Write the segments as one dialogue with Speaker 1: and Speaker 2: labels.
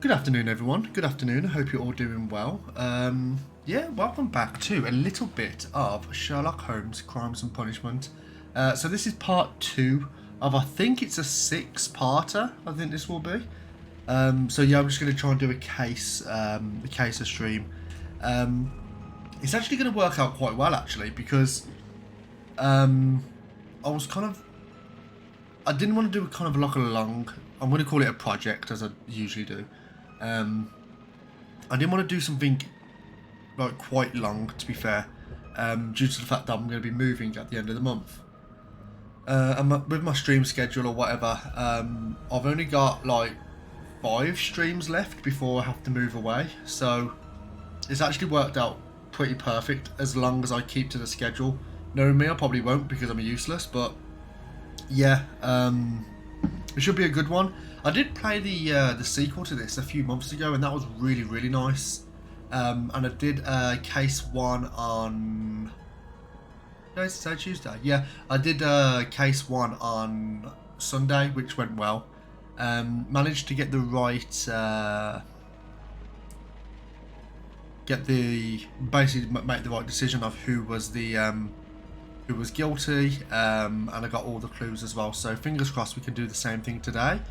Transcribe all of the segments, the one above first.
Speaker 1: Good afternoon, everyone. Good afternoon. I hope you're all doing well. Yeah, welcome back to a little bit of Sherlock Holmes Crimes and Punishment. So this is part two of, I think it's a six-parter. I think this will be. So yeah, I'm just going to try and do a case of stream. It's actually going to work out quite well, actually, because I was kind of, I didn't want to do kind of like a long. I'm going to call it a project, as I usually do. I didn't want to do something like quite long, to be fair, due to the fact that I'm going to be moving at the end of the month. And with my stream schedule or whatever, I've only got like 5 streams left before I have to move away. So it's actually worked out pretty perfect as long as I keep to the schedule. Knowing me, I probably won't because I'm useless, but yeah, it should be a good one. I did play the sequel to this a few months ago, and that was really nice. And I did case 1 on. No, it's Tuesday. Yeah, I did case 1 on Sunday, which went well. Managed to get the right. Basically make the right decision of who was guilty, and I got all the clues as well. So fingers crossed we can do the same thing today.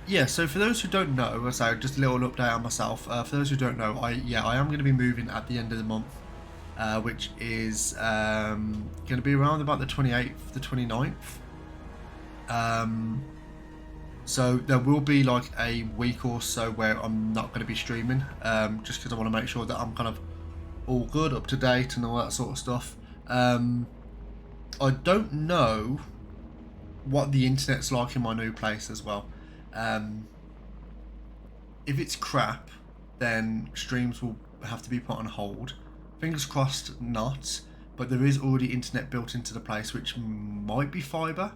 Speaker 1: Yeah, so for those who don't know, so just a little update on myself. For those who don't know, I am going to be moving at the end of the month, which is going to be around about the 28th, the 29th. So there will be like a week or so where I'm not going to be streaming, just because I want to make sure that I'm kind of all good, up to date, and all that sort of stuff. I don't know what the internet's like in my new place as well. If it's crap, then streams will have to be put on hold. Fingers crossed not, but there is already internet built into the place, which might be fibre.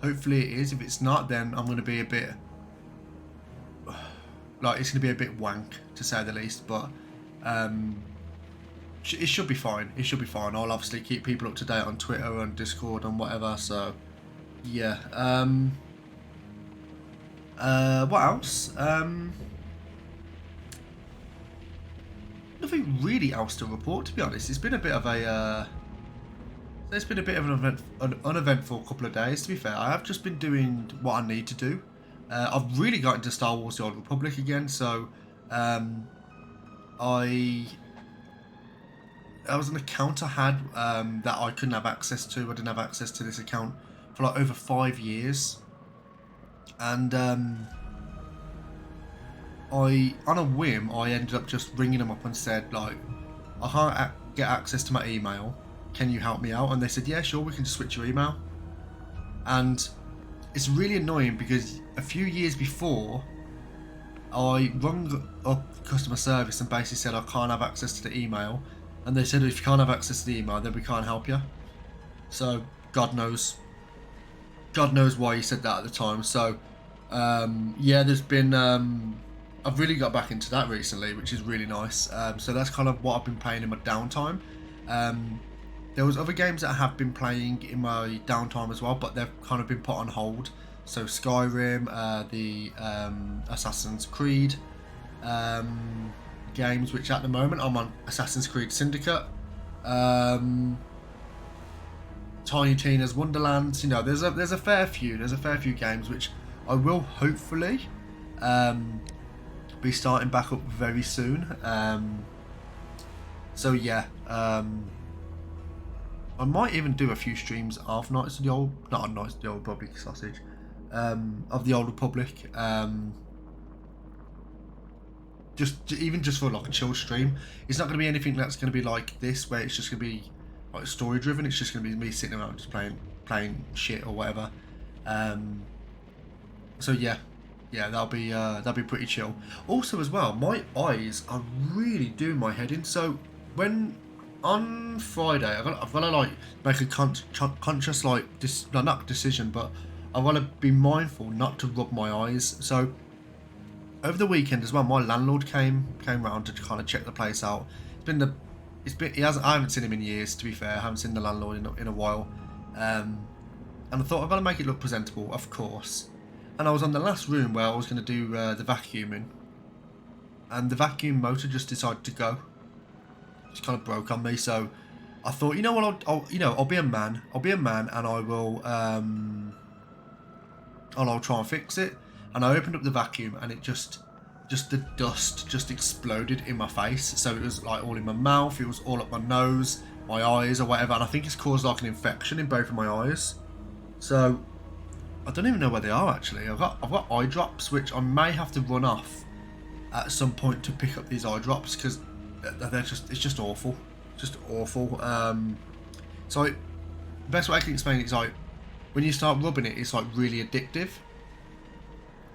Speaker 1: Hopefully it is. If it's not, then I'm going to be a bit like, it's going to be a bit wank, to say the least, but it should be fine. It should be fine. I'll obviously keep people up to date on Twitter and Discord and whatever, so yeah. What else? Nothing really else to report, to be honest. It's been a bit of a an uneventful couple of days, to be fair. I have just been doing what I need to do. I've really got into Star Wars: The Old Republic again, so that was an account I had that I couldn't have access to. I didn't have access to this account for like over 5 years, and on a whim, I ended up just ringing them up and said, like, I can't get access to my email. Can you help me out? And they said, yeah, sure, we can just switch your email. And it's really annoying because a few years before, I rung up customer service and basically said I can't have access to the email. And they said, if you can't have access to the email, then we can't help you. So, God knows why he said that at the time. So, yeah, there's been, I've really got back into that recently, which is really nice. So that's kind of what I've been playing in my downtime. There was other games that I have been playing in my downtime as well, but they've kind of been put on hold. So Skyrim, the Assassin's Creed games, which at the moment I'm on Assassin's Creed Syndicate, Tiny Tina's Wonderlands. You know, there's a fair few games which I will hopefully be starting back up very soon. So yeah, I might even do a few streams of Knights of the Old, not Knights of the Old Republic sausage, of the Old Republic. Just for like a chill stream. It's not going to be anything that's going to be like this, where it's just going to be like story driven. It's just going to be me sitting around just playing shit or whatever. So yeah, that'll be pretty chill. Also as well, my eyes are really doing my head in. So when on Friday, I've got to like make a conscious like not decision, but I want to be mindful not to rub my eyes. So over the weekend as well, my landlord came round to kind of check the place out. I haven't seen him in years, to be fair. I haven't seen the landlord in a while. And I thought I've got to make it look presentable, of course. and I was on the last room where I was going to do the vacuuming, and the vacuum motor just decided to go. Just kind of broke on me, so I thought, you know what, I'll be a man. I'll be a man, and I will, I'll try and fix it. And I opened up the vacuum, and it just the dust just exploded in my face. So it was like all in my mouth, it was all up my nose, my eyes, or whatever. And I think it's caused like an infection in both of my eyes. So I don't even know where they are actually. I've got eye drops, which I may have to run off at some point to pick up these eye drops, because it's just awful, just awful. So the best way I can explain it is like when you start rubbing it, it's like really addictive,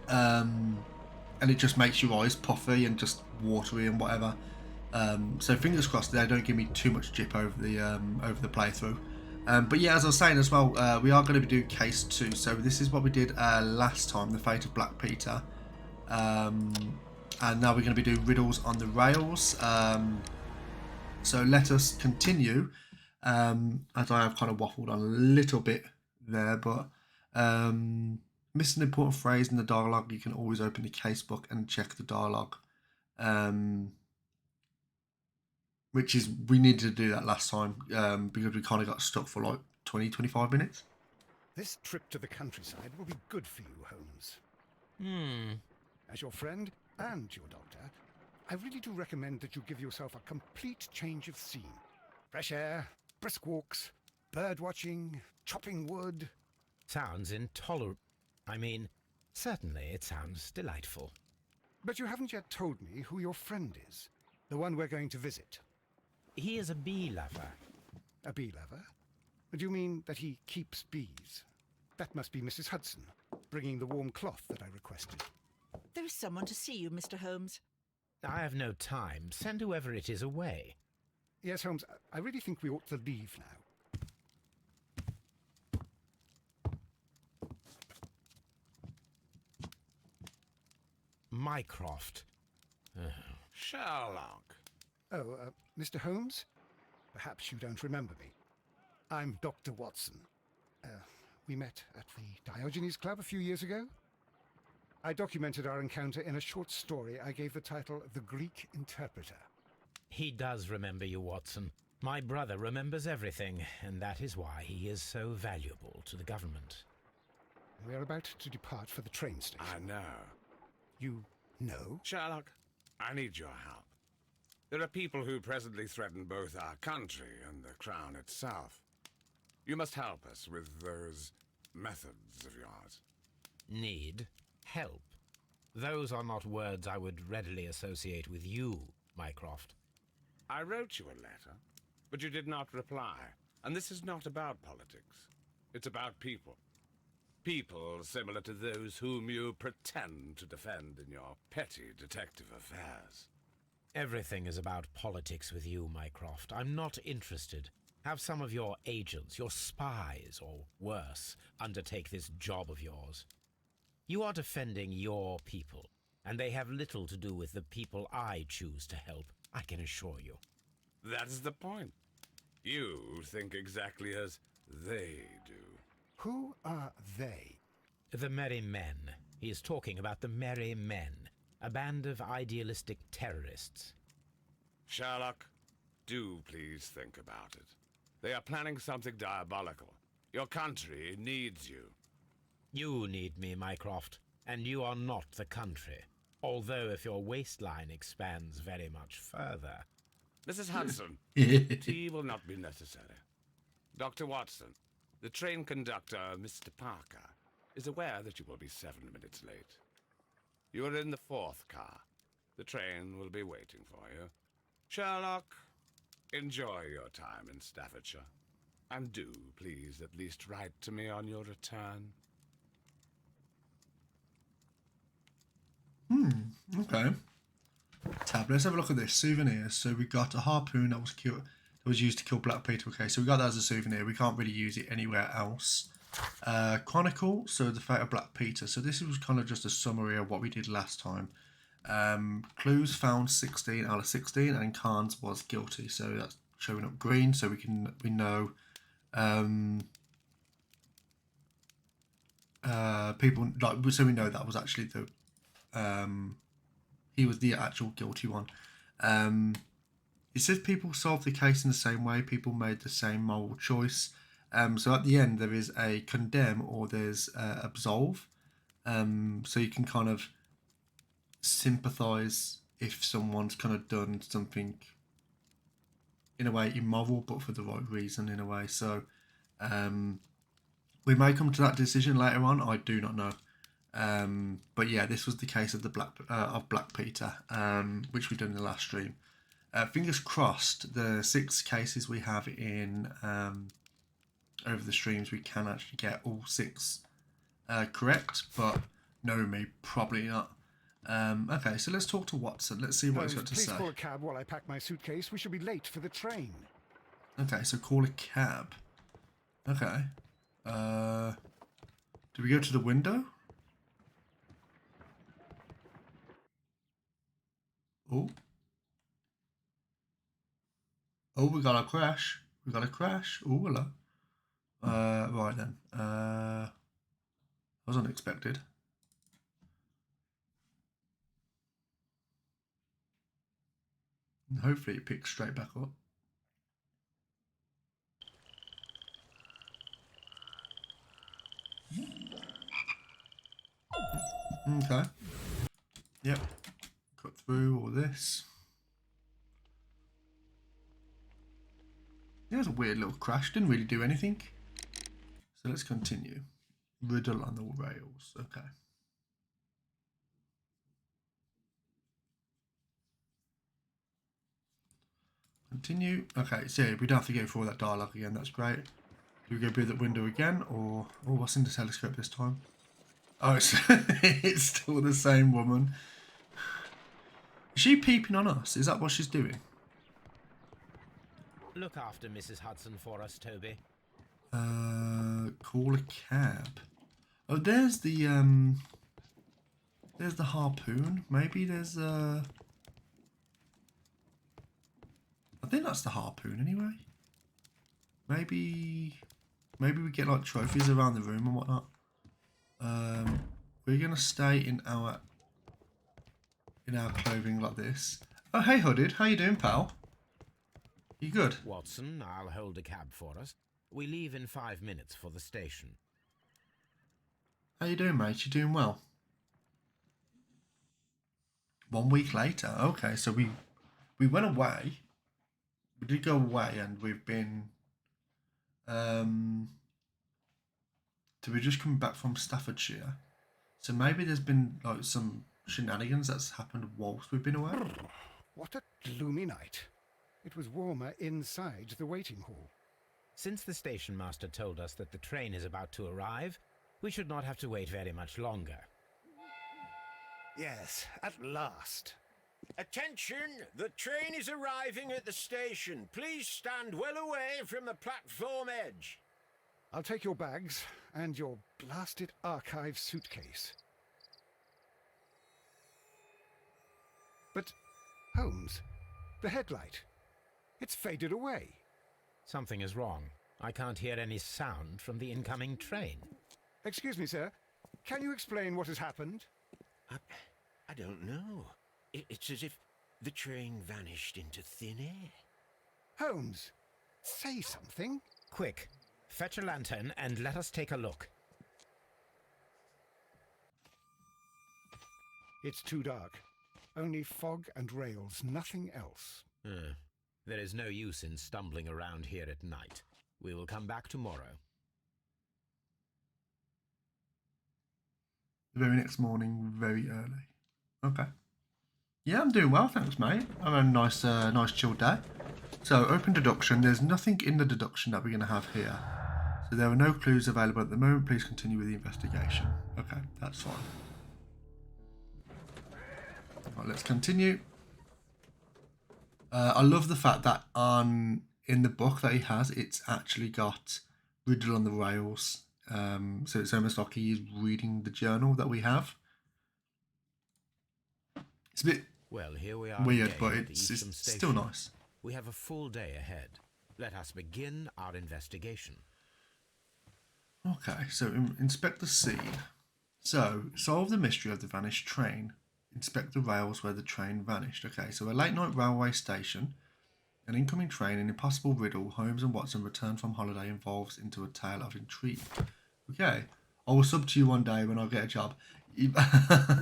Speaker 1: and it just makes your eyes puffy and just watery and whatever. So fingers crossed they don't give me too much jip over the playthrough. But yeah, as I was saying as well, we are going to be doing case 2. So this is what we did last time, the fate of Black Peter. And now we're going to be doing riddles on the rails. So let us continue. As I have kind of waffled on a little bit there, but missed an important phrase in the dialogue. You can always open the casebook and check the dialogue. Which is, we needed to do that last time because we kind of got stuck for like 20-25 minutes.
Speaker 2: This trip to the countryside will be good for you, Holmes. As your friend and your doctor, I really do recommend that you give yourself a complete change of scene. Fresh air, brisk walks, bird watching, chopping wood.
Speaker 3: Sounds intolerable. I mean, certainly it sounds delightful.
Speaker 2: But you haven't yet told me who your friend is, the one we're going to visit.
Speaker 3: He is a bee lover.
Speaker 2: A bee lover? Do you mean that he keeps bees? That must be Mrs. Hudson, bringing the warm cloth that I requested.
Speaker 4: There is someone to see you, Mr. Holmes.
Speaker 3: I have no time. Send whoever it is away.
Speaker 2: Yes, Holmes, I really think we ought to leave now.
Speaker 3: Mycroft.
Speaker 5: Sherlock.
Speaker 2: Oh, Mr. Holmes? Perhaps you don't remember me. I'm Dr. Watson. We met at the Diogenes Club a few years ago. I documented our encounter in a short story I gave the title The Greek Interpreter.
Speaker 3: He does remember you, Watson. My brother remembers everything, and that is why he is so valuable to the government.
Speaker 2: We are about to depart for the train station.
Speaker 5: I know.
Speaker 2: You know?
Speaker 5: Sherlock, I need your help. There are people who presently threaten both our country and the crown itself. You must help us with those methods of yours.
Speaker 3: Need? Help? Those are not words I would readily associate with you, Mycroft.
Speaker 5: I wrote you a letter, but you did not reply. And this is not about politics. It's about people. People similar to those whom you pretend to defend in your petty detective affairs.
Speaker 3: Everything is about politics with you, Mycroft. I'm not interested. Have some of your agents, your spies, or worse, undertake this job of yours. You are defending your people, and they have little to do with the people I choose to help, I can assure you.
Speaker 5: That is the point. You think exactly as they do.
Speaker 2: Who are they?
Speaker 3: The Merry Men. He is talking about the Merry Men, a band of idealistic terrorists.
Speaker 5: Sherlock, do please think about it. They are planning something diabolical. Your country needs you.
Speaker 3: You need me, Mycroft, and you are not the country. Although if your waistline expands very much further.
Speaker 5: Mrs. Hudson, tea will not be necessary. Dr. Watson, the train conductor, Mr. Parker, is aware that you will be 7 minutes late. You are in the 4th car. The train will be waiting for you. Sherlock, enjoy your time in Staffordshire. And do, please, at least write to me on your return.
Speaker 1: Okay. Tab. Let's have a look at this. Souvenirs. So we got a harpoon that was used to kill Black Peter. Okay, so we got that as a souvenir. We can't really use it anywhere else. Chronicle. So the fate of Black Peter. So this was kind of just a summary of what we did last time. Clues found 16 out of 16, and Carnes was guilty. So that's showing up green. So we know. people like, so we know that was actually the he was the actual guilty one. It says people solved the case in the same way. People made the same moral choice. So at the end there is a condemn or there's absolve. So you can kind of sympathise if someone's kind of done something in a way immoral, but for the right reason in a way. So we may come to that decision later on. I do not know. But yeah, this was the case of the Black Peter, which we done in the last stream. Fingers crossed, the 6 cases we have in over the streams, we can actually get all 6 correct, but no, me, probably not. Okay, so let's talk to Watson. Let's see what he's got to
Speaker 2: Please
Speaker 1: say.
Speaker 2: call a cab while I pack my suitcase. We shall be late for the train.
Speaker 1: Okay, so call a cab. Okay. Do we go to the window? Oh. Oh, we got a crash. We got a crash. Oh, hello. Right then. That was unexpected. And hopefully it picks straight back up. Okay. Yep. Cut through all this. It was a weird little crash. Didn't really do anything. So let's continue. Riddle on the rails. Okay. Continue. Okay, so yeah, we don't have to go through all that dialogue again. That's great. Do we go through that window again? Or... oh, what's in the telescope this time? Oh, it's still the same woman. Is she peeping on us? Is that what she's doing?
Speaker 3: Look after Mrs. Hudson for us, Toby.
Speaker 1: Call a cab. Oh, there's the harpoon. Maybe there's I think that's the harpoon anyway. Maybe we get like trophies around the room and whatnot. We're gonna stay in our clothing like this. Oh, hey Hooded, how you doing, pal? You good?
Speaker 3: Watson, I'll hold a cab for us. We leave in 5 minutes for the station.
Speaker 1: How you doing, mate? You doing well? 1 week later. Okay, so we went away. We did go away, and we've been. So we're just coming back from Staffordshire. So maybe there's been like some shenanigans that's happened whilst we've been away.
Speaker 2: What a gloomy night. It was warmer inside the waiting hall.
Speaker 3: Since the station master told us that the train is about to arrive, we should not have to wait very much longer.
Speaker 2: Yes, at last.
Speaker 6: Attention! The train is arriving at the station. Please stand well away from the platform edge.
Speaker 2: I'll take your bags and your blasted archive suitcase. But, Holmes, the headlight. It's faded away.
Speaker 3: Something is wrong. I can't hear any sound from the incoming train.
Speaker 2: Excuse me, sir. Can you explain what has happened?
Speaker 6: I don't know. It's as if the train vanished into thin air.
Speaker 2: Holmes, say something.
Speaker 3: Quick, fetch a lantern and let us take a look.
Speaker 2: It's too dark. Only fog and rails, nothing else.
Speaker 3: There is no use in stumbling around here at night. We will come back tomorrow.
Speaker 1: The very next morning, very early. Okay. Yeah, I'm doing well, thanks, mate. I'm having a nice chill day. So, open deduction. There's nothing in the deduction that we're going to have here. So there are no clues available at the moment. Please continue with the investigation. Okay, that's fine. Right, let's continue. I love the fact that in the book that he has, it's actually got Riddle on the Rails. So it's almost like he is reading the journal that we have. It's a bit
Speaker 3: here we are
Speaker 1: weird,
Speaker 3: again
Speaker 1: but
Speaker 3: at the
Speaker 1: it's
Speaker 3: Eastham
Speaker 1: still
Speaker 3: Station.
Speaker 1: nice.
Speaker 3: We have a full day ahead. Let us begin our investigation.
Speaker 1: Okay, so inspect the scene. So, solve the mystery of the vanished train. Inspect the rails where the train vanished. Okay, so a late night railway station. An incoming train, an impossible riddle. Holmes and Watson return from holiday involves into a tale of intrigue. Okay, I will sub to you one day when I get a job.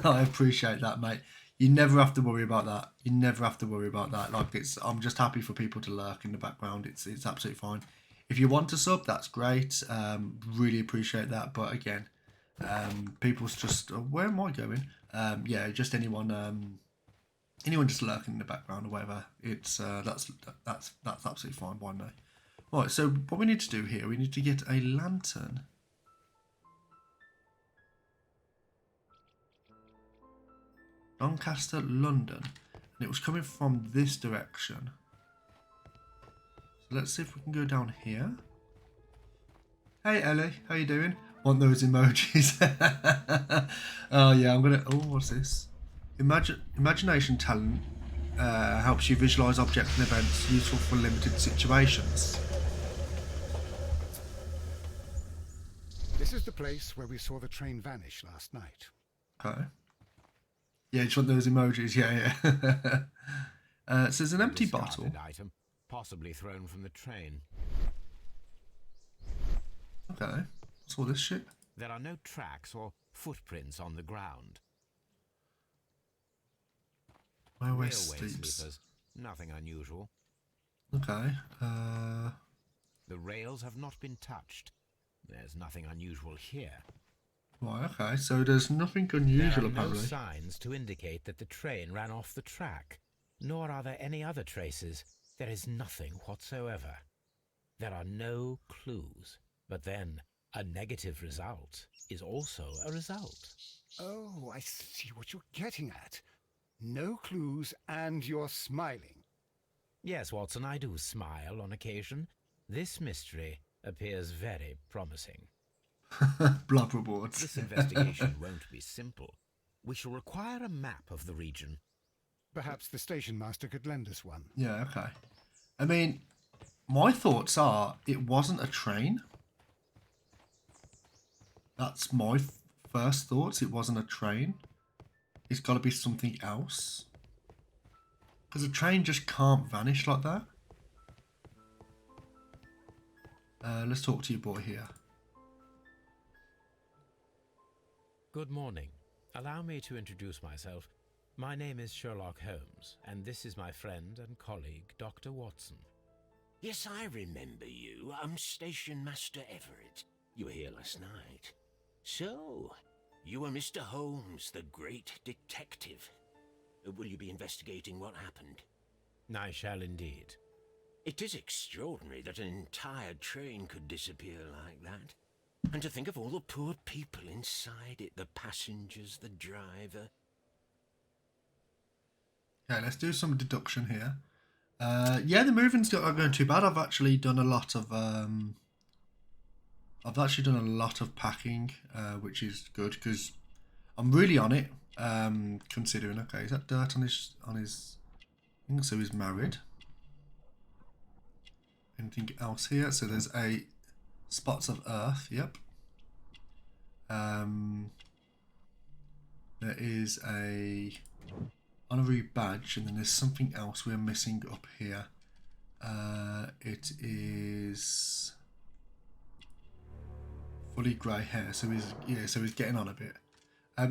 Speaker 1: I appreciate that, mate. You never have to worry about that. You never have to worry about that. Like I'm just happy for people to lurk in the background. It's absolutely fine. If you want to sub, that's great. Really appreciate that. But again, people's just where am I going? Yeah, just anyone just lurking in the background or whatever. It's that's absolutely fine by me. Right. So what we need to do here, we need to get a lantern. Doncaster, London, and it was coming from this direction. So let's see if we can go down here. Hey Ellie, how you doing? Want those emojis? Oh yeah, I'm gonna. Oh, what's this? Imagination talent helps you visualise objects and events, useful for limited situations.
Speaker 2: This is the place where we saw the train vanish last night.
Speaker 1: Okay. Yeah, just want those emojis. Yeah. So there's an empty bottle.
Speaker 3: Item, possibly thrown from the train.
Speaker 1: Okay. What's all this shit?
Speaker 3: There are no tracks or footprints on the ground.
Speaker 1: Railway
Speaker 3: sleepers.
Speaker 1: sleeps.
Speaker 3: Nothing unusual.
Speaker 1: Okay.
Speaker 3: The rails have not been touched. There's nothing unusual here.
Speaker 1: Right, okay, so there's nothing unusual
Speaker 3: There are
Speaker 1: apparently.
Speaker 3: no signs to indicate that the train ran off the track, nor are there any other traces. There is nothing whatsoever. There are no clues. But then, a negative result is also a result.
Speaker 2: Oh, I see what you're getting at. No clues and you're smiling.
Speaker 3: Yes, Watson, I do smile on occasion. This mystery appears very promising.
Speaker 1: Blood rewards.
Speaker 3: This investigation won't be simple. We shall require a map of the region.
Speaker 2: Perhaps the station master could lend us one.
Speaker 1: Yeah, okay. I mean, my thoughts are it wasn't a train. That's my first thoughts. It wasn't a train. It's got to be something else. Because a train just can't vanish like that. Let's talk to your boy here.
Speaker 3: Good morning. Allow me to introduce myself. My name is Sherlock Holmes, and this is my friend and colleague, Dr. Watson.
Speaker 6: Yes, I remember you. I'm Station Master Everett. You were here last night. So, you are Mr. Holmes, the great detective. Will you be investigating what happened?
Speaker 3: I shall indeed.
Speaker 6: It is extraordinary that an entire train could disappear like that. And to think of all the poor people inside it, the passengers, the driver.
Speaker 1: Okay, let's do some deduction here. Yeah, the moving's not going too bad. I've actually done a lot of packing, which is good because I'm really on it. Considering, okay, is that dirt on his? I think so. He's married. Anything else here? So there's a spots of earth. Yep. There is a honorary badge, and then there's something else we're missing up here. It is fully grey hair, so he's getting on a bit.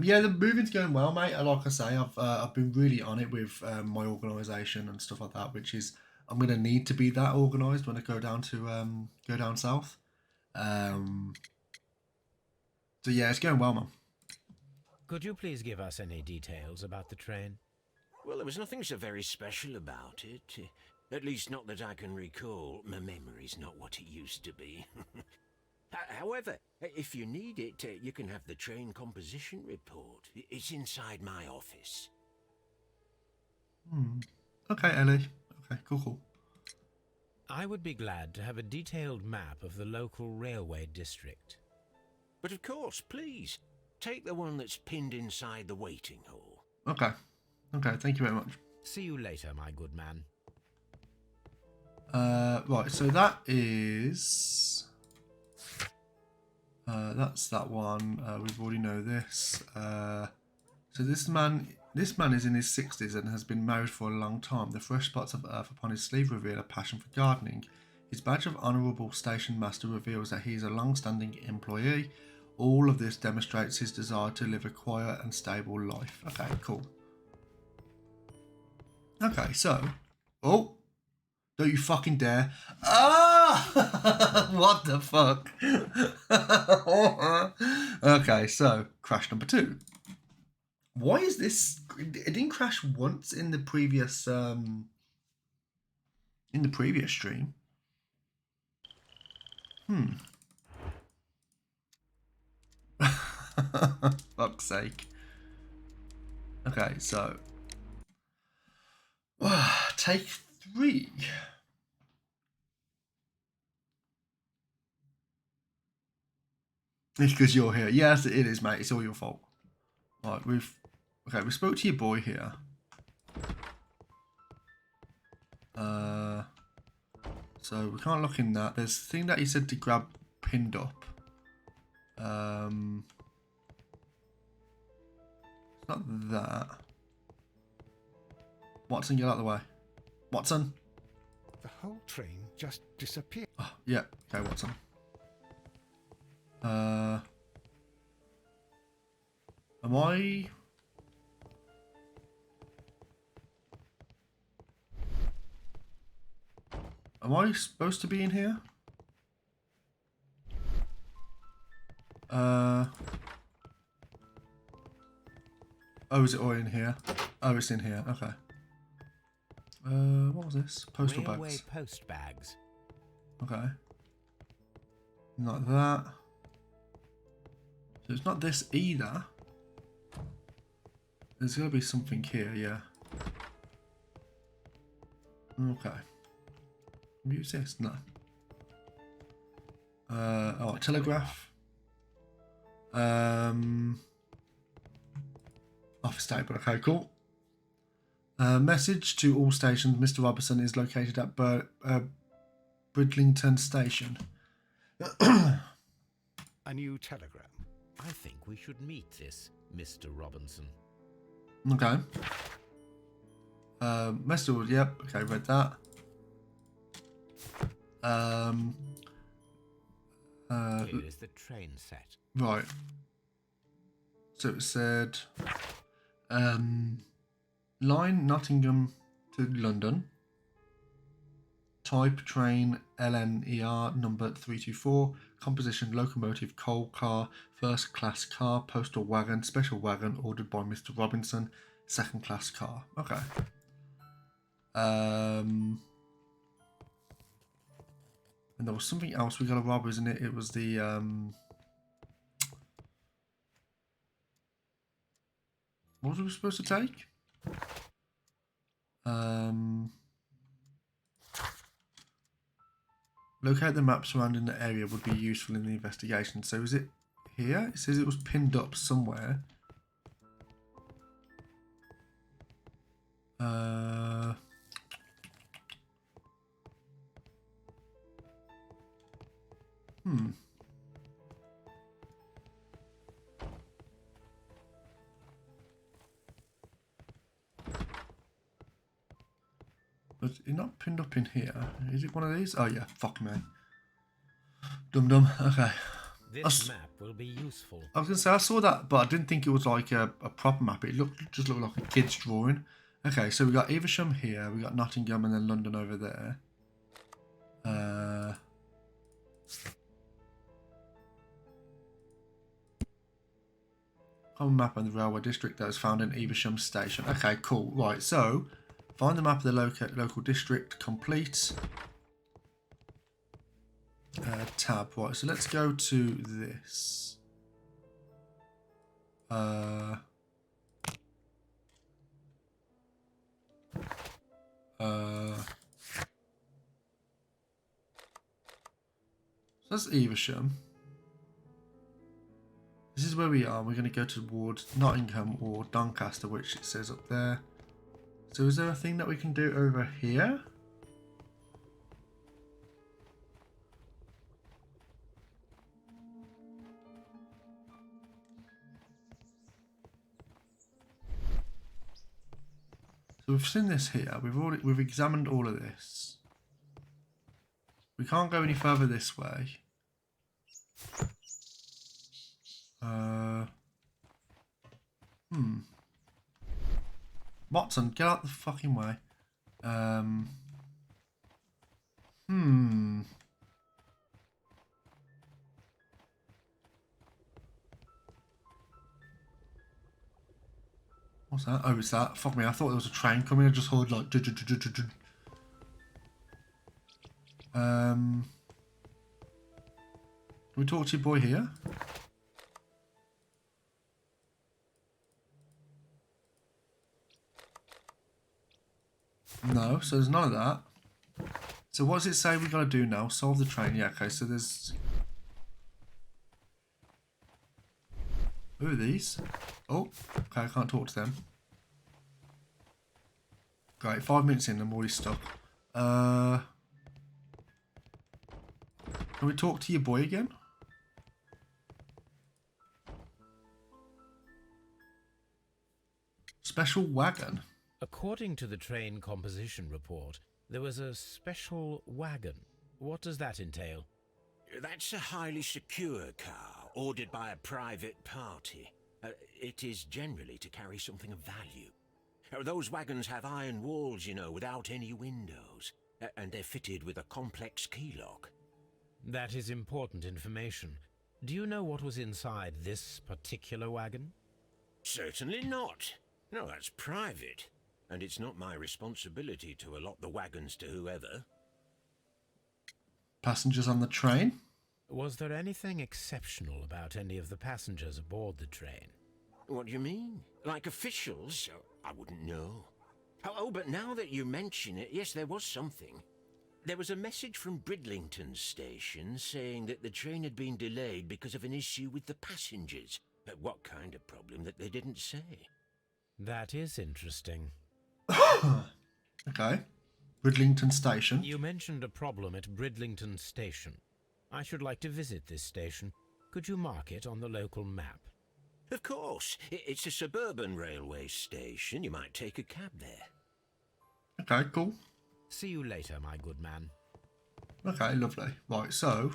Speaker 1: Yeah, the moving's going well, mate. Like I say, I've been really on it with my organisation and stuff like that, which is I'm gonna need to be that organised when I go down south. So yeah, it's going well, man.
Speaker 3: Could you please give us any details about the train?
Speaker 6: Well, there was nothing so very special about it. At least not that I can recall. My memory's not what it used to be. However, if you need it, you can have the train composition report. It's inside my office.
Speaker 1: Okay, Ellie. Okay, cool.
Speaker 3: I would be glad to have a detailed map of the local railway district.
Speaker 6: But of course, please, take the one that's pinned inside the waiting hall.
Speaker 1: Okay, thank you very much.
Speaker 3: See you later, my good man.
Speaker 1: Right, so that is... that's that one. We've already know this. So this man is in his 60s and has been married for a long time. The fresh spots of earth upon his sleeve reveal a passion for gardening. His badge of honourable station master reveals that he is a long-standing employee. All of this demonstrates his desire to live a quiet and stable life. Okay, cool. Okay, so... Oh! Don't you fucking dare. Ah! What the fuck? Okay, so, crash number 2. Why is this... It didn't crash once in the previous stream. Fuck's sake. Okay, so... take 3. It's because you're here. Yes, it is, mate. It's all your fault. Right, we spoke to your boy here. So we can't look in that. There's a thing that he said to grab pinned up. It's not that. Watson, get out of the way. Watson.
Speaker 2: The whole train just disappeared.
Speaker 1: Oh, yeah. Okay, Watson. Am I supposed to be in here? Oh, is it all in here? Oh, it's in here. Okay. What was this? Postal
Speaker 3: Railway
Speaker 1: bags.
Speaker 3: post bags.
Speaker 1: Okay. Not that. So it's not this either. There's got to be something here, yeah. Okay. Use this? No. Oh, telegraph. Office table. Okay, cool. Message to all stations. Mr. Robertson is located at Bridlington Station.
Speaker 2: A new telegram.
Speaker 3: I think we should meet this Mr. Robinson.
Speaker 1: Okay. Message. Yep. Okay, read that.
Speaker 3: Here is the train set.
Speaker 1: Right. So it said, line Nottingham to London. Type train LNER number 324. Composition locomotive coal car. First class car. Postal wagon. Special wagon ordered by Mr. Robinson. Second class car. Okay. And there was something else we got to rob, isn't it? It was the what was we supposed to take? Locate the map surrounding the area would be useful in the investigation. So is it here? It says it was pinned up somewhere. But it's not pinned up in here. Is it one of these? Oh yeah, fuck me. Dum. Okay.
Speaker 3: This map will be useful.
Speaker 1: I was gonna say I saw that, but I didn't think it was like a proper map. It just looked like a kid's drawing. Okay, so we got Evesham here, we got Nottingham, and then London over there. Common map on the railway district that is found in Evesham station. Okay, cool. Right, so find the map of the local district. Complete. Tab. Right, so let's go to this. So that's Evesham. This is where we are. We're going to go towards Nottingham or Doncaster, which it says up there. So is there a thing that we can do over here? So we've seen this here. We've examined all of this. We can't go any further this way. Watson, get out the fucking way. What's that? Oh, it's that. Fuck me, I thought there was a train coming. I just heard like... Can we talk to your boy here? No, so there's none of that. So what does it say we got to do now? Solve the train. Yeah, okay, so there's... Who are these? Oh, okay, I can't talk to them. Great, 5 minutes in, I'm already stuck. Can we talk to your boy again? Special wagon.
Speaker 3: According to the train composition report, there was a special wagon. What does that entail?
Speaker 6: That's a highly secure car, ordered by a private party. It is generally to carry something of value. Those wagons have iron walls, you know, without any windows. And they're fitted with a complex key lock.
Speaker 3: That is important information. Do you know what was inside this particular wagon?
Speaker 6: Certainly not. No, that's private. And it's not my responsibility to allot the wagons to whoever.
Speaker 1: Passengers on the train?
Speaker 3: Was there anything exceptional about any of the passengers aboard the train?
Speaker 6: What do you mean? Like officials? I wouldn't know. Oh, but now that you mention it, yes, there was something. There was a message from Bridlington station saying that the train had been delayed because of an issue with the passengers. But what kind of problem that they didn't say?
Speaker 3: That is interesting.
Speaker 1: Okay. Bridlington station.
Speaker 3: You mentioned a problem at Bridlington station. I should like to visit this station. Could you mark it on the local map?
Speaker 6: Of course. It's a suburban railway station. You might take a cab there.
Speaker 1: Okay, cool.
Speaker 3: See you later, my good man.
Speaker 1: Okay, lovely. Right, so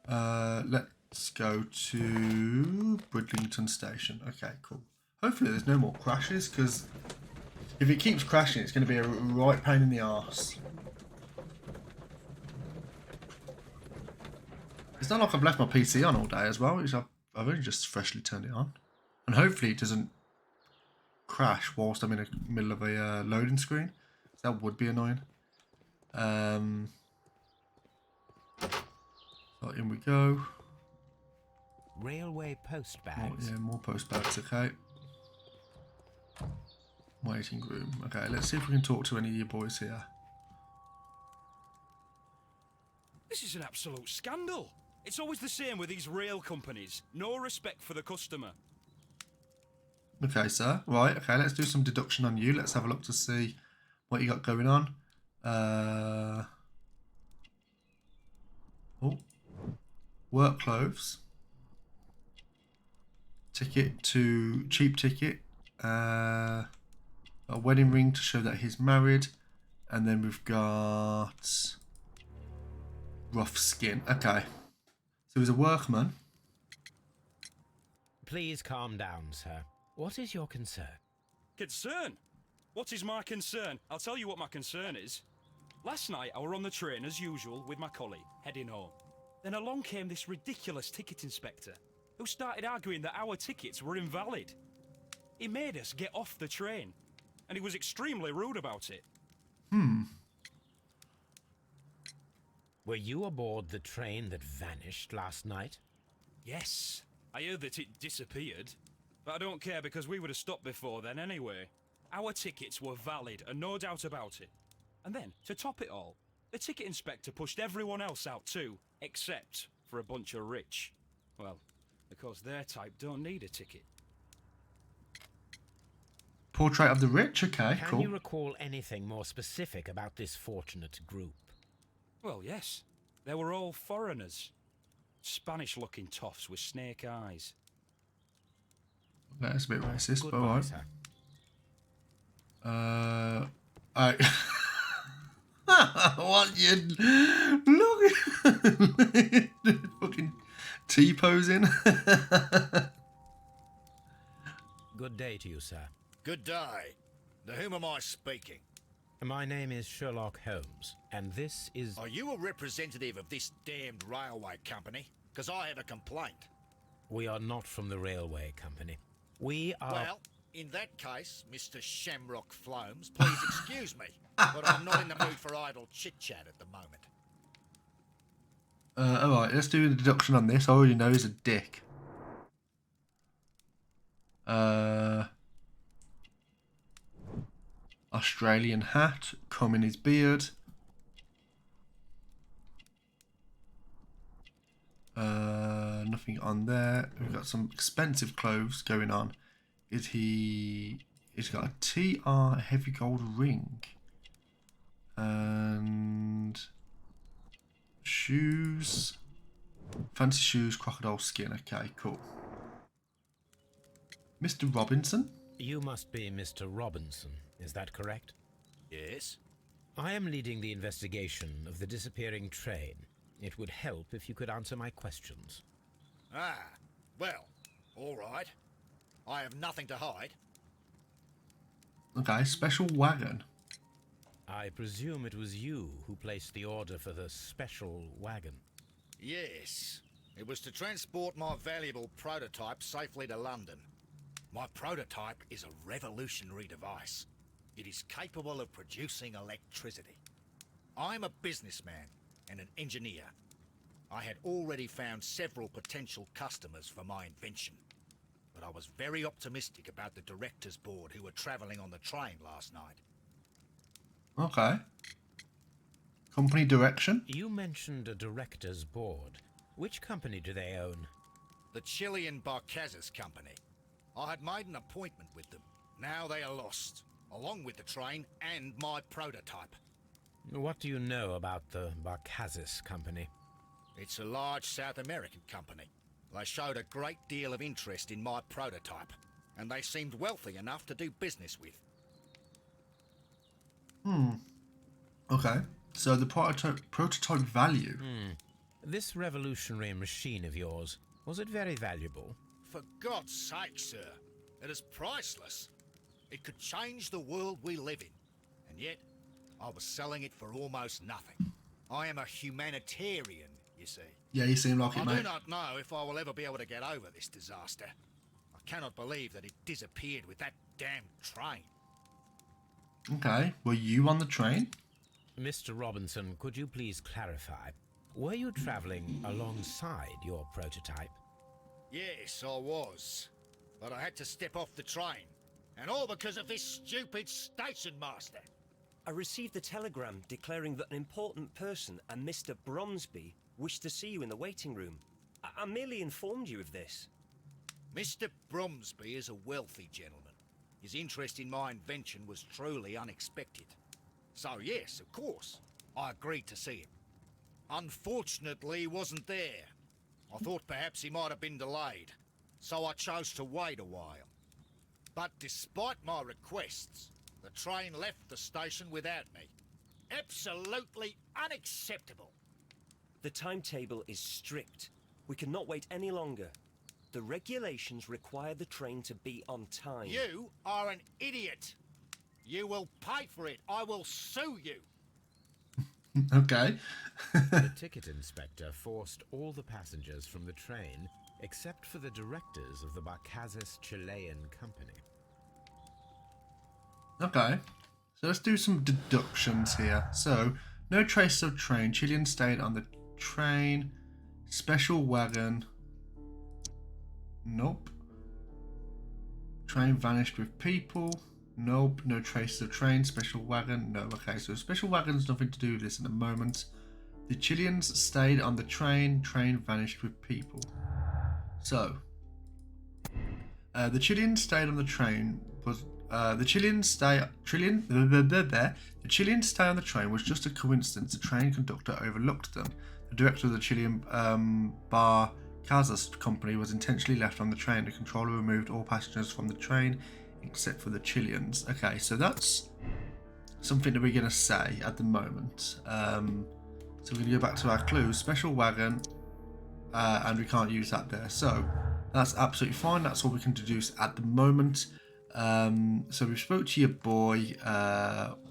Speaker 1: let's go to Bridlington station. Okay, cool. Hopefully there's no more crashes, because if it keeps crashing, it's going to be a right pain in the arse. It's not like I've left my PC on all day as well. I've only just freshly turned it on. And hopefully it doesn't crash whilst I'm in the middle of a loading screen. That would be annoying. So in we go.
Speaker 3: Railway post bags.
Speaker 1: Yeah, more post bags, okay. Waiting room. Okay, let's see if we can talk to any of you boys here.
Speaker 7: This is an absolute scandal. It's always the same with these rail companies. No respect for the customer.
Speaker 1: Okay, sir. Right, okay, let's do some deduction on you. Let's have a look to see what you got going on. Work clothes. Ticket to cheap ticket. A wedding ring to show that he's married. And then we've got rough skin. Okay. So he's a workman.
Speaker 3: Please calm down, sir. What is your concern?
Speaker 7: Concern? What is my concern? I'll tell you what my concern is. Last night I were on the train as usual with my colleague, heading home. Then along came this ridiculous ticket inspector, who started arguing that our tickets were invalid. He made us get off the train, and he was extremely rude about it.
Speaker 3: Were you aboard the train that vanished last night?
Speaker 7: Yes, I heard that it disappeared. But I don't care because we would have stopped before then anyway. Our tickets were valid and no doubt about it. And then, to top it all, the ticket inspector pushed everyone else out too, except for a bunch of rich. Well, because their type don't need a ticket.
Speaker 1: Portrait of the rich? Okay,
Speaker 3: Can
Speaker 1: cool.
Speaker 3: you recall anything more specific about this fortunate group?
Speaker 7: Well, yes. They were all foreigners. Spanish-looking toffs with snake eyes.
Speaker 1: That's a bit racist, but
Speaker 3: Goodbye,
Speaker 1: alright.
Speaker 3: sir.
Speaker 1: I what you look fucking T-posing.
Speaker 3: Good day to you, sir.
Speaker 8: Good day. To whom am I speaking?
Speaker 3: My name is Sherlock Holmes, and this is...
Speaker 8: Are you a representative of this damned railway company? Because I have a complaint.
Speaker 3: We are not from the railway company. We are...
Speaker 8: Well, in that case, Mr. Shamrock Flomes, please excuse me, but I'm not in the mood for idle chit-chat at the moment.
Speaker 1: Alright, let's do a deduction on this. I already know he's a dick. Australian hat, comb in his beard. Nothing on there. We've got some expensive clothes going on. He's got a TR heavy gold ring. And shoes. Fancy shoes, crocodile skin. Okay, cool. Mr. Robinson?
Speaker 3: You must be Mr. Robinson, is that correct?
Speaker 8: Yes?
Speaker 3: I am leading the investigation of the disappearing train. It would help if you could answer my questions.
Speaker 8: Ah, well, all right. I have nothing to hide.
Speaker 1: Okay, special wagon.
Speaker 3: I presume it was you who placed the order for the special wagon.
Speaker 8: Yes. It was to transport my valuable prototype safely to London. My prototype is a revolutionary device. It is capable of producing electricity. I'm a businessman and an engineer. I had already found several potential customers for my invention, but I was very optimistic about the directors' board who were travelling on the train last night.
Speaker 1: Okay. Company direction?
Speaker 3: You mentioned a director's board. Which company do they own?
Speaker 8: The Chilean Barcazes Company. I had made an appointment with them. Now they are lost, along with the train and my prototype.
Speaker 3: What do you know about the Barcazes Company?
Speaker 8: It's a large South American company. They showed a great deal of interest in my prototype, and they seemed wealthy enough to do business with.
Speaker 1: Okay. So the prototype value.
Speaker 3: This revolutionary machine of yours, was it very valuable?
Speaker 8: For God's sake, sir, it is priceless. It could change the world we live in, and yet I was selling it for almost nothing. I am a humanitarian, you see.
Speaker 1: Yeah, you seem like it,
Speaker 8: I
Speaker 1: mate.
Speaker 8: do not know if I will ever be able to get over this disaster. I cannot believe that it disappeared with that damn train.
Speaker 1: Okay. Were you on the train?
Speaker 3: Mr. Robinson, could you please clarify? Were you traveling alongside your prototype?
Speaker 8: Yes, I was. But I had to step off the train. And all because of this stupid station master.
Speaker 9: I received a telegram declaring that an important person, a Mr. Bromsby, wished to see you in the waiting room. I merely informed you of this.
Speaker 8: Mr. Bromsby is a wealthy gentleman. His interest in my invention was truly unexpected. So yes, of course, I agreed to see him. Unfortunately, he wasn't there. I thought perhaps he might have been delayed, so I chose to wait a while. But despite my requests, the train left the station without me. Absolutely unacceptable.
Speaker 9: The timetable is strict. We cannot wait any longer. The regulations require the train to be on time.
Speaker 8: You are an idiot. You will pay for it. I will sue you.
Speaker 1: Okay.
Speaker 3: The ticket inspector forced all the passengers from the train except for the directors of the Barcazes Chilean Company.
Speaker 1: Okay. So let's do some deductions here. So, no trace of train. Chilean stayed on the train. Special wagon. Nope. Train vanished with people. Nope. No trace of train. Special wagon. No. Okay, so special wagon's nothing to do with this at the moment. The Chileans stayed on the train. Train vanished with people. So, the Chileans stayed on the train was the Chilean stay on the train was just a coincidence. The train conductor overlooked them. The director of the Chilean Barcazes company was intentionally left on the train. The controller removed all passengers from the train except for the Chileans. Okay, so that's something that we're going to say at the moment. So we're going to go back to our clues. Special wagon, and we can't use that there. So that's absolutely fine. That's all we can deduce at the moment. So we spoke to your boy,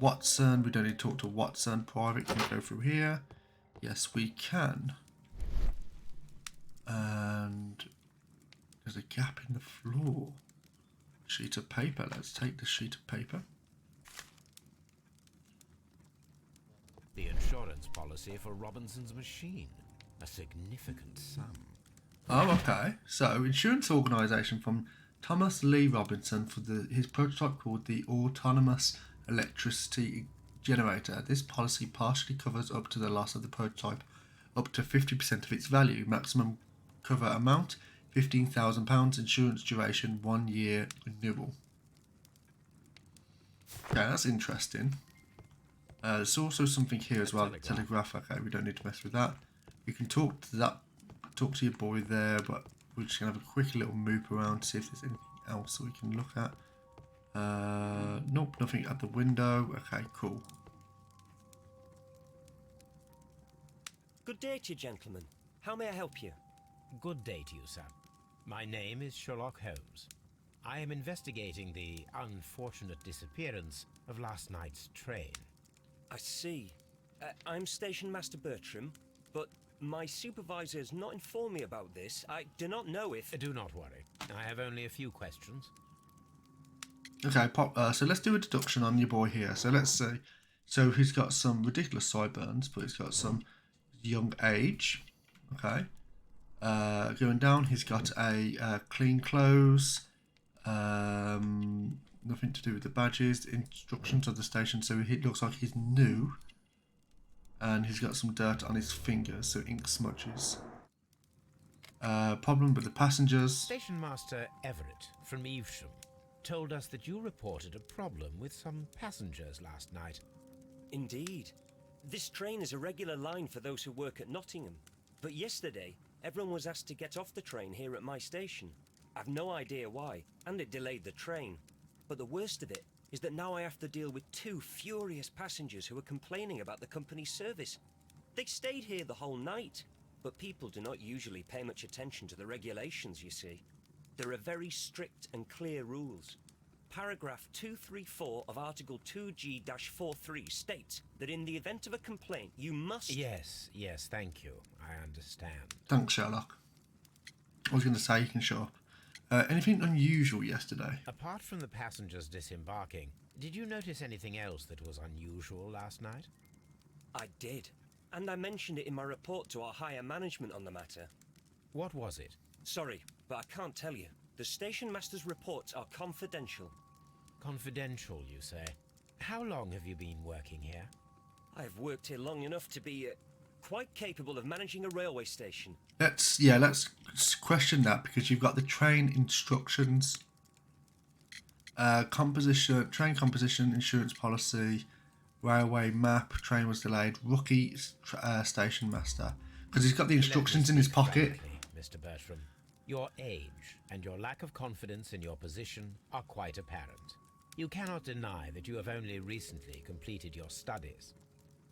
Speaker 1: Watson. We don't need to talk to Watson. Private, can we go through here? Yes, we can. And there's a gap in the floor. Sheet of paper. Let's take the sheet of paper.
Speaker 3: The insurance policy for Robinson's machine. A significant sum.
Speaker 1: Oh, okay. So, insurance organisation from Thomas Lee Robinson for his prototype called the Autonomous Electricity Generator. This policy partially covers up to the loss of the prototype, up to 50% of its value. Maximum cover amount, £15,000. Insurance duration, 1 year renewal. Okay, that's interesting. There's also something here as well. Telegraph. Okay, we don't need to mess with that. We can talk to that. Talk to your boy there, but we're just gonna have a quick little moop around to see if there's anything else that we can look at. Nope, nothing at the window. Okay, cool.
Speaker 9: Good day to you, gentlemen. How may I help you?
Speaker 3: Good day to you, sir. My name is Sherlock Holmes. I am investigating the unfortunate disappearance of last night's train.
Speaker 9: I see. I'm Station Master Bertram, but my supervisor has not informed me about this. I do not know if...
Speaker 3: Do not worry. I have only a few questions.
Speaker 1: Okay, so let's do a deduction on your boy here. So let's say, so he's got some ridiculous sideburns, but he's got some young age. Okay. Going down, he's got a clean clothes. Nothing to do with the badges, instructions of the station. So it looks like he's new. And he's got some dirt on his fingers, so ink smudges. Problem with the passengers.
Speaker 3: Station Master Everett from Evesham told us that you reported a problem with some passengers last night.
Speaker 9: Indeed. This train is a regular line for those who work at Nottingham. But yesterday, everyone was asked to get off the train here at my station. I've no idea why, and it delayed the train. But the worst of it is that now I have to deal with 2 furious passengers who are complaining about the company's service. They stayed here the whole night, but people do not usually pay much attention to the regulations, you see. There are very strict and clear rules. Paragraph 234 of Article 2G-43 states that in the event of a complaint, you must...
Speaker 3: Yes, thank you. I understand.
Speaker 1: Thanks, Sherlock. I was going to say you can show up. Anything unusual yesterday?
Speaker 3: Apart from the passengers disembarking, did you notice anything else that was unusual last night?
Speaker 9: I did, and I mentioned it in my report to our higher management on the matter.
Speaker 3: What was it?
Speaker 9: Sorry, but I can't tell you. The station master's reports are confidential.
Speaker 3: Confidential, you say? How long have you been working here?
Speaker 9: I've worked here long enough to be quite capable of managing a railway station.
Speaker 1: Let's question that, because you've got the train instructions, train composition, insurance policy, railway map, train was delayed, rookie station master, because he's got the instructions in his pocket.
Speaker 3: Frankly, Mr. Bertram, your age and your lack of confidence in your position are quite apparent. You cannot deny that you have only recently completed your studies.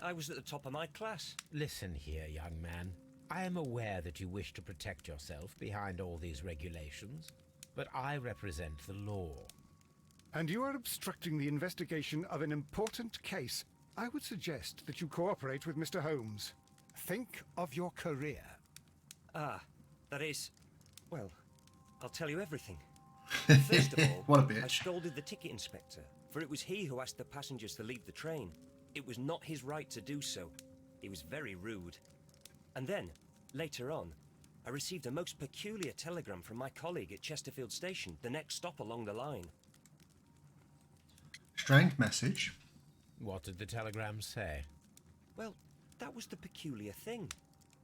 Speaker 9: I was at the top of my class.
Speaker 3: Listen here, young man. I am aware that you wish to protect yourself behind all these regulations, but I represent the law.
Speaker 2: And you are obstructing the investigation of an important case. I would suggest that you cooperate with Mr. Holmes. Think of your career.
Speaker 9: Ah, that is... well, I'll tell you everything. First of all,
Speaker 1: What a bitch.
Speaker 9: I scolded the ticket inspector, for it was he who asked the passengers to leave the train. It was not his right to do so. He was very rude. And then, later on, I received a most peculiar telegram from my colleague at Chesterfield Station, the next stop along the line.
Speaker 1: Strange message.
Speaker 3: What did the telegram say?
Speaker 9: Well, that was the peculiar thing.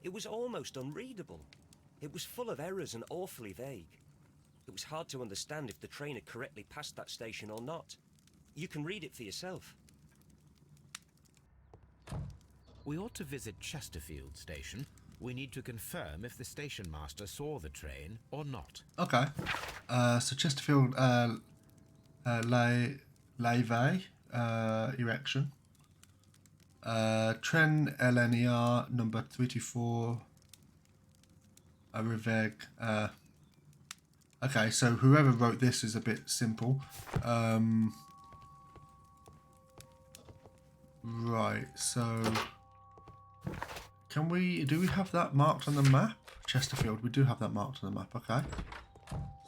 Speaker 9: It was almost unreadable. It was full of errors and awfully vague. It was hard to understand if the train had correctly passed that station or not. You can read it for yourself.
Speaker 3: We ought to visit Chesterfield Station. We need to confirm if the station master saw the train or not.
Speaker 1: Okay. So Chesterfield levee erection. Tren LNER number 324. Reveg. Okay, so whoever wrote this is a bit simple. Right, so do we have that marked on the map? Chesterfield, we do have that marked on the map, okay.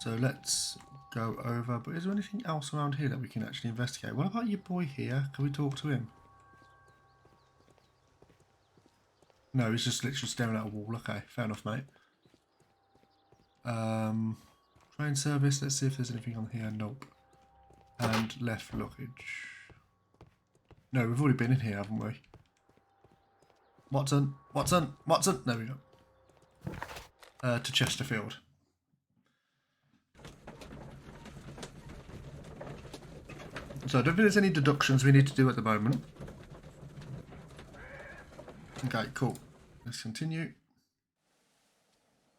Speaker 1: So let's go over, but is there anything else around here that we can actually investigate? What about your boy here? Can we talk to him? No, he's just literally staring at a wall. Okay, fair enough, mate. Train service, let's see if there's anything on here. Nope. And left luggage. No, we've already been in here, haven't we? Watson, Watson, Watson. There we go. To Chesterfield. So I don't think there's any deductions we need to do at the moment. Okay, cool. Let's continue.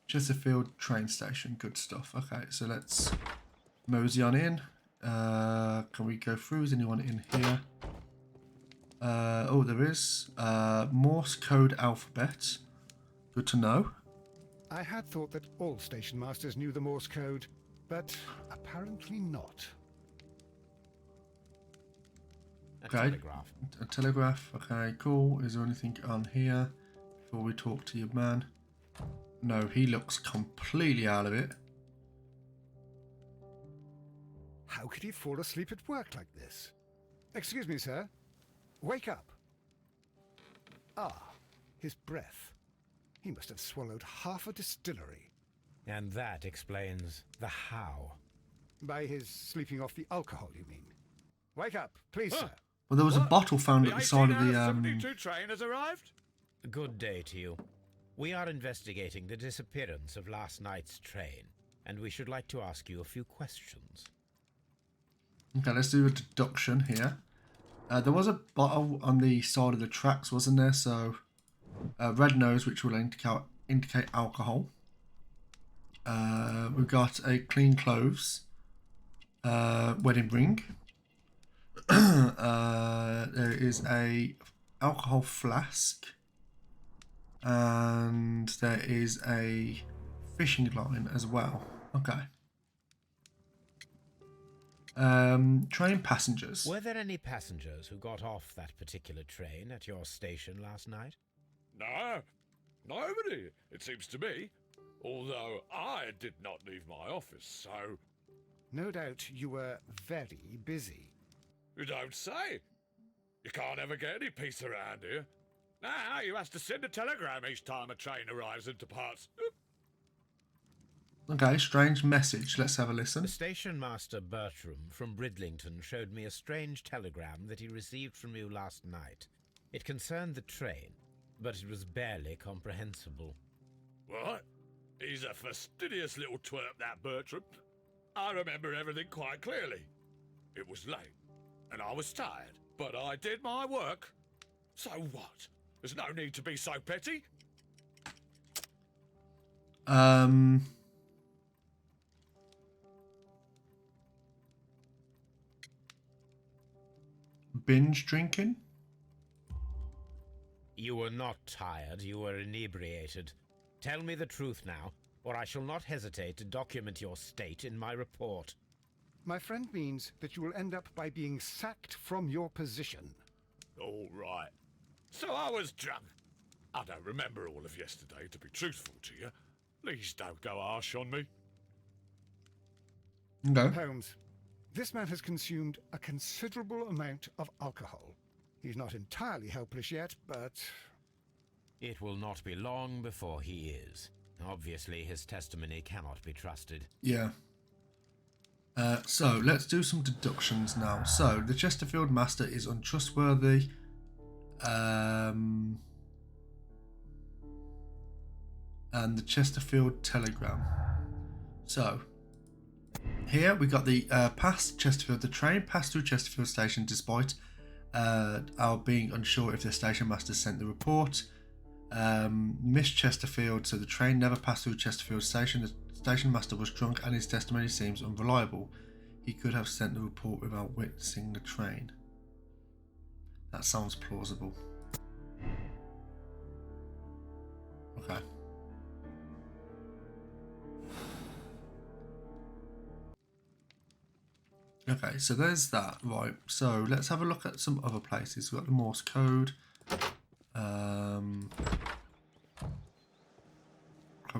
Speaker 1: Chesterfield train station, good stuff. Okay, so let's mosey on in. Can we go through? Is anyone in here? Oh, there is. Morse code alphabet. Good to know.
Speaker 2: I had thought that all station masters knew the Morse code, but apparently not.
Speaker 3: A telegraph.
Speaker 1: A telegraph. Okay, cool. Is there anything on here before we talk to your man? No, he looks completely out of it.
Speaker 2: How could he fall asleep at work like this? Excuse me, sir. Wake up. Ah, his breath. He must have swallowed half a distillery.
Speaker 3: And that explains the how.
Speaker 2: By his sleeping off the alcohol, you mean? Wake up, please, sir.
Speaker 1: Well, there was a bottle found at the side of the
Speaker 5: 72 train has arrived.
Speaker 3: Good day to you. We are investigating the disappearance of last night's train, and we should like to ask you a few questions.
Speaker 1: Okay, let's do a deduction here. There was a bottle on the side of the tracks, wasn't there? So, red nose, which will indicate alcohol. We've got a clean clothes, wedding ring. There is a alcohol flask, and there is a fishing line as well. Okay. Train passengers.
Speaker 3: Were there any passengers who got off that particular train at your station last night?
Speaker 5: No, nobody, it seems to me. Although I did not leave my office, so...
Speaker 2: No doubt you were very busy.
Speaker 5: You don't say. You can't ever get any peace around here. Now you have to send a telegram each time a train arrives and departs.
Speaker 1: Okay, strange message. Let's have a listen.
Speaker 3: Station Master Bertram from Bridlington showed me a strange telegram that he received from you last night. It concerned the train, but it was barely comprehensible.
Speaker 5: What? He's a fastidious little twerp, that Bertram. I remember everything quite clearly. It was late, and I was tired, but I did my work. So what? There's no need to be so petty.
Speaker 1: Binge drinking?
Speaker 3: You were not tired, you were inebriated. Tell me the truth now, or I shall not hesitate to document your state in my report.
Speaker 2: My friend means that you will end up by being sacked from your position.
Speaker 5: All right. So I was drunk. I don't remember all of yesterday, to be truthful to you. Please don't go harsh on me.
Speaker 1: No.
Speaker 2: Holmes, this man has consumed a considerable amount of alcohol. He's not entirely helpless yet, but...
Speaker 3: It will not be long before he is. Obviously, his testimony cannot be trusted.
Speaker 1: Yeah. So, let's do some deductions now. So, the Chesterfield Master is untrustworthy. And the Chesterfield Telegram. So, here we got the past Chesterfield. The train passed through Chesterfield Station despite our being unsure if the station master sent the report. Miss Chesterfield, so the train never passed through Chesterfield Station. The station master was drunk and his testimony seems unreliable. he could have sent the report without witnessing the train. That sounds plausible. Okay. Okay, so there's that. Right, so let's have a look at some other places. We've got the Morse code. Can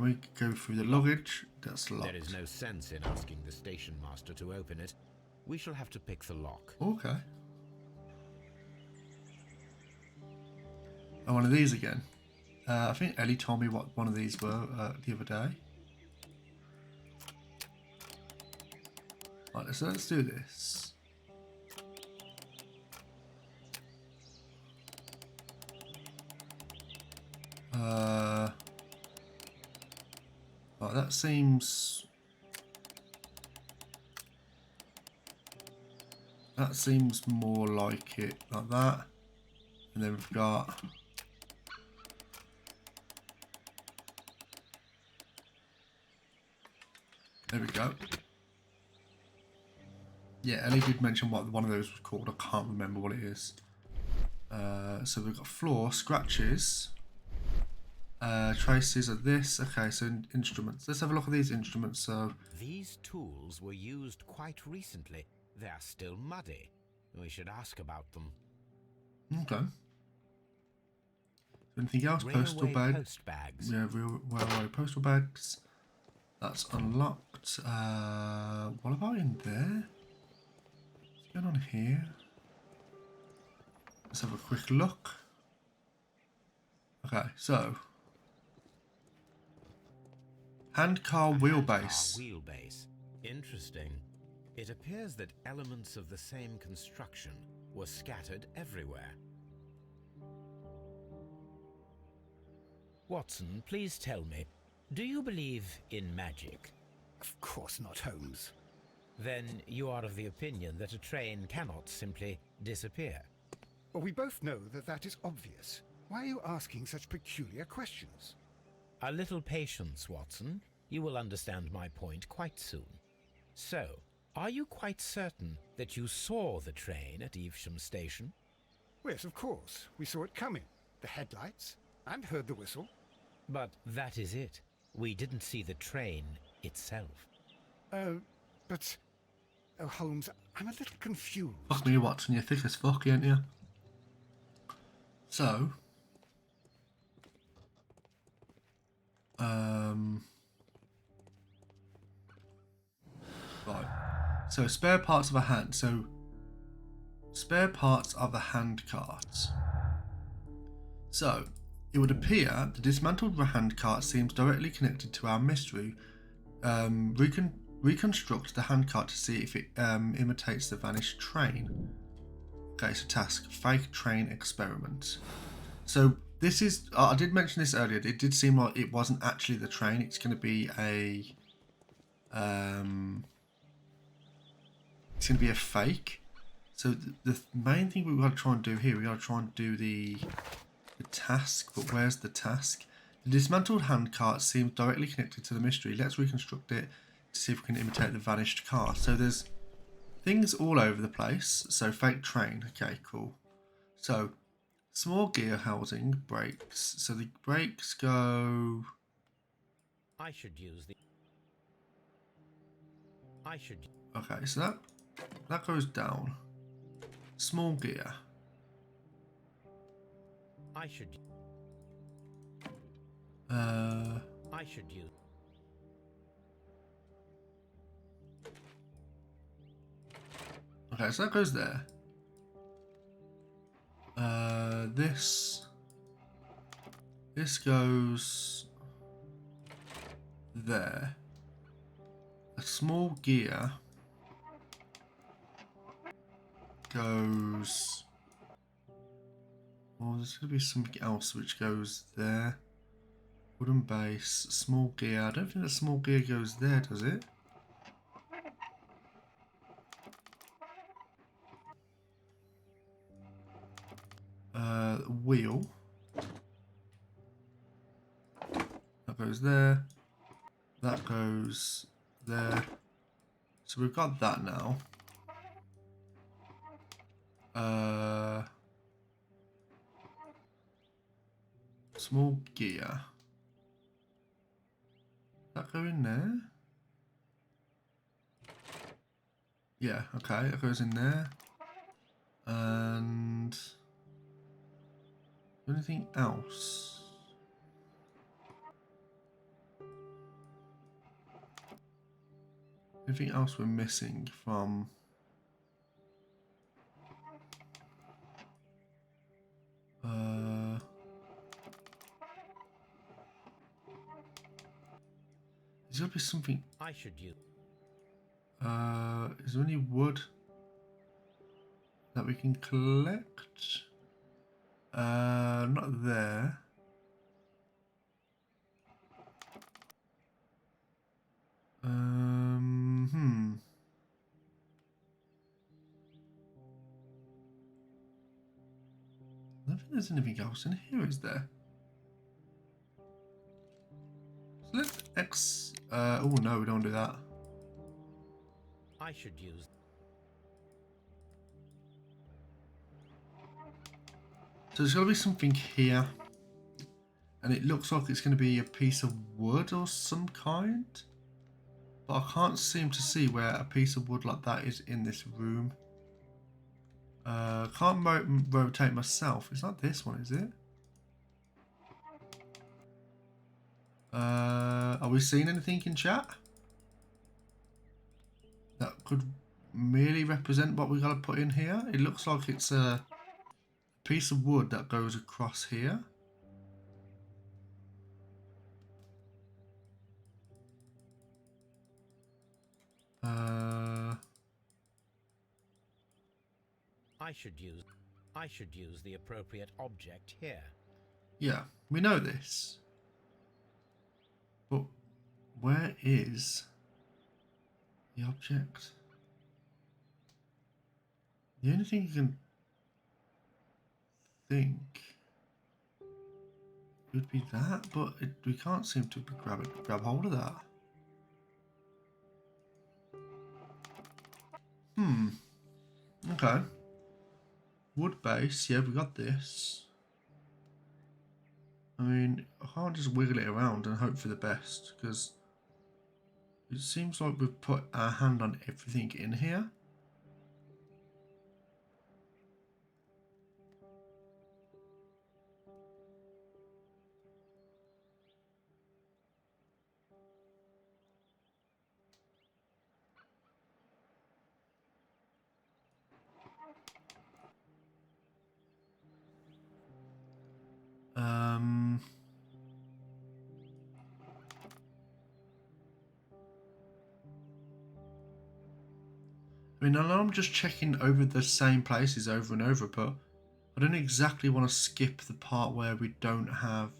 Speaker 1: we go through the luggage? That's locked.
Speaker 3: There is no sense in asking the station master to open it. We shall have to pick the lock.
Speaker 1: Okay. Oh, one of these again. I think Ellie told me what one of these were the other day. Right, so let's do this. Right, that seems... That seems more like it, like that. And then we've got... There we go. Yeah, Ellie did mention what one of those was called. I can't remember what it is. So we've got floor, scratches, traces of this. Okay, so instruments. Let's have a look at these instruments. So
Speaker 3: these tools were used quite recently. They are still muddy. We should ask about them.
Speaker 1: okay. Anything else?
Speaker 3: Railway
Speaker 1: Postal bag.
Speaker 3: post bags.
Speaker 1: Yeah, railway postal bags. That's unlocked. What about in there? What's going on here? Let's have a quick look. Okay, so handcar wheelbase.
Speaker 3: Wheelbase. Interesting. It appears that elements of the same construction were scattered everywhere. Watson, please tell me, do you believe in magic?
Speaker 2: Of course not, Holmes.
Speaker 3: Then you are of the opinion that a train cannot simply disappear.
Speaker 2: Well, we both know that that is obvious. Why are you asking such peculiar questions?
Speaker 3: A little patience, Watson. You will understand my point quite soon. So, are you quite certain that you saw the train at Evesham Station?
Speaker 2: Yes, of course. We saw it coming. The headlights, and heard the whistle.
Speaker 3: But that is it. We didn't see the train itself.
Speaker 2: But... Oh, Holmes, I'm a little confused.
Speaker 1: Fuck me, Watson, you're thick as fuck, ain't you? So... Right. So spare parts of a hand. So spare parts of the hand carts. So it would appear the dismantled hand cart seems directly connected to our mystery. Reconstruct the hand cart to see if it imitates the vanished train. Okay, so task, fake train experiment. So this is, I did mention this earlier, it did seem like it wasn't actually the train. It's going to be a fake. So the main thing we've got to try and do here, we've got to try and do the task. But where's the task? The dismantled hand cart seems directly connected to the mystery. Let's reconstruct it to see if we can imitate the vanished car. So there's things all over the place. So fake train. Okay, cool. So small gear housing, brakes. So the brakes go...
Speaker 3: I should use the... I should...
Speaker 1: Okay, so that goes down. Small gear.
Speaker 3: I should... I should use...
Speaker 1: Okay, so that goes there. This goes there. A small gear goes... Oh, there's going to be something else which goes there. Wooden base, small gear. I don't think the small gear goes there, does it? Wheel. That goes there. That goes there. So we've got that now. Small gear. That go in there? Yeah, okay, it goes in there. And anything else? Anything else we're missing from? There's gotta be something.
Speaker 3: I should use.
Speaker 1: Is there any wood that we can collect? Not there. I don't think there's anything else in here, is there? So let's oh no, we don't do that.
Speaker 3: I should use.
Speaker 1: So there's got to be something here. And it looks like it's going to be a piece of wood or some kind. But I can't seem to see where a piece of wood like that is in this room. Can't rotate myself. It's not this one, is it? Are we seeing anything in chat that could merely represent what we got to put in here? It looks like it's a piece of wood that goes across here.
Speaker 3: I should use the appropriate object here.
Speaker 1: Yeah, we know this. But where is the object? The only thing you can think would be that, but we can't seem to grab hold of that. Okay. Wood base, yeah, we got this. I mean, I can't just wiggle it around and hope for the best, because it seems like we've put our hand on everything in here. I mean, I know I'm just checking over the same places over and over, but I don't exactly want to skip the part where we don't have...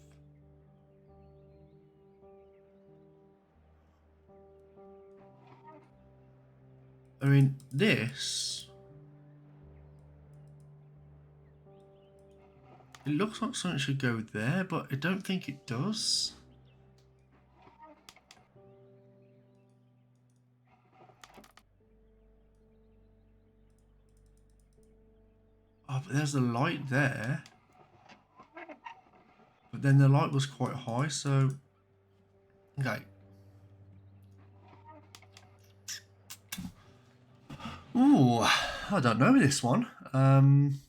Speaker 1: I mean, this... It looks like something should go there, but I don't think it does. Oh, but there's a light there. But then the light was quite high, so... Okay. Ooh, I don't know this one. I'm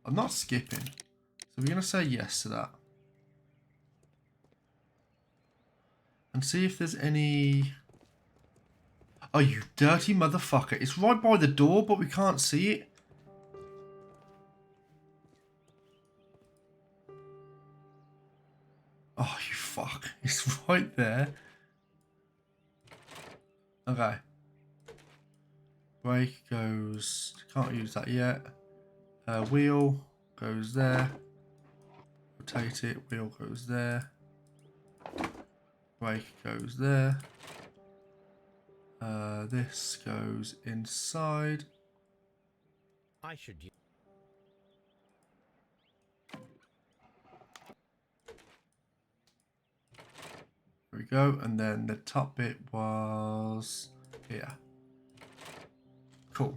Speaker 1: not skipping. So we're going to say yes to that. And see if there's any... Oh, you dirty motherfucker. It's right by the door, but we can't see it. Oh, you fuck. It's right there. Okay. Brake goes... Can't use that yet. Wheel goes there. Rotate it. Wheel goes there. Brake goes there. This goes inside.
Speaker 3: I should use.
Speaker 1: we go. And then the top bit was here. Cool.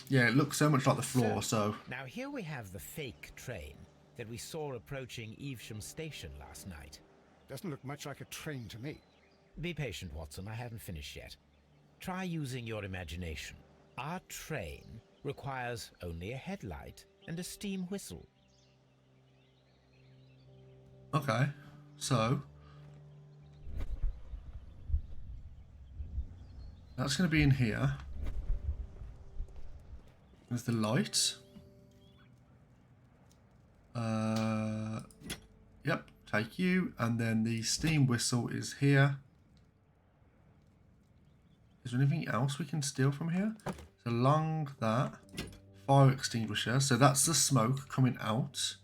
Speaker 1: Yeah, it looks so much like the floor, so...
Speaker 3: Now here we have the fake train that we saw approaching Evesham Station last night.
Speaker 2: Doesn't look much like a train to me.
Speaker 3: Be patient, Watson. I haven't finished yet. Try using your imagination. Our train requires only a headlight and a steam whistle.
Speaker 1: Okay, so... that's going to be in here. There's the light. Yep, take you. And then the steam whistle is here. Is there anything else we can steal from here? So along that. Fire extinguisher. So that's the smoke coming out.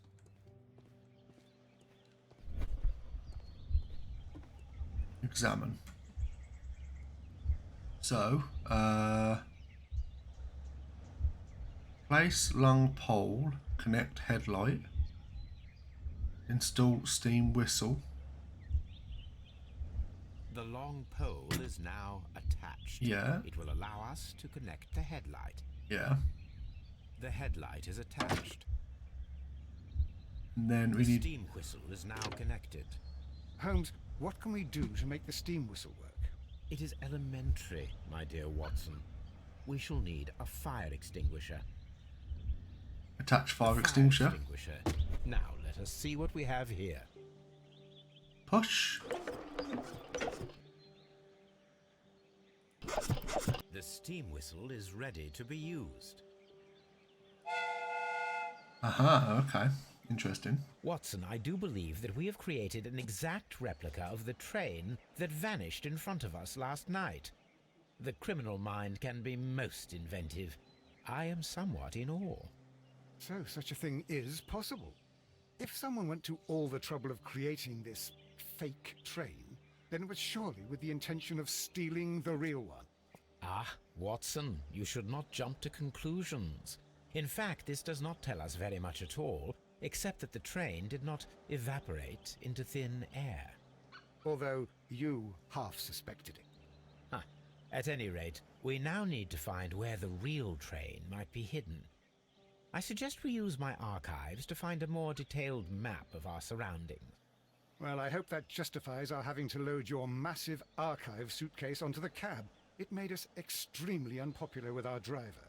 Speaker 1: Examine. So, place long pole, connect headlight, install steam whistle.
Speaker 3: The long pole is now attached.
Speaker 1: Yeah.
Speaker 3: It will allow us to connect the headlight.
Speaker 1: Yeah.
Speaker 3: The headlight is attached.
Speaker 1: And then we
Speaker 3: The
Speaker 1: need...
Speaker 3: steam whistle is now connected.
Speaker 2: Holmes, what can we do to make the steam whistle work?
Speaker 3: It is elementary, my dear Watson. We shall need a fire extinguisher.
Speaker 1: attach fire
Speaker 3: Fire
Speaker 1: extinguisher.
Speaker 3: Now let us see what we have here.
Speaker 1: Push.
Speaker 3: The steam whistle is ready to be used.
Speaker 1: Aha, okay. Interesting.
Speaker 3: Watson, I do believe that we have created an exact replica of the train that vanished in front of us last night. The criminal mind can be most inventive. I am somewhat in awe.
Speaker 2: So such a thing is possible. If someone went to all the trouble of creating this fake train, then it was surely with the intention of stealing the real one.
Speaker 3: Ah, Watson, you should not jump to conclusions. In fact, this does not tell us very much at all, except that the train did not evaporate into thin air.
Speaker 2: Although you half suspected it.
Speaker 3: Ah, at any rate, we now need to find where the real train might be hidden. I suggest we use my archives to find a more detailed map of our surroundings.
Speaker 2: Well, I hope that justifies our having to load your massive archive suitcase onto the cab. It made us extremely unpopular with our driver.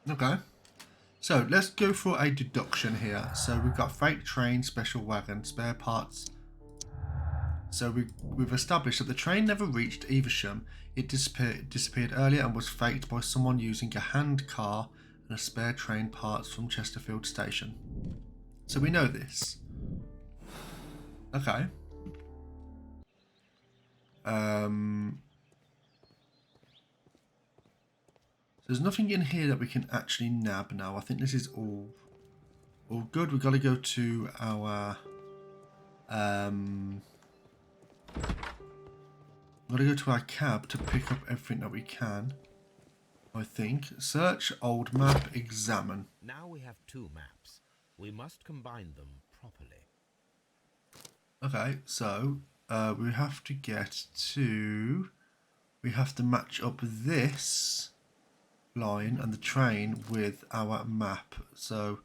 Speaker 1: Okay. So let's go for a deduction here. So we've got freight train, special wagon, spare parts. So we've established that the train never reached Evesham. It disappeared earlier and was faked by someone using a hand car and a spare train parts from Chesterfield Station. So we know this. Okay. There's nothing in here that we can actually nab now. I think this is all good. We've got to go to our cab to pick up everything that we can. I think. Search, old map, examine.
Speaker 3: Now we have two maps. We must combine them properly.
Speaker 1: Okay, so we have to get to... We have to match up this line and the train with our map. So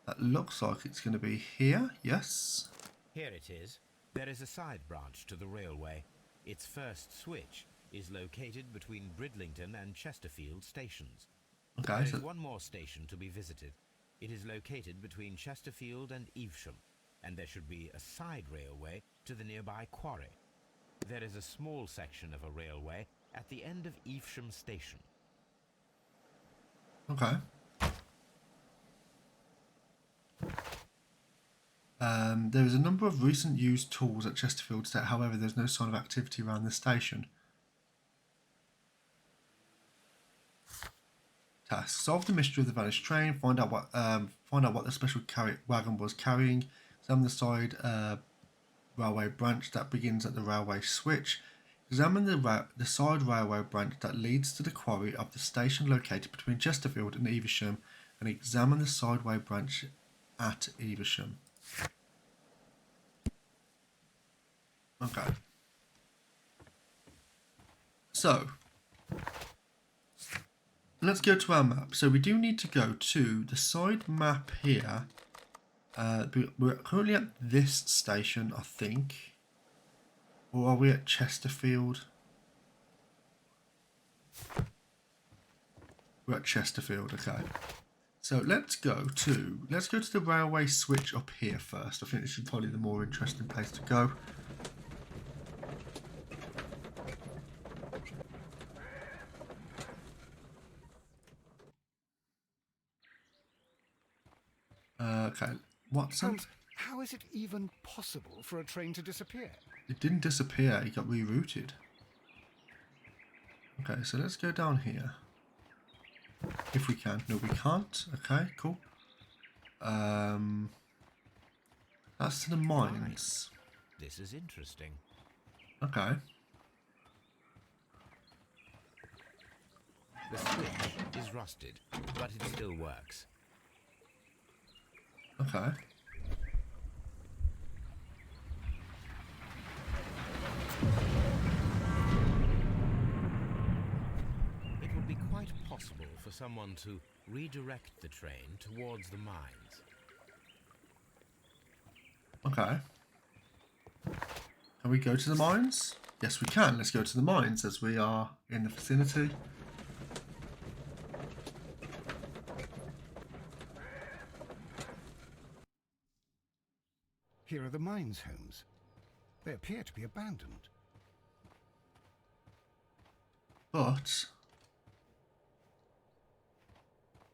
Speaker 1: that looks like it's going to be here. Yes.
Speaker 3: Here it is. There is a side branch to the railway. Its first switch is located between Bridlington and Chesterfield stations.
Speaker 1: Okay.
Speaker 3: There
Speaker 1: So
Speaker 3: is one more station to be visited. It is located between Chesterfield and Evesham, and there should be a side railway to the nearby quarry. There is a small section of a railway at the end of Evesham station.
Speaker 1: okay. There is a number of recent used tools at Chesterfield State. However, there's no sign of activity around the station. Task: solve the mystery of the vanished train. Find out what the special wagon was carrying. Examine the side railway branch that begins at the railway switch. Examine the side railway branch that leads to the quarry of the station located between Chesterfield and Evesham, and examine the sideway branch at Evesham. Okay. So, let's go to our map. So we do need to go to the side map here. We're currently at this station, I think. Or are we at Chesterfield? We're at Chesterfield, okay. So let's go to the railway switch up here first. I think this is probably the more interesting place to go. Okay, Watson?
Speaker 2: Holmes, how is it even possible for a train to disappear?
Speaker 1: It didn't disappear, it got rerouted. Okay, so let's go down here. If we can. No, we can't. Okay, cool. That's to the mines.
Speaker 3: This is interesting.
Speaker 1: Okay.
Speaker 3: The switch is rusted, but it still works.
Speaker 1: Okay.
Speaker 3: It would be quite possible for someone to redirect the train towards the mines.
Speaker 1: Okay. Can we go to the mines? Yes, we can. Let's go to the mines as we are in the vicinity.
Speaker 2: Here are the mines, Holmes. They appear to be abandoned.
Speaker 1: But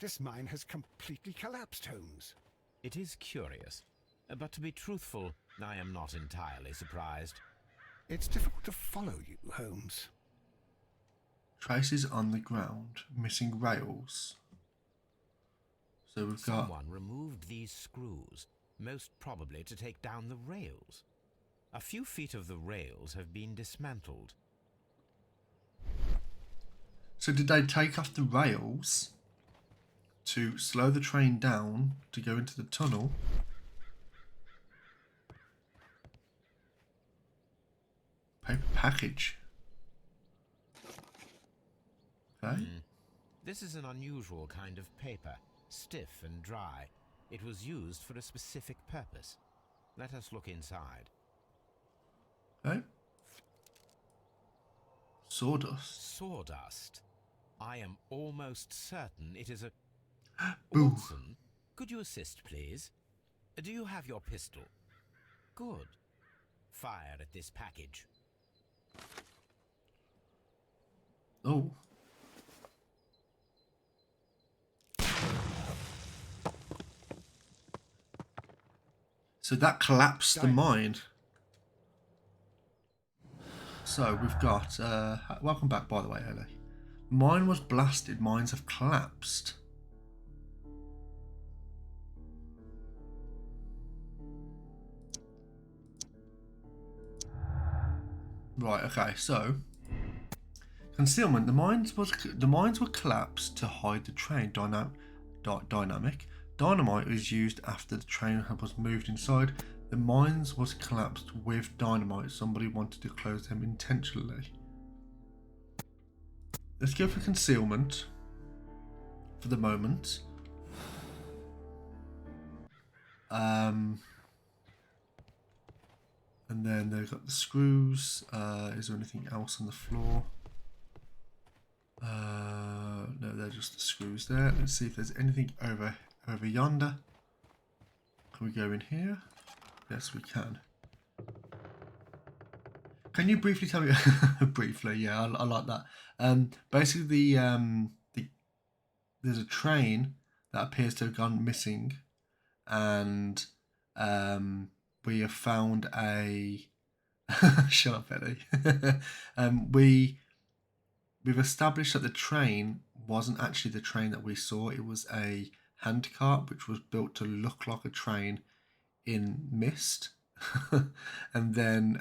Speaker 2: This mine has completely collapsed, Holmes.
Speaker 3: It is curious, but to be truthful, I am not entirely surprised.
Speaker 2: It's difficult to follow you, Holmes.
Speaker 1: traces on the ground, missing rails. So we've got...
Speaker 3: Someone removed these screws, most probably to take down the rails. A few feet of the rails have been dismantled.
Speaker 1: So did they take off the rails to slow the train down to go into the tunnel? Paper package. Okay.
Speaker 3: This is an unusual kind of paper, stiff and dry. It was used for a specific purpose. Let us look inside.
Speaker 1: Okay. Sawdust.
Speaker 3: Sawdust. I am almost certain it is a...
Speaker 1: Boo.
Speaker 3: Watson, could you assist, please? Do you have your pistol? Good. Fire at this package.
Speaker 1: Oh. So that collapsed the mine. So we've got... welcome back, by the way, Ellie. Mine was blasted. Mines have collapsed. Right, okay, so... Concealment. The mines were collapsed to hide the train dynamic. Dynamite was used after the train was moved inside. The mines was collapsed with dynamite. Somebody wanted to close them intentionally. Let's go for concealment for the moment. And then they've got the screws. Is there anything else on the floor? No, they're just the screws there. Let's see if there's anything over yonder. Can we go in here? Yes, we can. Can you briefly tell me? Briefly, yeah, I like that. Basically, there's a train that appears to have gone missing, and we have found a. Shut up, Ellie. We've established that the train wasn't actually the train that we saw. It was a handcart which was built to look like a train in mist. And then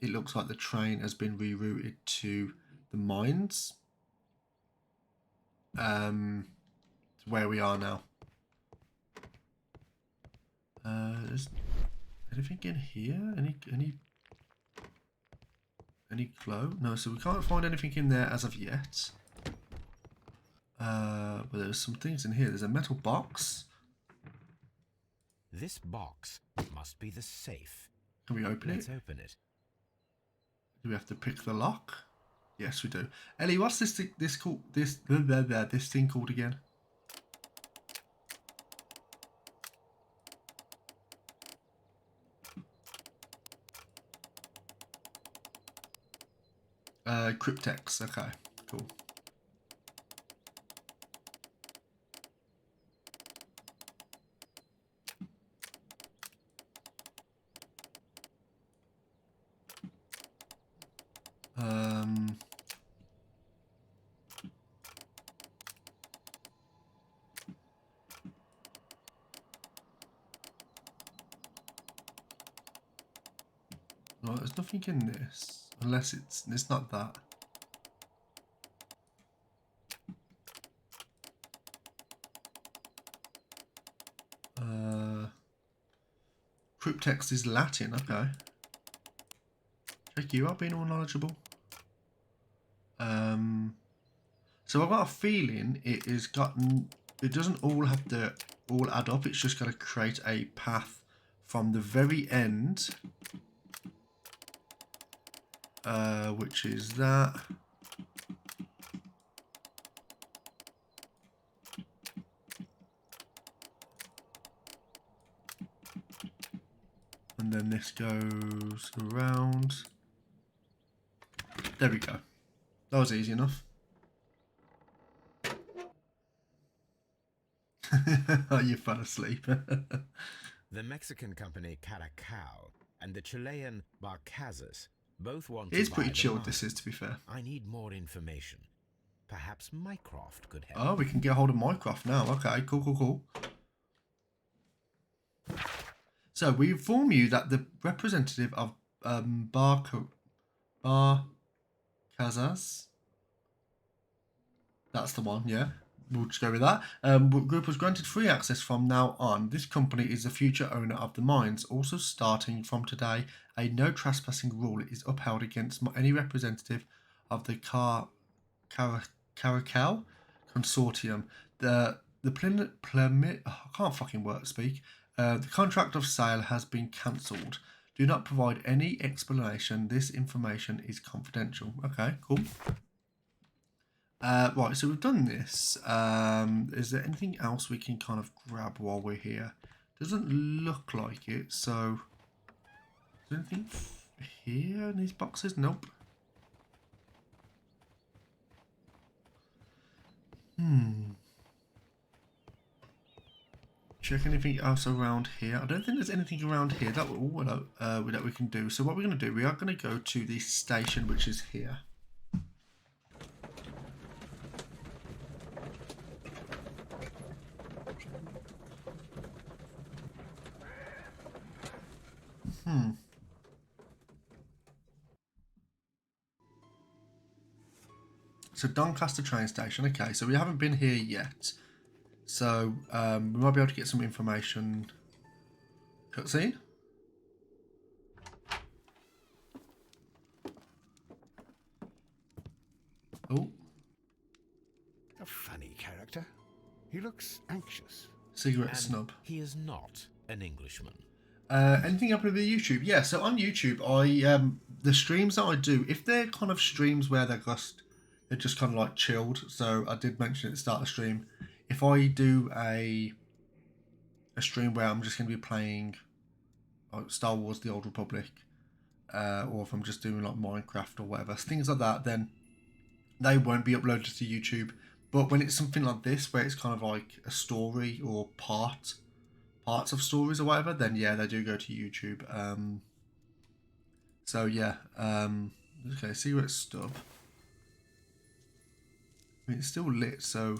Speaker 1: it looks like the train has been rerouted to the mines. Where we are now. Is anything in here? Any Any glow? No, so we can't find anything in there as of yet. But there's some things in here. There's a metal box.
Speaker 3: This box must be the safe.
Speaker 1: Can we open
Speaker 3: Let's
Speaker 1: it?
Speaker 3: open it.
Speaker 1: Do we have to pick the lock? Yes, we do. Ellie, what's this thing, this thing called again? Cryptex. Okay, cool. Well, there's nothing in this, unless it's not that. Cryptex is Latin, okay. Check you out being all knowledgeable. So I've got a feeling it doesn't all have to all add up, it's just got to create a path from the very end, which is that. And then this goes around. There we go. That was easy enough. You fell asleep.
Speaker 3: The Mexican company Caracal and the Chilean Barcazas both want
Speaker 1: It is
Speaker 3: to buy
Speaker 1: pretty
Speaker 3: the
Speaker 1: chilled,
Speaker 3: mine.
Speaker 1: this is, to be fair.
Speaker 3: I need more information. Perhaps Mycroft could help.
Speaker 1: Oh, we can get hold of Mycroft now. Okay, cool. So we inform you that the representative of Barcazas, that's the one, yeah. We'll just go with that. Group was granted free access from now on. This company is the future owner of the mines. Also, starting from today, a no trespassing rule is upheld against any representative of the Caracal consortium. I can't fucking speak. The contract of sale has been cancelled. Do not provide any explanation. This information is confidential. Okay, cool. Right, so we've done this. Is there anything else we can kind of grab while we're here? Doesn't look like it, so... Is there anything here in these boxes? Nope. Check anything else around here. I don't think there's anything around here that we can do. So what we're going to do, we are going to go to the station, which is here. So Doncaster train station. Okay, so we haven't been here yet. So we might be able to get some information. Cutscene. Oh.
Speaker 2: A funny character. He looks anxious.
Speaker 1: Cigarette
Speaker 3: And
Speaker 1: snub.
Speaker 3: he is not an Englishman.
Speaker 1: Anything up with the YouTube? Yeah, so on YouTube, the streams that I do, if they're kind of streams where they're just kind of like chilled. So I did mention at the start of the stream, if I do a stream where I'm just going to be playing like Star Wars: The Old Republic, or if I'm just doing like Minecraft or whatever, things like that, then they won't be uploaded to YouTube. But when it's something like this, where it's kind of like a story or parts of stories or whatever, then yeah, they do go to YouTube. So yeah, okay, cigarette stub. I mean, it's still lit, so...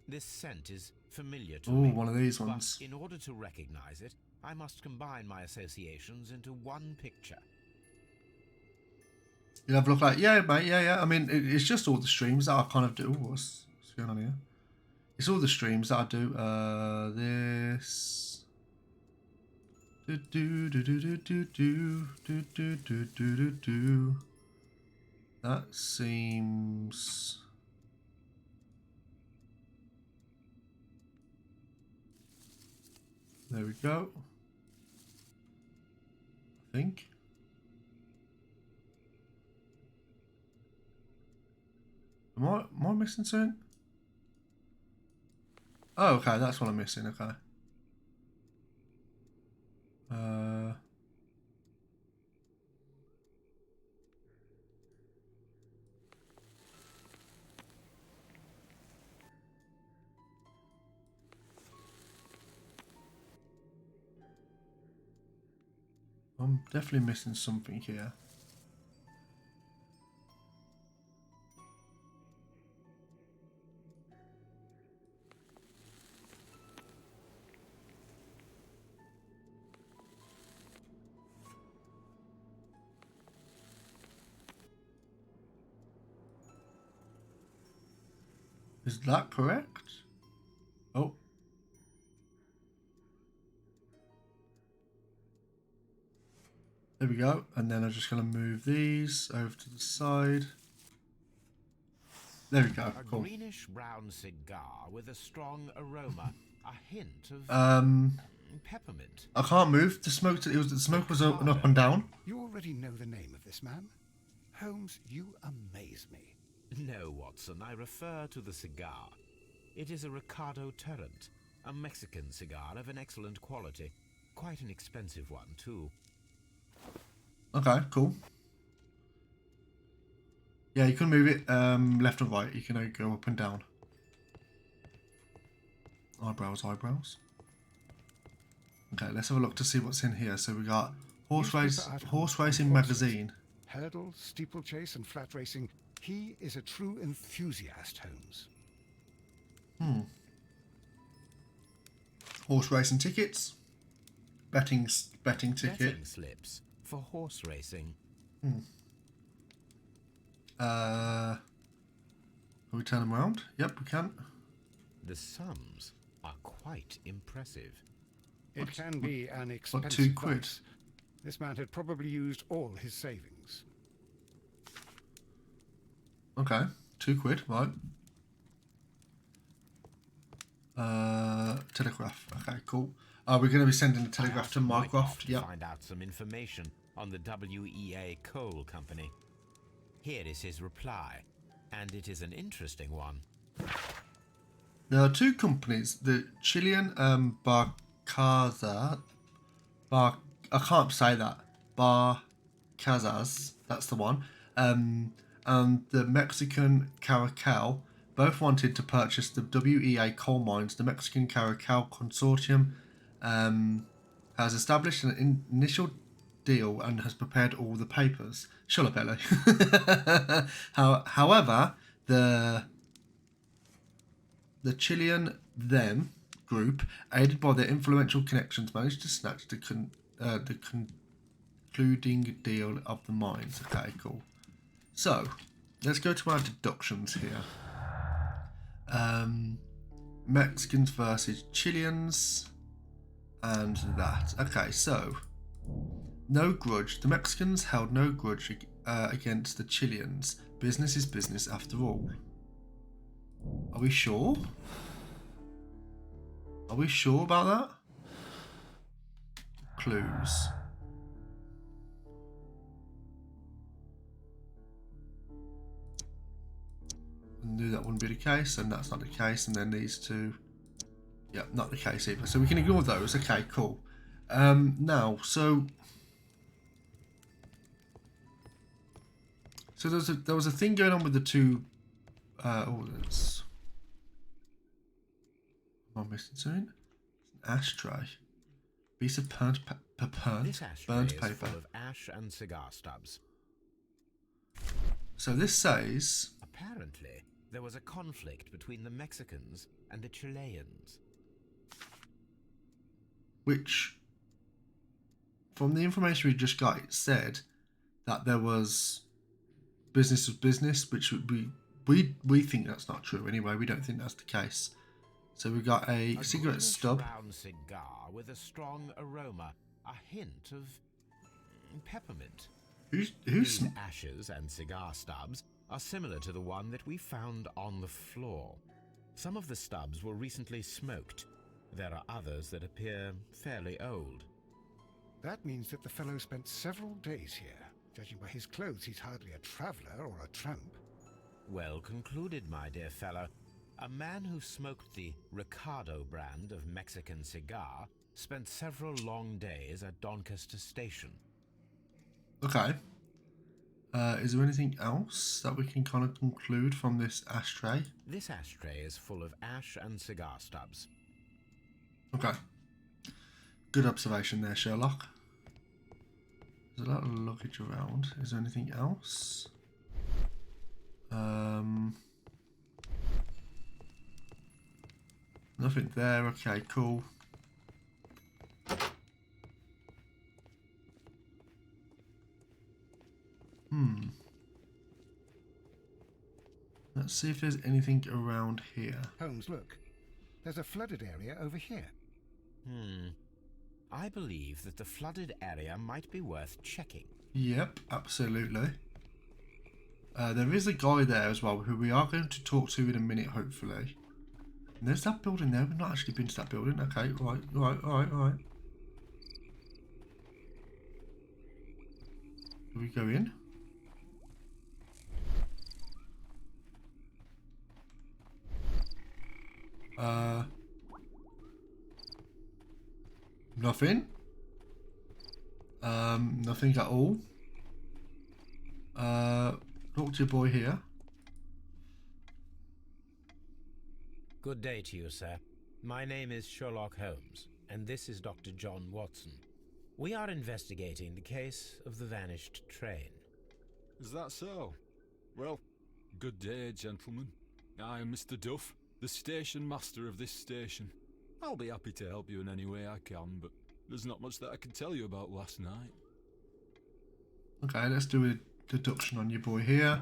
Speaker 3: This scent is familiar to
Speaker 1: Oh,
Speaker 3: me.
Speaker 1: one of these
Speaker 3: but
Speaker 1: ones.
Speaker 3: in order to recognize it, I must combine my associations into one picture.
Speaker 1: You'll have a look like, yeah, mate, yeah. I mean, it's just all the streams that I kind of do. Ooh, what's going on here? It's all the streams that I do. This. That seems. There we go. I think. Am I missing something? Oh, okay, that's what I'm missing. Okay. I'm definitely missing something here. Is that correct? Oh. There we go. And then I'm just going to move these over to the side. There we go. Cool.
Speaker 3: A greenish brown cigar with a strong aroma, a hint of peppermint.
Speaker 1: I can't move. The smoke was open up and down.
Speaker 2: You already know the name of this man? Holmes, you amaze me.
Speaker 3: No, Watson, I refer to the cigar. It is a Ricardo Turrent, a Mexican cigar of an excellent quality. Quite an expensive one, too.
Speaker 1: Okay, cool. Yeah, you can move it left and right. You can go up and down. Eyebrows. Okay, let's have a look to see what's in here. So we got horse racing magazine.
Speaker 2: Hurdle, steeplechase, and flat racing. He is a true enthusiast, Holmes.
Speaker 1: Horse racing tickets. Betting ticket.
Speaker 3: Betting slips for horse racing.
Speaker 1: Can we turn them around? Yep, we can.
Speaker 3: The sums are quite impressive.
Speaker 2: It can be an expensive
Speaker 1: £2?
Speaker 2: vice. This man had probably used all his savings.
Speaker 1: Okay, £2, right. Telegraph. Okay, cool. We're going to be sending the telegraph to Mycroft.
Speaker 3: To
Speaker 1: Yep.
Speaker 3: find out some information on the WEA Coal Company. Here is his reply, and it is an interesting one.
Speaker 1: There are two companies, the Chilean Barcaza. I can't say that. Barcazas, that's the one. And the Mexican Caracal both wanted to purchase the WEA coal mines. The Mexican Caracal Consortium has established an initial deal and has prepared all the papers. Shut up, Ellie. However, the Chilean them group, aided by their influential connections, managed to snatch the concluding deal of the mines. Okay, cool. So, let's go to our deductions here. Mexicans versus Chileans, and that. Okay, so no grudge. The Mexicans held no grudge against the Chileans. Business is business after all. Are we sure? Are we sure about that? Clues. I knew that wouldn't be the case, and that's not the case, and then these two. Yeah, not the case either. So we can ignore those. Okay, cool. Now, so there was a thing going on with the two. Am I missing something? An ashtray. Piece of burnt
Speaker 3: This ashtray is
Speaker 1: paper.
Speaker 3: full of ash and cigar stubs.
Speaker 1: So this says.
Speaker 3: Apparently, there was a conflict between the Mexicans and the Chileans.
Speaker 1: Which, from the information we just got, it said that there was business of business, which would be we think that's not true anyway. We don't think that's the case. So we got a cigarette
Speaker 3: greenish
Speaker 1: stub.
Speaker 3: Brown cigar with a strong aroma, a hint of peppermint.
Speaker 1: Who's
Speaker 3: These ashes and cigar stubs are similar to the one that we found on the floor. Some of the stubs were recently smoked. There are others that appear fairly old.
Speaker 2: That means that the fellow spent several days here. Judging by his clothes, he's hardly a traveller or a tramp.
Speaker 3: Well concluded, my dear fellow. A man who smoked the Ricardo brand of Mexican cigar spent several long days at Doncaster Station.
Speaker 1: Okay. Is there anything else that we can kind of conclude from this ashtray?
Speaker 3: This ashtray is full of ash and cigar stubs.
Speaker 1: Okay. Good observation there, Sherlock. There's a lot of luggage around. Is there anything else? Nothing there. Okay, cool. Let's see if there's anything around here.
Speaker 2: Holmes, look. There's a flooded area over here.
Speaker 3: I believe that the flooded area might be worth checking.
Speaker 1: Yep, absolutely. There is a guy there as well who we are going to talk to in a minute, hopefully. And there's that building there. We've not actually been to that building. Okay, right. Do we go in? Nothing. Nothing at all. Talk to your boy here.
Speaker 3: Good day to you, sir. My name is Sherlock Holmes, and this is Dr. John Watson. We are investigating the case of the vanished train.
Speaker 10: Is that so? Well, good day, gentlemen. I am Mr. Duff, the station master of this station. I'll be happy to help you in any way I can, but there's not much that I can tell you about last night.
Speaker 1: Okay, let's do a deduction on your boy here.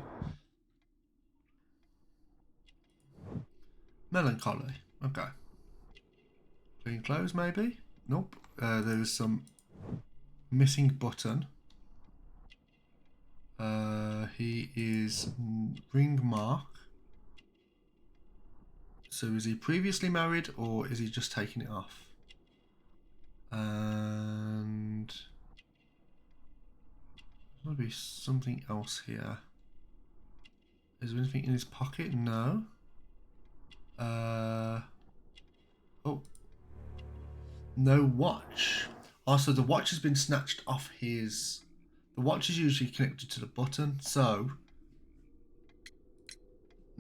Speaker 1: Melancholy. Okay. Clean clothes, maybe? Nope. There's some missing button. He is ring mark. So is he previously married or is he just taking it off? And there'll be something else here. Is there anything in his pocket? No. Oh. No watch. Also, the watch has been snatched off his... The watch is usually connected to the button, so...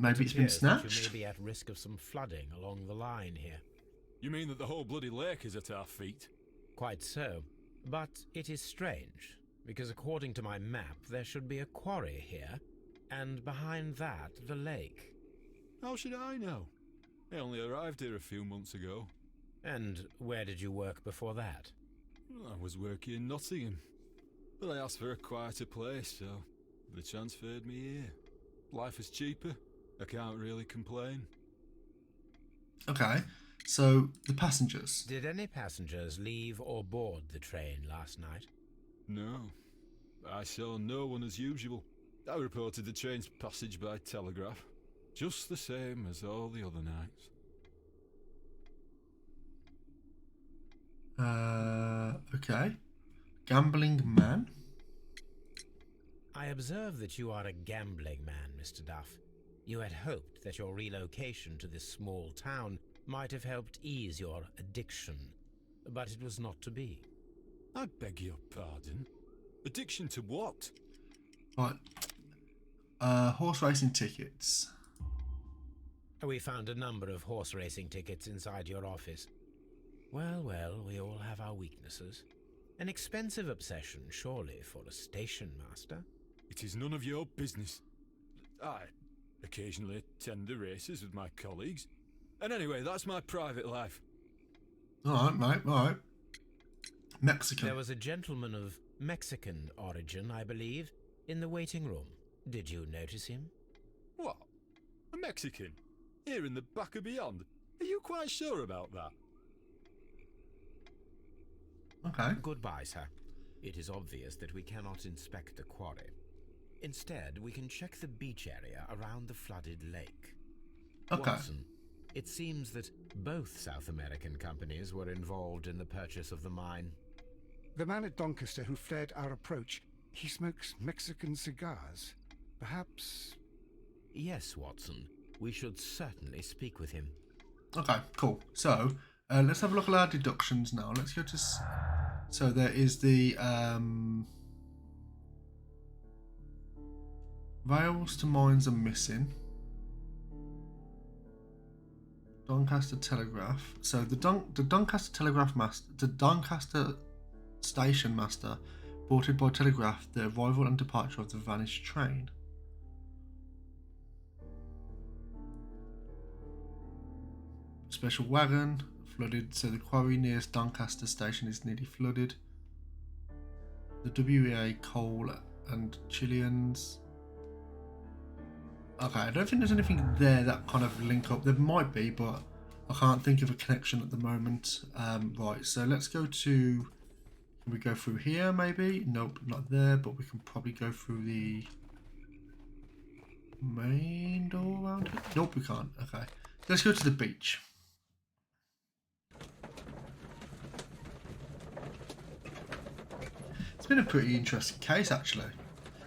Speaker 1: Maybe it's been snatched?
Speaker 3: You may be at risk of some flooding along the line here.
Speaker 10: You mean that the whole bloody lake is at our feet?
Speaker 3: Quite so. But it is strange, because according to my map, there should be a quarry here, and behind that, the lake.
Speaker 10: How should I know? I only arrived here a few months ago.
Speaker 3: And where did you work before that?
Speaker 10: I was working in Nottingham, but I asked for a quieter place, so they transferred me here. Life is cheaper. I can't really complain.
Speaker 1: Okay, so the passengers.
Speaker 3: Did any passengers leave or board the train last night?
Speaker 10: No. I saw no one as usual. I reported the train's passage by telegraph. Just the same as all the other nights.
Speaker 1: Okay. Gambling man.
Speaker 3: I observe that you are a gambling man, Mr. Duff. You had hoped that your relocation to this small town might have helped ease your addiction, but it was not to be.
Speaker 10: I beg your pardon? Addiction to what?
Speaker 1: Right. Horse racing tickets.
Speaker 3: We found a number of horse racing tickets inside your office. Well, we all have our weaknesses. An expensive obsession, surely, for a station master.
Speaker 10: It is none of your business. I occasionally attend the races with my colleagues. And anyway, that's my private life.
Speaker 1: Alright, mate, alright. Mexican.
Speaker 3: There was a gentleman of Mexican origin, I believe, in the waiting room. Did you notice him?
Speaker 10: What? A Mexican? Here in the back of beyond? Are you quite sure about that?
Speaker 1: Okay.
Speaker 3: Goodbye, sir. It is obvious that we cannot inspect the quarry. Instead, we can check the beach area around the flooded lake.
Speaker 1: Okay.
Speaker 3: Watson, it seems that both South American companies were involved in the purchase of the mine.
Speaker 2: The man at Doncaster who flared our approach, he smokes Mexican cigars. Perhaps...
Speaker 3: Yes, Watson. We should certainly speak with him.
Speaker 1: Okay, cool. So, let's have a look at our deductions now. Let's go to... So there is the... Rails to mines are missing. Doncaster Telegraph. So the Doncaster Telegraph Master... The Doncaster Station Master reported by telegraph the arrival and departure of the vanished train. Special wagon flooded, so the quarry nearest Doncaster station is nearly flooded. The WEA coal and Chileans. Okay, I don't think there's anything there that kind of link up. There might be, but I can't think of a connection at the moment. Right, so let's go to... Can we go through here maybe? Nope, not there, but we can probably go through the main door around it. Nope, we can't. Okay, let's go to the beach. It's been a pretty interesting case, actually.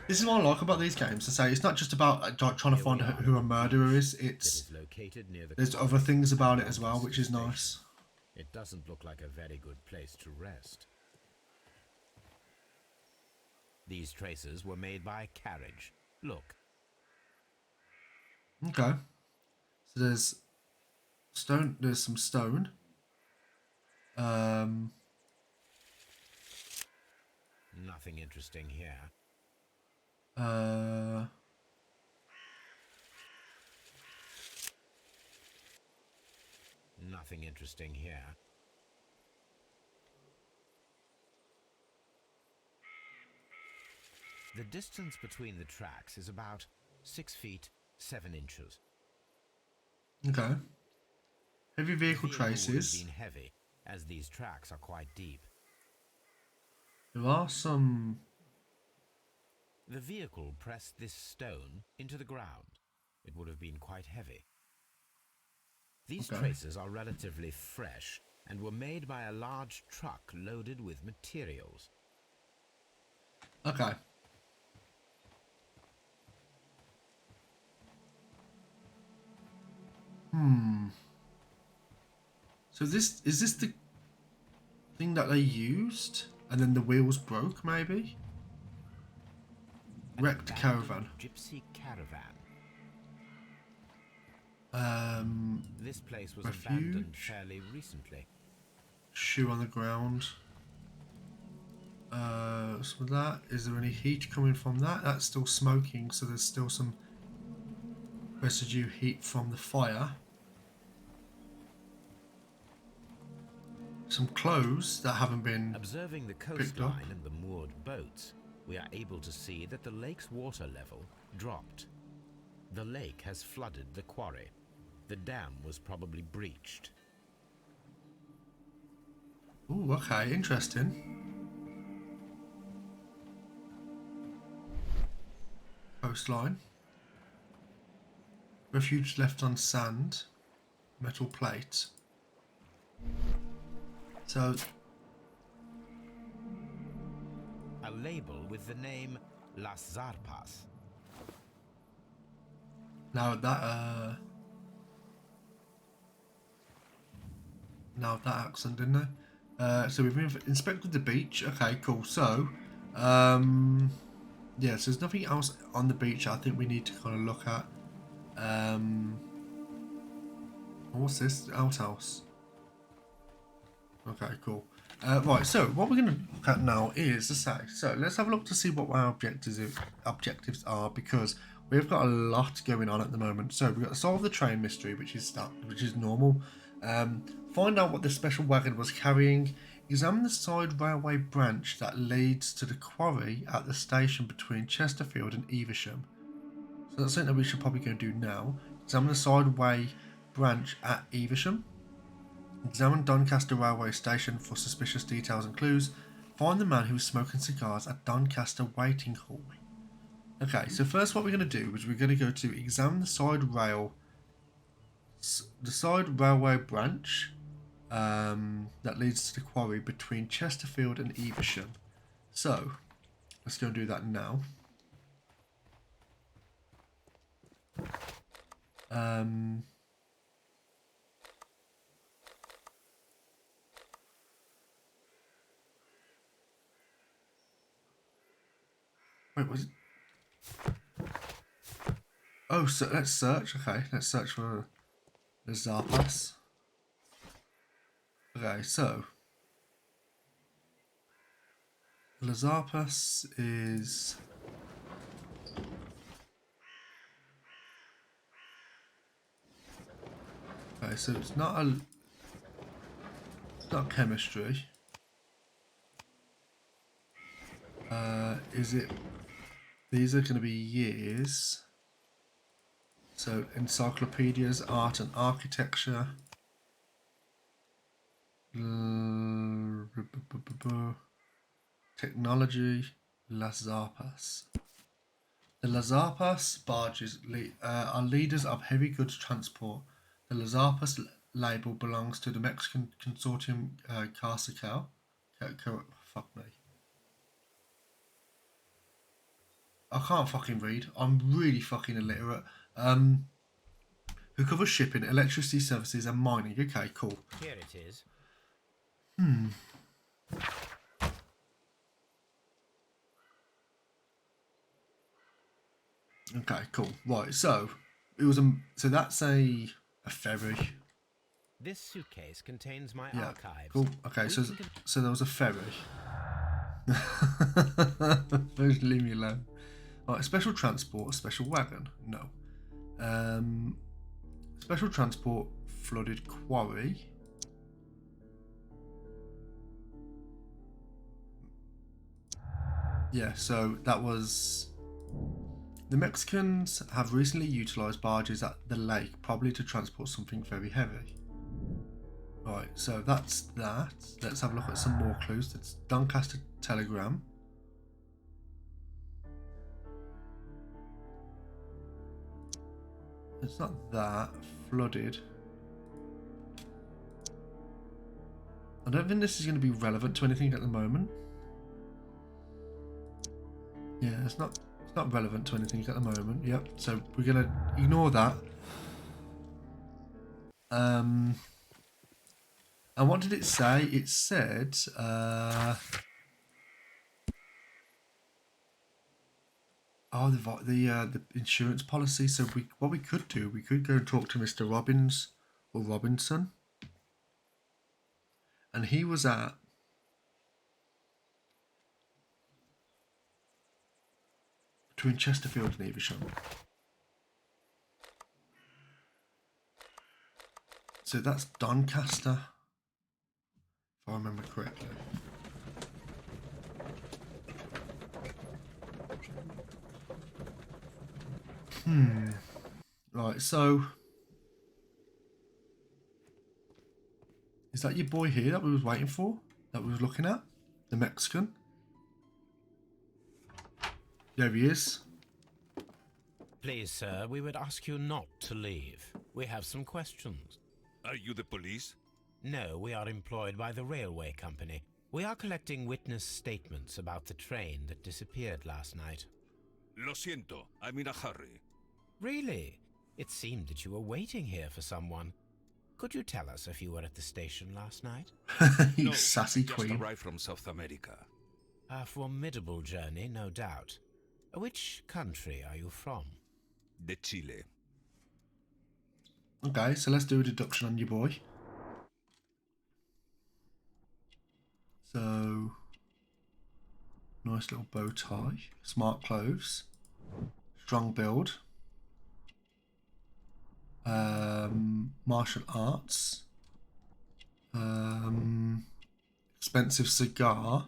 Speaker 1: This is what I like about these games. To say it's not just about trying to find who a murderer is. It's there's other things about it as well, which is nice.
Speaker 3: It doesn't look like a very good place to rest. These traces were made by carriage. Look.
Speaker 1: Okay. So there's stone. There's some stone.
Speaker 3: Nothing interesting here. Nothing interesting here. The distance between the tracks is about 6 feet 7 inches.
Speaker 1: Okay. Heavy vehicle traces.
Speaker 3: Would have been heavy, as these tracks are quite deep.
Speaker 1: There are some.
Speaker 3: The vehicle pressed this stone into the ground. It would have been quite heavy. These traces are relatively fresh and were made by a large truck loaded with materials.
Speaker 1: Okay. So is this the thing that they used and then the wheels broke, maybe? Wrecked caravan.
Speaker 3: Gypsy caravan. This place was
Speaker 1: Refuge.
Speaker 3: abandoned fairly recently.
Speaker 1: Shoe on the ground. So that, is there any heat coming from that? That's still smoking, so there's still some residue heat from the fire. Some clothes that haven't been
Speaker 3: Observing the
Speaker 1: picked up.
Speaker 3: coastline and the moored boats, we are able to see that the lake's water level dropped. The lake has flooded the quarry. The dam was probably breached.
Speaker 1: Ooh, okay, interesting. Coastline. Refuge left on sand. Metal plate. So,
Speaker 3: A label with the name Las Zarpas.
Speaker 1: now that accent, didn't they? So we've inspected the beach. Okay, cool. So, yeah, so there's nothing else on the beach I think we need to kind of look at. What's this? Outhouse. Okay, cool. Right, so what we're going to look at now is to say, so let's have a look to see what our objectives are, because we've got a lot going on at the moment. So we've got to solve the train mystery, which is normal. Find out what the special wagon was carrying. Examine the side railway branch that leads to the quarry at the station between Chesterfield and Evesham. So that's something that we should probably go and do now. Examine the sideway branch at Evesham. Examine Doncaster railway station for suspicious details and clues. Find the man who was smoking cigars at Doncaster waiting hall. Okay, so first what we're going to do is we're going to go to examine the side railway branch that leads to the quarry between Chesterfield and Evesham. So let's go and do that now. Wait, was it? Oh, so let's search. Okay, let's search for the Zarpas. Okay, so Lazarpas is okay, so it's not chemistry. Is it? These are going to be years. So encyclopedias, art and architecture. Technology, Lazarpas. The Lazarpas barges are leaders of heavy goods transport. The Lazarpas label belongs to the Mexican consortium Carsacal. Fuck me. I can't fucking read. I'm really fucking illiterate. Who covers shipping, electricity services and mining. Okay, cool.
Speaker 3: Here it is.
Speaker 1: Okay, cool. Right, so it was so that's a ferry.
Speaker 3: This suitcase contains my
Speaker 1: Yeah.
Speaker 3: archives.
Speaker 1: Cool. Okay, so there was a ferry. Leave me alone. Right, special transport, special wagon. No. Special transport, flooded quarry. Yeah, so that was... The Mexicans have recently utilised barges at the lake, probably to transport something very heavy. Right, so that's that. Let's have a look at some more clues. That's Doncaster Telegram. It's not that. Flooded. I don't think this is going to be relevant to anything at the moment. Yeah, it's not relevant to anything at the moment. Yep. So we're going to ignore that. And what did it say? It said the insurance policy. So what we could do, we could go and talk to Mr. Robbins or Robinson. And he was at between Chesterfield and Evesham. So that's Doncaster, if I remember correctly. Right, so is that your boy here that we was waiting for? That we was looking at? The Mexican? There he is.
Speaker 3: Please, sir, we would ask you not to leave. We have some questions.
Speaker 5: Are you the police?
Speaker 3: No, we are employed by the railway company. We are collecting witness statements about the train that disappeared last night.
Speaker 5: Lo siento, I'm in a hurry.
Speaker 3: Really? It seemed that you were waiting here for someone. Could you tell us if you were at the station last night?
Speaker 1: You
Speaker 5: No,
Speaker 1: sassy
Speaker 5: I just
Speaker 1: queen.
Speaker 5: arrived from South America.
Speaker 3: A formidable journey, no doubt. Which country are you from?
Speaker 5: De Chile.
Speaker 1: Okay, so let's do a deduction on your boy. So, nice little bow tie, smart clothes, strong build, martial arts, expensive cigar,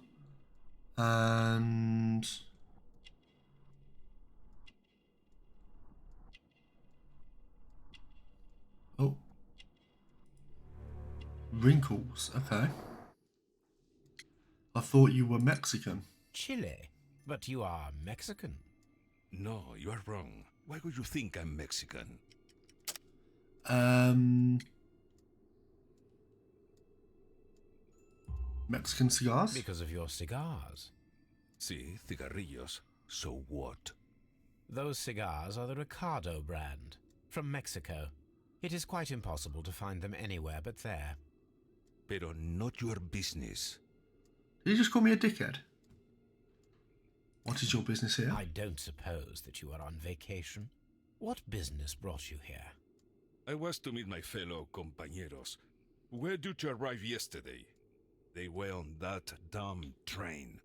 Speaker 1: and oh, Wrinkles. Okay. I thought you were Mexican.
Speaker 3: Chile? But you are Mexican.
Speaker 11: No, you are wrong. Why would you think I'm Mexican?
Speaker 1: Mexican cigars?
Speaker 3: Because of your cigars.
Speaker 11: See, cigarrillos. So what?
Speaker 3: Those cigars are the Ricardo brand, from Mexico. It is quite impossible to find them anywhere but there.
Speaker 11: Pero not your business.
Speaker 1: Did you just call me a dickhead? What is your business here?
Speaker 3: I don't suppose that you are on vacation. What business brought you here?
Speaker 11: I was to meet my fellow compañeros, who were due to arrive yesterday. They were on that damn train.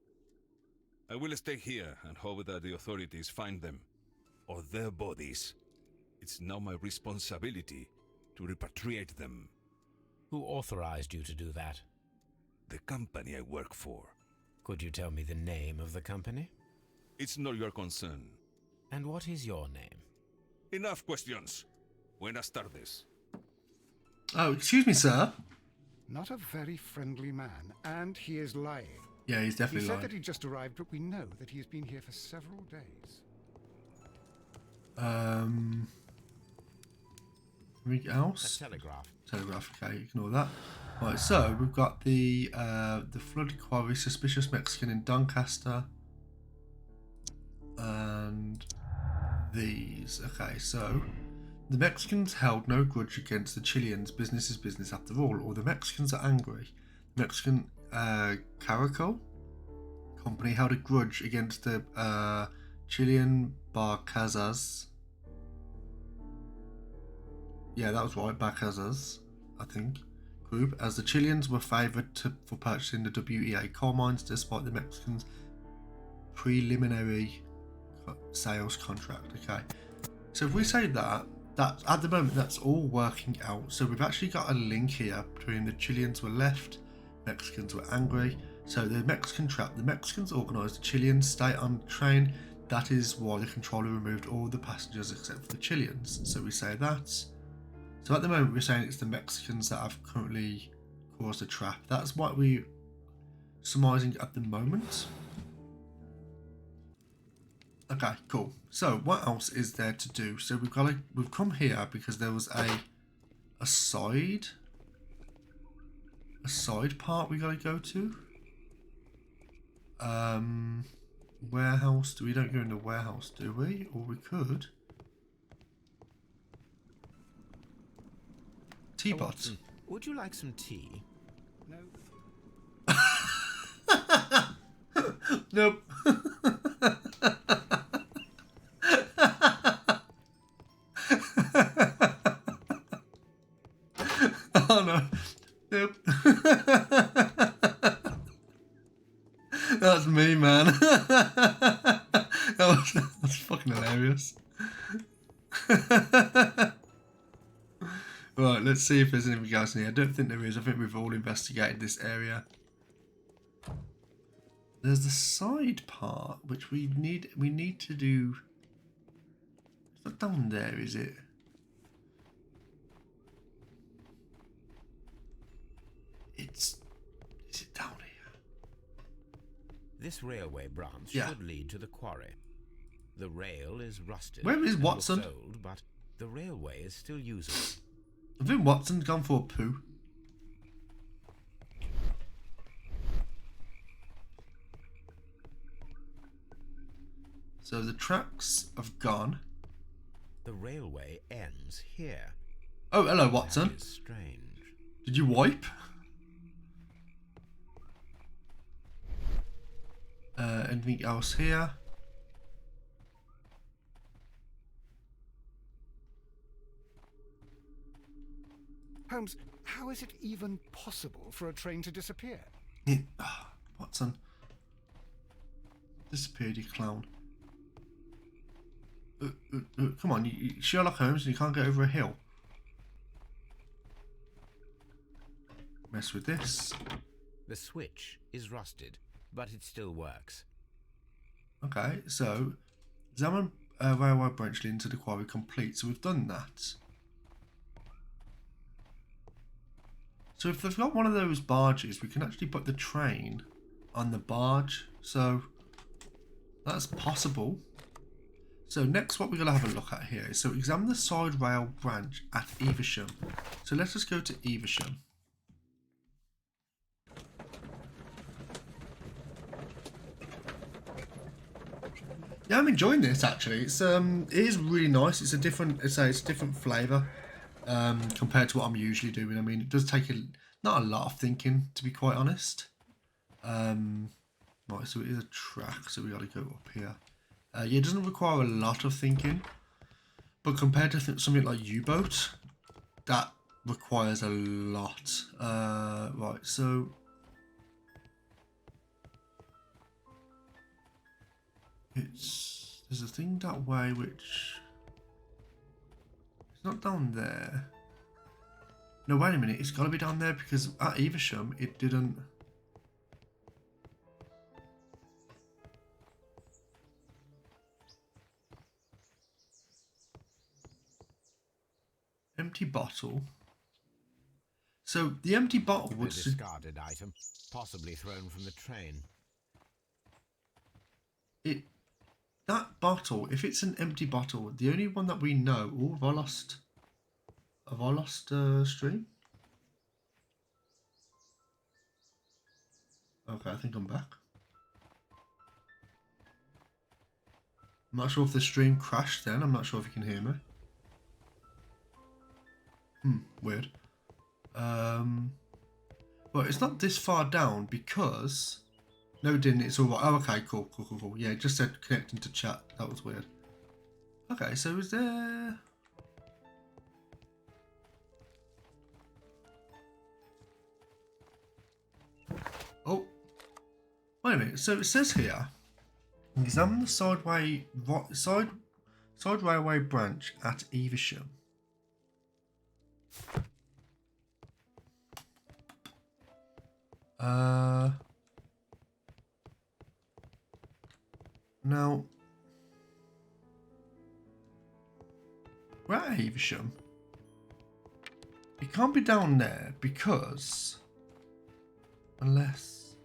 Speaker 11: I will stay here and hope that the authorities find them, or their bodies. It's now my responsibility to repatriate them.
Speaker 3: Who authorized you to do that?
Speaker 11: The company I work for.
Speaker 3: Could you tell me the name of the company?
Speaker 11: It's not your concern.
Speaker 3: And what is your name?
Speaker 11: Enough questions. Buenas tardes.
Speaker 1: Oh, excuse me, sir.
Speaker 2: Not a very friendly man, and he is lying.
Speaker 1: Yeah, he's
Speaker 2: He
Speaker 1: definitely
Speaker 2: said
Speaker 1: lying.
Speaker 2: that he just arrived, but we know that he has been here for several days.
Speaker 1: Anything
Speaker 3: A
Speaker 1: else?
Speaker 3: telegraph.
Speaker 1: Telegraph. Okay, ignore that. Right, so we've got the flood quarry, suspicious Mexican in Doncaster, and these. Okay, so the Mexicans held no grudge against the Chileans. Business is business after all. Or the Mexicans are angry. The Mexican Caracol company held a grudge against the Chilean Barcazas. Yeah, that was right, Barcazas, I think. Group, as the Chileans were favoured for purchasing the WEA coal mines despite the Mexicans' preliminary sales contract. Okay, so if we say that at the moment that's all working out. So we've actually got a link here between the Chileans were left, Mexicans were angry. So the Mexican trap, the Mexicans organised the Chileans stay on the train. That is why the controller removed all the passengers except for the Chileans. So we say that. So at the moment we're saying it's the Mexicans that have currently caused the trap. That's what we're surmising at the moment. Okay, cool. So what else is there to do? So we've come here because there was a side part we gotta go to. Warehouse. We don't go in the warehouse, do we? Or we could. Teapot.
Speaker 3: Watson, would you like some tea?
Speaker 2: No.
Speaker 1: Nope. Oh no. Nope. That's me, man. That's fucking hilarious. Right, let's see if there's anything else in here. I don't think there is. I think we've all investigated this area. There's the side part, which we need to do. It's not down there, is it? Is it down here?
Speaker 3: This railway branch
Speaker 1: Yeah.
Speaker 3: should lead to the quarry. The rail is rusted.
Speaker 1: Where is
Speaker 3: and was
Speaker 1: Watson?
Speaker 3: sold, but the railway is still usable.
Speaker 1: I think Watson's gone for a poo. So the tracks have gone.
Speaker 3: The railway ends here.
Speaker 1: Oh, hello, Watson.
Speaker 3: That is strange.
Speaker 1: Did you wipe? Anything else here?
Speaker 2: Holmes, how is it even possible for a train to disappear?
Speaker 1: Watson. Disappeared, you clown. Come on, Sherlock Holmes, and you can't get over a hill. Mess with this.
Speaker 3: The switch is rusted, but it still works.
Speaker 1: Okay, so Zaman railway branch leading to the quarry complete. So we've done that. So if they've got one of those barges, we can actually put the train on the barge. So that's possible. So next what we're going to have a look at here is, so examine the side rail branch at Evesham. So let's just go to Evesham. Yeah, I'm enjoying this actually. It is really nice. It's a different, it's a different flavour compared to what I'm usually doing. I mean, it does take not a lot of thinking, to be quite honest. Right, so it is a track, so we got to go up here. Yeah, it doesn't require a lot of thinking, but compared to something like U-boat, that requires a lot. Right, so there's a thing that way which it's not down there. No, wait a minute, it's got to be down there because at Evesham it didn't. Empty bottle. So the empty bottle would...
Speaker 3: A discarded item, possibly thrown from the train.
Speaker 1: That bottle, if it's an empty bottle, the only one that we know... Oh, have I lost... stream? Okay, I think I'm back. I'm not sure if the stream crashed then. I'm not sure if you can hear me. Weird. But it's not this far down because... No, it didn't. It's all right. Oh, okay, cool. Yeah, it just said connecting to chat. That was weird. Okay, so is there... Oh. Wait a minute. So it says here, examine the side railway branch at Evesham. Now, we're at Evesham. It can't be down there because, unless,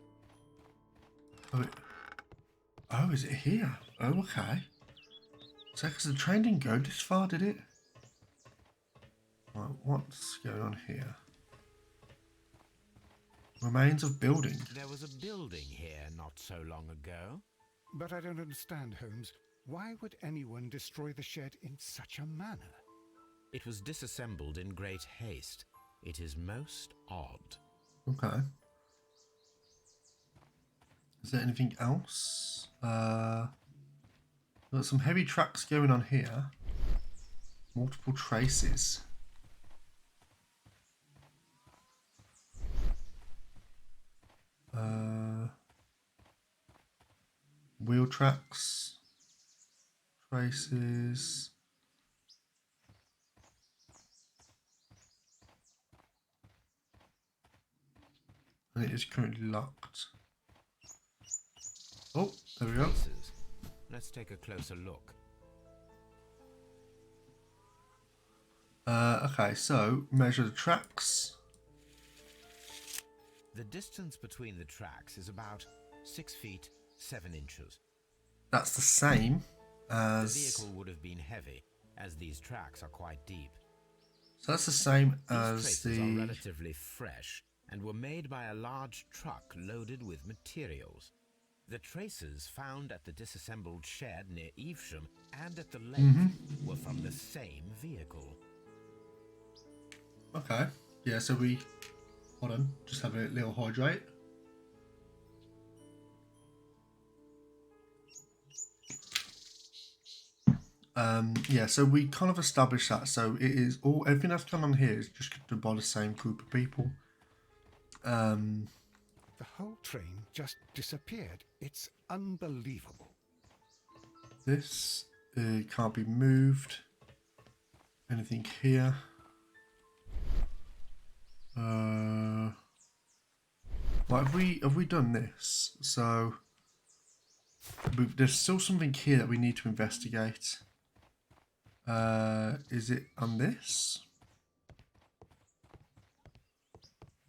Speaker 1: oh, is it here? Oh, okay. So, because the train didn't go this far, did it? Right, what's going on here? Remains of building.
Speaker 3: There was a building here not so long ago.
Speaker 2: But I don't understand, Holmes. Why would anyone destroy the shed in such a manner?
Speaker 3: It was disassembled in great haste. It is most odd.
Speaker 1: Okay. Is there anything else? Got some heavy tracks going on here. Multiple traces. Wheel tracks, traces. And it is currently locked. Oh, there we go.
Speaker 3: Traces. Let's take a closer look.
Speaker 1: Okay, so measure the tracks.
Speaker 3: The distance between the tracks is about 6 feet 7 inches.
Speaker 1: That's the same as...
Speaker 3: The vehicle would have been heavy, as these tracks are quite deep.
Speaker 1: So that's the same
Speaker 3: These
Speaker 1: as
Speaker 3: traces
Speaker 1: the...
Speaker 3: are relatively fresh and were made by a large truck loaded with materials. The traces found at the disassembled shed near Evesham and at the lake were from the same vehicle.
Speaker 1: Okay, yeah, so we... Hold on, just have a little hydrate. Yeah, so we kind of established that. So it is all, everything that's gone on here is just done by the same group of people.
Speaker 2: The whole train just disappeared. It's unbelievable.
Speaker 1: This can't be moved. Anything here? Like have we done this? So there's still something here that we need to investigate. Is it on this?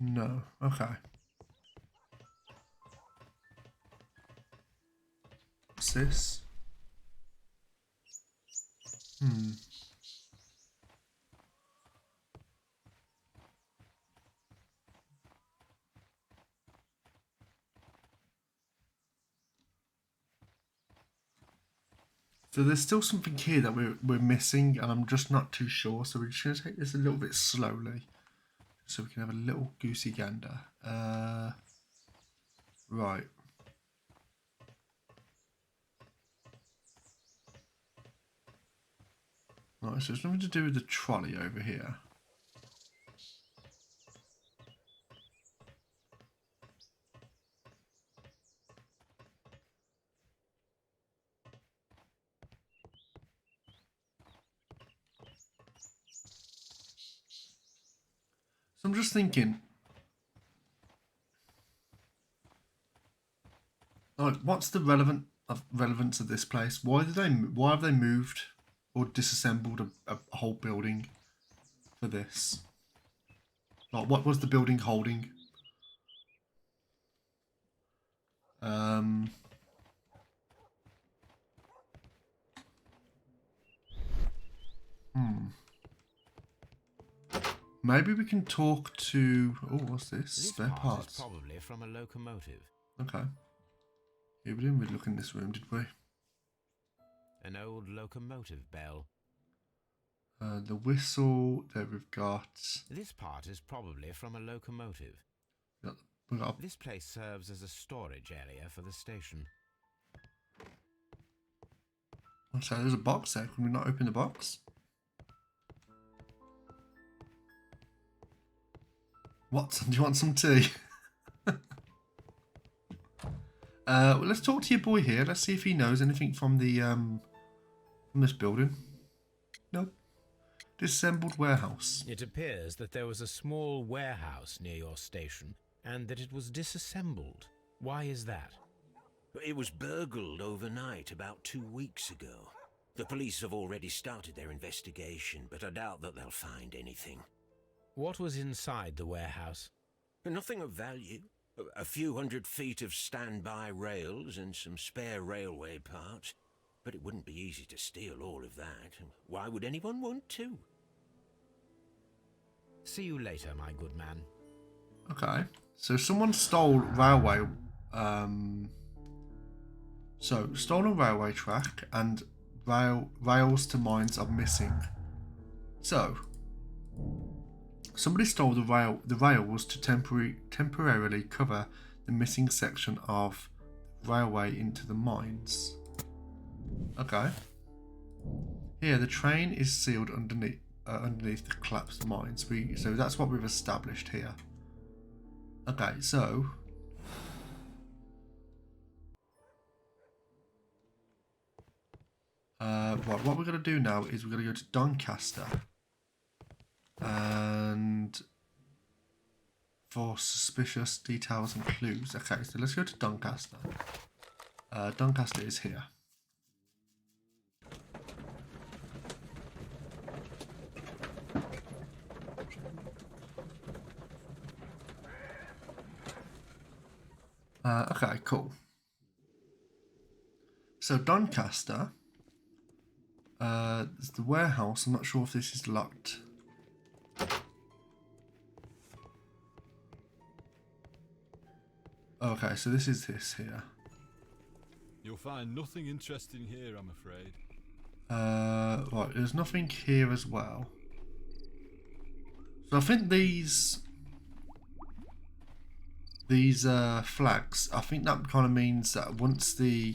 Speaker 1: No. Okay. What's this? So there's still something here that we're missing, and I'm just not too sure. So we're just going to take this a little bit slowly, so we can have a little goosey gander. Right. Right, so there's nothing to do with the trolley over here. So I'm just thinking, like, what's the relevance of this place? Why have they moved or disassembled a whole building for this? Like, what was the building holding? Maybe we can talk to. Oh, what's this?
Speaker 3: This
Speaker 1: Spare
Speaker 3: part
Speaker 1: parts.
Speaker 3: is probably from a locomotive.
Speaker 1: Okay. Yeah, we didn't really look in this room, did we?
Speaker 3: An old locomotive bell.
Speaker 1: The whistle. There we've got.
Speaker 3: This part is probably from a locomotive.
Speaker 1: We got.
Speaker 3: This place serves as a storage area for the station.
Speaker 1: So there's a box there. Can we not open the box? What? Do you want some tea? Well, let's talk to your boy here. Let's see if he knows anything from the from this building. Nope. Disassembled warehouse.
Speaker 3: It appears that there was a small warehouse near your station and that it was disassembled. Why is that?
Speaker 6: It was burgled overnight about 2 weeks ago. The police have already started their investigation, but I doubt that they'll find anything.
Speaker 3: What was inside the warehouse?
Speaker 6: Nothing of value. A few 100 feet of standby rails and some spare railway parts. But it wouldn't be easy to steal all of that. Why would anyone want to?
Speaker 3: See you later, my good man.
Speaker 1: Okay. So someone stole railway. So stolen railway track and rails to mines are missing. So somebody stole the rails to temporarily cover the missing section of railway into the mines. Okay. Here, the train is sealed underneath the collapsed mines. So that's what we've established here. Okay, so right, what we're going to do now is we're going to go to Doncaster and for suspicious details and clues. Okay, so let's go to Doncaster. Doncaster is here. Okay, cool. So Doncaster, there's the warehouse. I'm not sure if this is locked. Okay, so this is this here.
Speaker 10: You'll find nothing interesting here, I'm afraid.
Speaker 1: Right, there's nothing here as well. So I think these flags, I think that kind of means that once the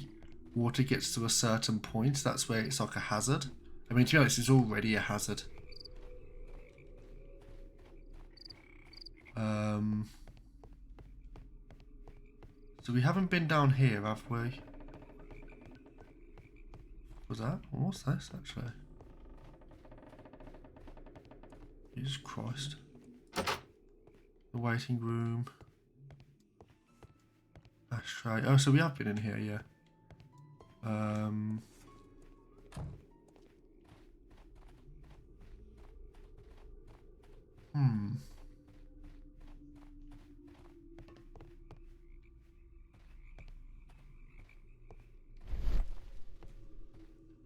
Speaker 1: water gets to a certain point, that's where it's like a hazard. I mean, to be honest, it's already a hazard. So we haven't been down here, have we? Was that? What's this, actually? Jesus Christ. The waiting room. Ashtray. Oh, so we have been in here, yeah.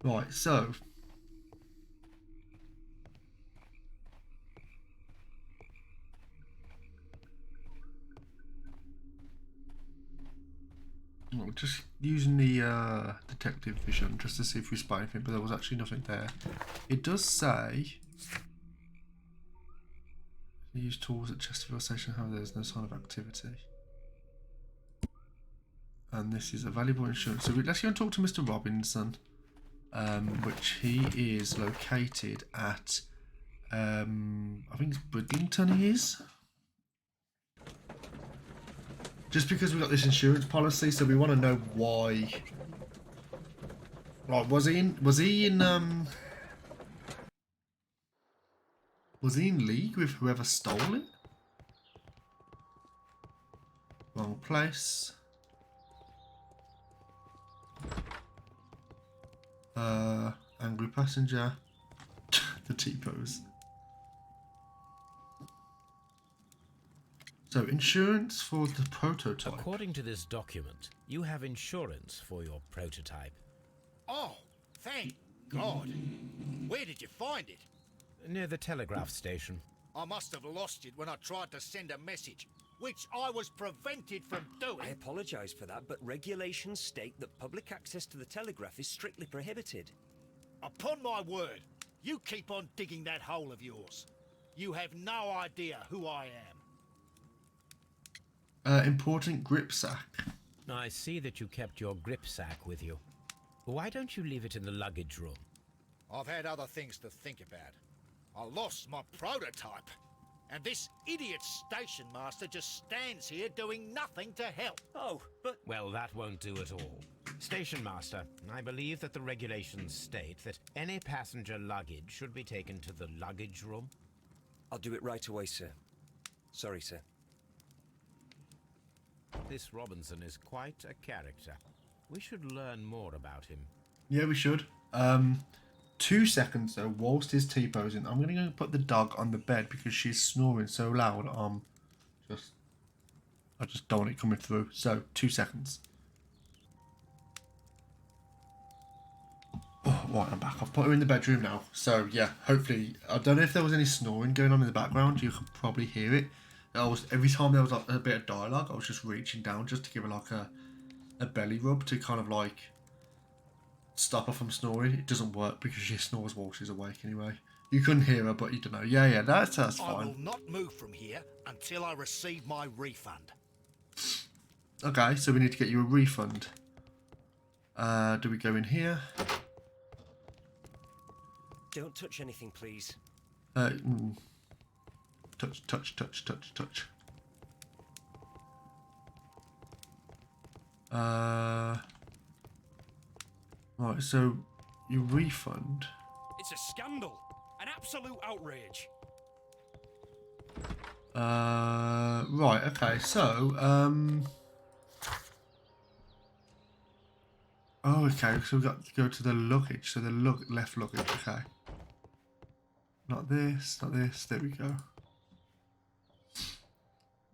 Speaker 1: Right, so we're just using the detective vision just to see if we spot anything, but there was actually nothing there. It does say use tools at Chesterfield Station. However, there's no sign of activity. And this is a valuable insurance. So let's go and talk to Mr. Robinson, which he is located at. I think it's Bridlington. He is. Just because we've got this insurance policy, so we want to know why. Like, was he in league with whoever stole it? Wrong place. Angry passenger. The T-pose. So, insurance for the prototype.
Speaker 3: According to this document, you have insurance for your prototype.
Speaker 8: Oh, thank God. Where did you find it?
Speaker 3: Near the telegraph station.
Speaker 8: I must have lost it when I tried to send a message, which I was prevented from doing.
Speaker 9: I apologise for that, but regulations state that public access to the telegraph is strictly prohibited.
Speaker 8: Upon my word, you keep on digging that hole of yours. You have no idea who I am.
Speaker 1: Important grip sack.
Speaker 3: I see that you kept your grip sack with you. Why don't you leave it in the luggage room?
Speaker 8: I've had other things to think about. I lost my prototype, and this idiot station master just stands here doing nothing to help.
Speaker 9: Oh, but...
Speaker 3: Well, that won't do at all. Station master, I believe that the regulations state that any passenger luggage should be taken to the luggage room.
Speaker 9: I'll do it right away, sir. Sorry, sir.
Speaker 3: This Robinson is quite a character. We should learn more about him.
Speaker 1: Yeah, we should. 2 seconds though, whilst he's T-posing, I'm going to go put the dog on the bed because she's snoring so loud. I just don't want it coming through. So, 2 seconds. Oh, right, I'm back. I've put her in the bedroom now. So, yeah, hopefully, I don't know if there was any snoring going on in the background. You could probably hear it. Every time there was like a bit of dialogue, I was just reaching down just to give her like a belly rub to kind of like stop her from snoring. It doesn't work because she snores while she's awake anyway. You couldn't hear her, but you don't know. Yeah, that's fine.
Speaker 8: I will not move from here until I receive my refund.
Speaker 1: Okay, so we need to get you a refund. Do we go in here?
Speaker 9: Don't touch anything, please.
Speaker 1: Touch. Right, so your refund.
Speaker 7: It's a scandal. An absolute outrage.
Speaker 1: Right, okay, so, oh, okay, so we've got to go to the luggage, so the left luggage, okay. Not this, there we go.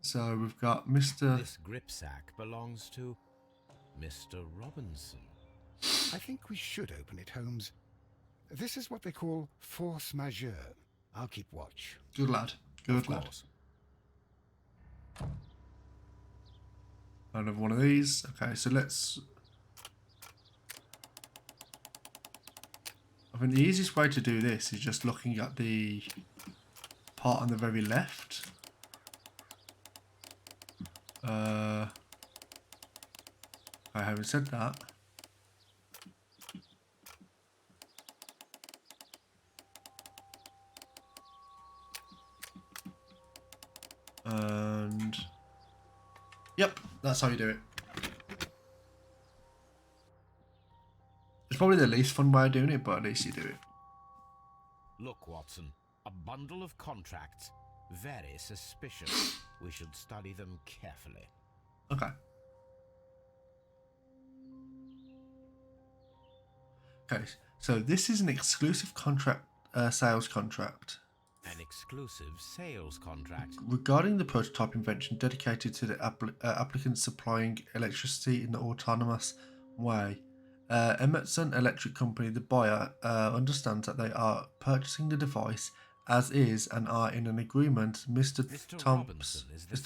Speaker 1: So we've got Mr.
Speaker 3: This grip sack belongs to Mr. Robinson.
Speaker 2: I think we should open it, Holmes. This is what they call force majeure. I'll keep watch.
Speaker 1: Good lad. Good lad.
Speaker 3: Course.
Speaker 1: Another one of these. Okay, so let's... I think the easiest way to do this is just looking at the part on the very left. I haven't said that. And yep, that's how you do it. It's probably the least fun way of doing it, but at least you do it.
Speaker 3: Look, Watson, a bundle of contracts. Very suspicious. We should study them carefully.
Speaker 1: Okay. Okay, so this is an exclusive contract, sales contract.
Speaker 3: An exclusive sales contract.
Speaker 1: Regarding the prototype invention dedicated to the applicant supplying electricity in an autonomous way, Emerson Electric Company, the buyer, understands that they are purchasing the device as is and are in an agreement. Mr.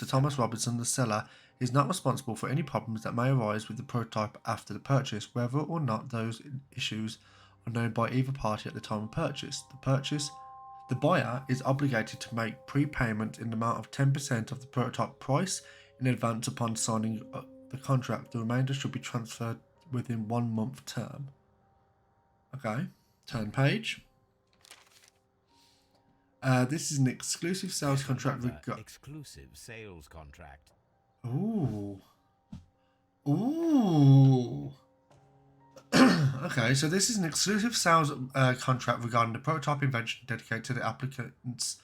Speaker 1: Thomas Robinson, the seller, is not responsible for any problems that may arise with the prototype after the purchase, whether or not those issues are known by either party at the time of purchase. The buyer is obligated to make prepayment in the amount of 10% of the prototype price in advance upon signing the contract. The remainder should be transferred within 1 month term. Okay, turn page. This is an exclusive sales contract.
Speaker 3: Exclusive sales contract.
Speaker 1: Ooh. Okay, so this is an exclusive sales contract regarding the prototype invention dedicated to the applicant's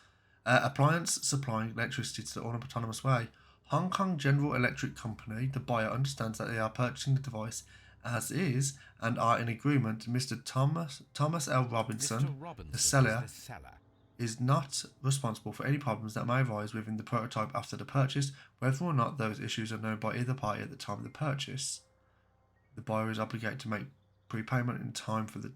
Speaker 1: appliance supplying electricity to the autonomous way. Hong Kong General Electric Company, the buyer, understands that they are purchasing the device as is and are in agreement. Mr. Thomas L. Robinson, the seller, is not responsible for any problems that may arise within the prototype after the purchase, whether or not those issues are known by either party at the time of the purchase. The buyer is obligated to make prepayment in time for the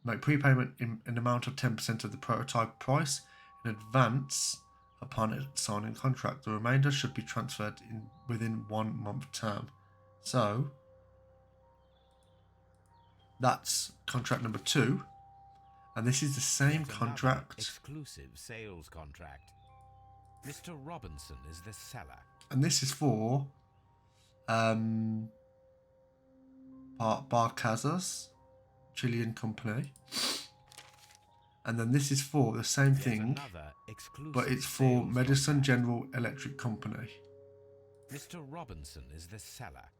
Speaker 1: in amount of 10% of the prototype price in advance upon signing contract. The remainder should be transferred within 1 month term. So that's contract number 2. And this is the same contract.
Speaker 3: Exclusive sales contract. Mr. Robinson is the seller.
Speaker 1: And this is for Barcazas, Chilean company. And then this is for the same thing, but it's for Medicine General Electric Company.
Speaker 3: Mr. Robinson is the seller.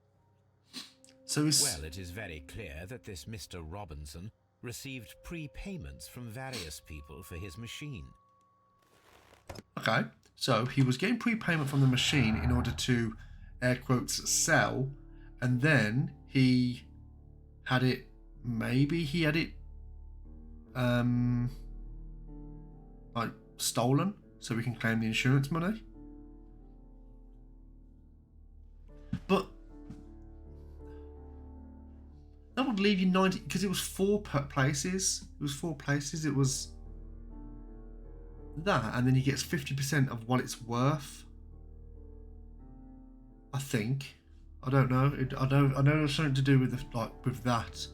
Speaker 1: So
Speaker 3: well, it is very clear that this Mr. Robinson received prepayments from various people for his machine.
Speaker 1: Okay, so he was getting prepayment from the machine in order to, air quotes, sell, and then he had it, maybe he had it, like, stolen, so we can claim the insurance money. But that would leave you 90, because it was 4 places. It was 4 places. It was that, and then he gets 50% of what it's worth. I think. I don't know. I know it's something to do with with that.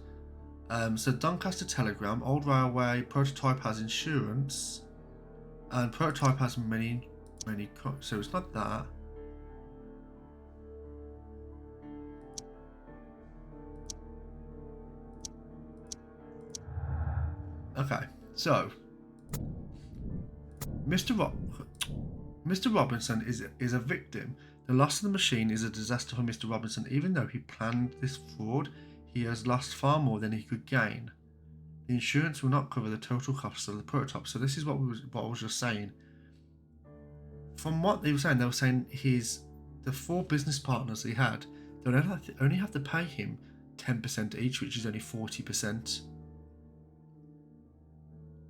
Speaker 1: So Doncaster Telegram, old railway, prototype has insurance, and prototype has many. So it's not that. Okay, so Mr. Robinson is a victim. The loss of the machine is a disaster for Mr. Robinson. Even though he planned this fraud, he has lost far more than he could gain. The insurance will not cover the total costs of the prototype. So this is what I was just saying. From what they were saying the 4 business partners he had, they only have to pay him 10% each, which is only 40%.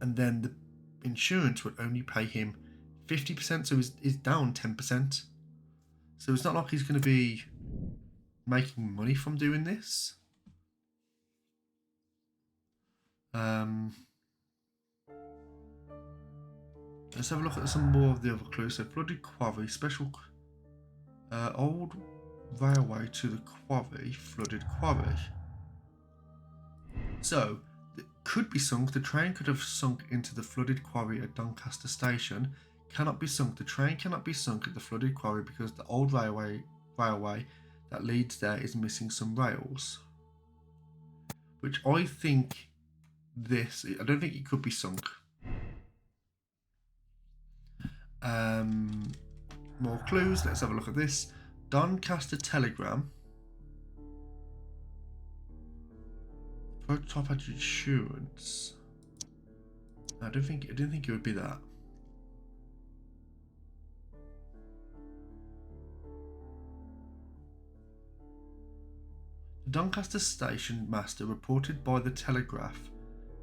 Speaker 1: And then the insurance would only pay him 50%, so he's down 10%. So it's not like he's going to be making money from doing this. Let's have a look at some more of the other clues. So flooded quarry, special old railway to the quarry, flooded quarry. So it could be sunk. The train could have sunk into the flooded quarry at Doncaster Station. Cannot be sunk. The train cannot be sunk at the flooded quarry because the old railway that leads there is missing some rails. Which I think I don't think it could be sunk. More clues. Let's have a look at this. Doncaster Telegram. Prototype had insurance. I didn't think it would be that. The Doncaster station master reported by the Telegraph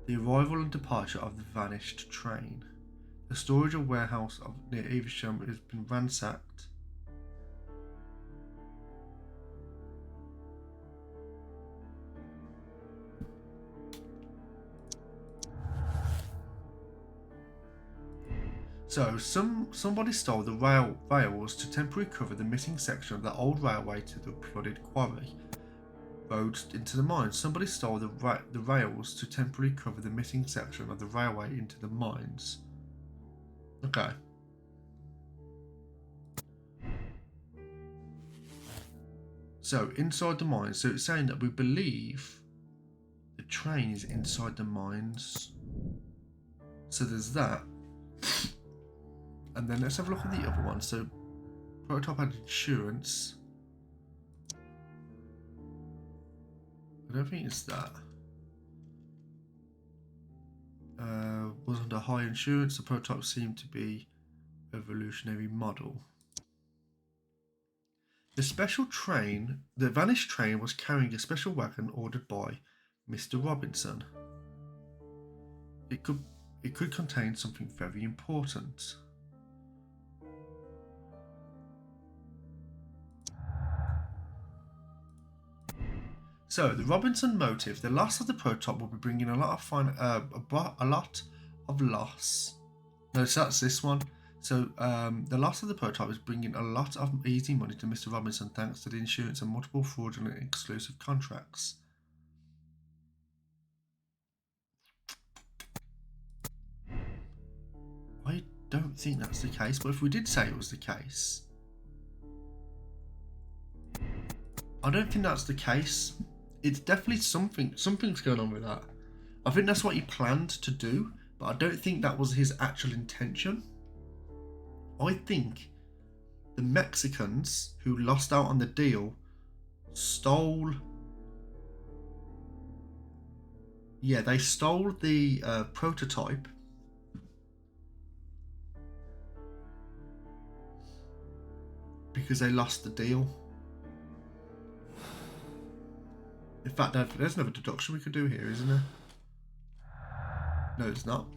Speaker 1: the arrival and departure of the vanished train. The storage or warehouse near Evesham has been ransacked. So, somebody stole the rails to temporarily cover the missing section of the old railway to the flooded quarry road into the mines. Somebody stole the rails to temporarily cover the missing section of the railway into the mines. Okay. So, inside the mines. So, it's saying that we believe the train is inside the mines. So, there's that. And then let's have a look at the other one. So, prototype had insurance. I don't think it's that. Was under high insurance. The prototype seemed to be a revolutionary model. The vanished train was carrying a special wagon ordered by Mr. Robinson. It could contain something very important. So, the Robinson motive: the loss of the prototype will be bringing a lot of loss. No, so that's this one. So, the loss of the prototype is bringing a lot of easy money to Mr. Robinson thanks to the insurance and multiple fraudulent exclusive contracts. I don't think that's the case, but if we did say it was the case, I don't think that's the case. It's definitely something's going on with that. I think that's what he planned to do, but I don't think that was his actual intention. I think the Mexicans who lost out on the deal stole... Yeah, they stole the prototype. Because they lost the deal. In fact, there's another deduction we could do here, isn't there? No, it's not.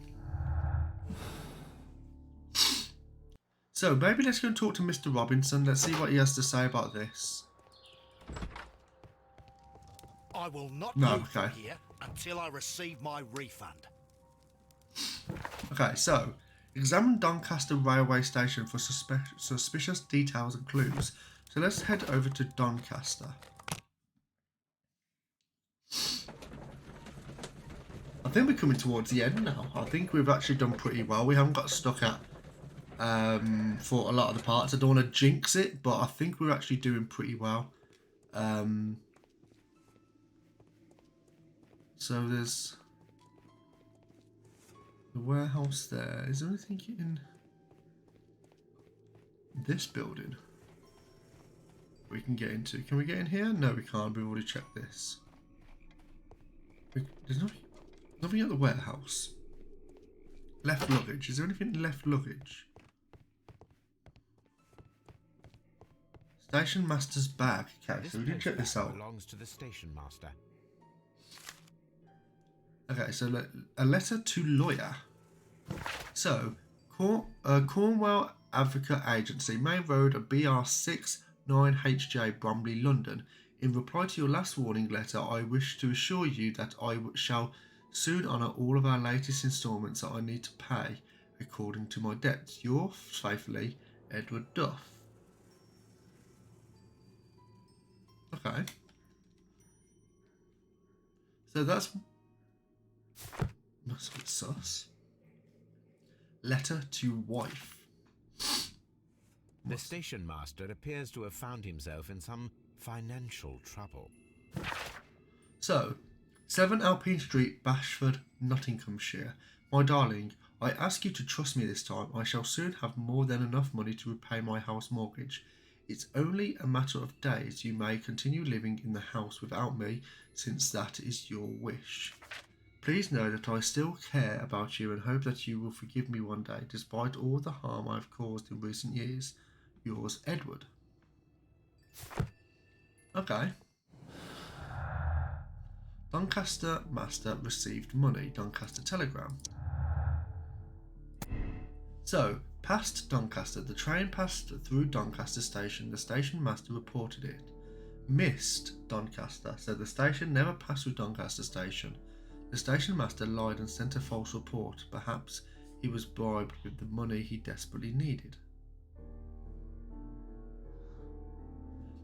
Speaker 1: So, maybe let's go and talk to Mr. Robinson. Let's see what he has to say about this.
Speaker 8: I will not move from here until I receive my refund.
Speaker 1: Okay, so, examine Doncaster railway station for suspicious details and clues. So let's head over to Doncaster. I think we're coming towards the end now. I think we've actually done pretty well. We haven't got stuck at for a lot of the parts. I don't want to jinx it, but I think we're actually doing pretty well. So there's the warehouse there. Is there anything in this building we can get into? Can we get in here? No, we can't. We've already checked this. There's nothing at the warehouse. Left luggage. Is there anything in left luggage? Station master's bag. Okay, so we can check this out.
Speaker 3: Belongs to the station master.
Speaker 1: Okay, so a letter to lawyer. So, Cornwall Advocate Agency, Main Road, BR6 9HJ, Bromley, London. In reply to your last warning letter, I wish to assure you that I shall soon honour all of our latest instalments that I need to pay according to my debts. Yours faithfully, Edward Duff. Okay. So that's a bit sus. Letter to wife.
Speaker 3: The station master appears to have found himself in some financial trouble.
Speaker 1: So, 7 Alpine Street, Bashford, Nottinghamshire. My darling, I ask you to trust me this time. I shall soon have more than enough money to repay my house mortgage. It's only a matter of days. You may continue living in the house without me, since that is your wish. Please know that I still care about you and hope that you will forgive me one day, despite all the harm I have caused in recent years. Yours, Edward. Okay. Doncaster Master received money. Doncaster Telegram. So, past Doncaster. The train passed through Doncaster Station. The station master reported it. Missed Doncaster. So the station never passed through Doncaster Station. The station master lied and sent a false report. Perhaps he was bribed with the money he desperately needed.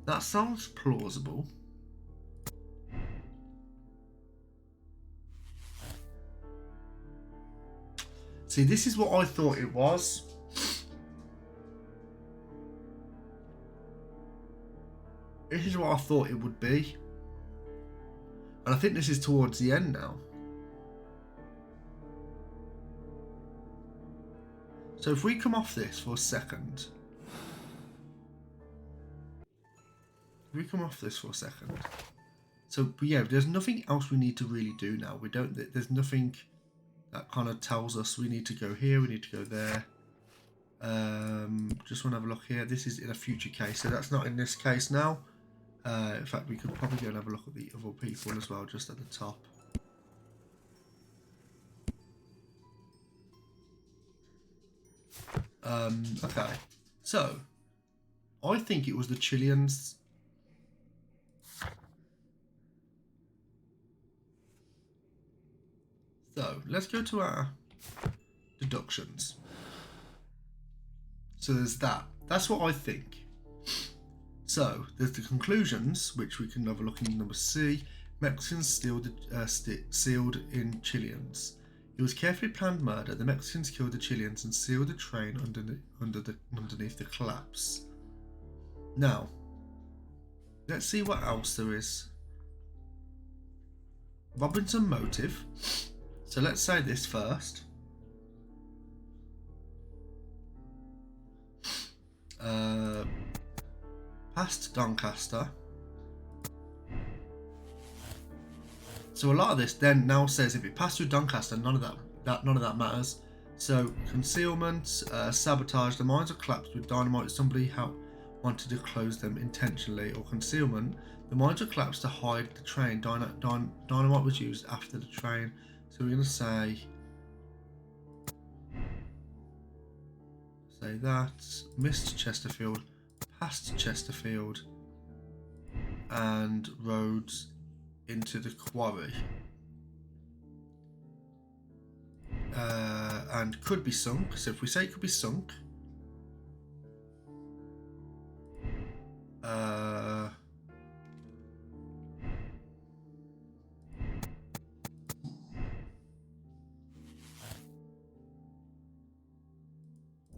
Speaker 1: That sounds plausible. See, this is what I thought it was. This is what I thought it would be. And I think this is towards the end now. So if we come off this for a second. So yeah, there's nothing else we need to really do now. There's nothing that kind of tells us we need to go here, we need to go there. Just want to have a look here. This is in a future case, so that's not in this case now. In fact, we could probably go and have a look at the other people as well, just at the top. Okay, so I think it was the Chileans. So let's go to our deductions. So there's that. That's what I think. So there's the conclusions, which we can have a look in number C. Mexicans sealed in Chileans. It was carefully planned murder. The Mexicans killed the Chileans and sealed the train underneath the collapse. Now, let's see what else there is. Robinson motive. So let's say this first. Past Doncaster. So a lot of this then now says if it passed through Doncaster, none of that matters. So concealment, sabotage. The mines are collapsed with dynamite. Somebody wanted to close them intentionally, or concealment. The mines are collapsed to hide the train. Dynamite was used after the train. So we're going to say that missed Chesterfield, past Chesterfield, and roads into the quarry, and could be sunk. So if we say it could be sunk,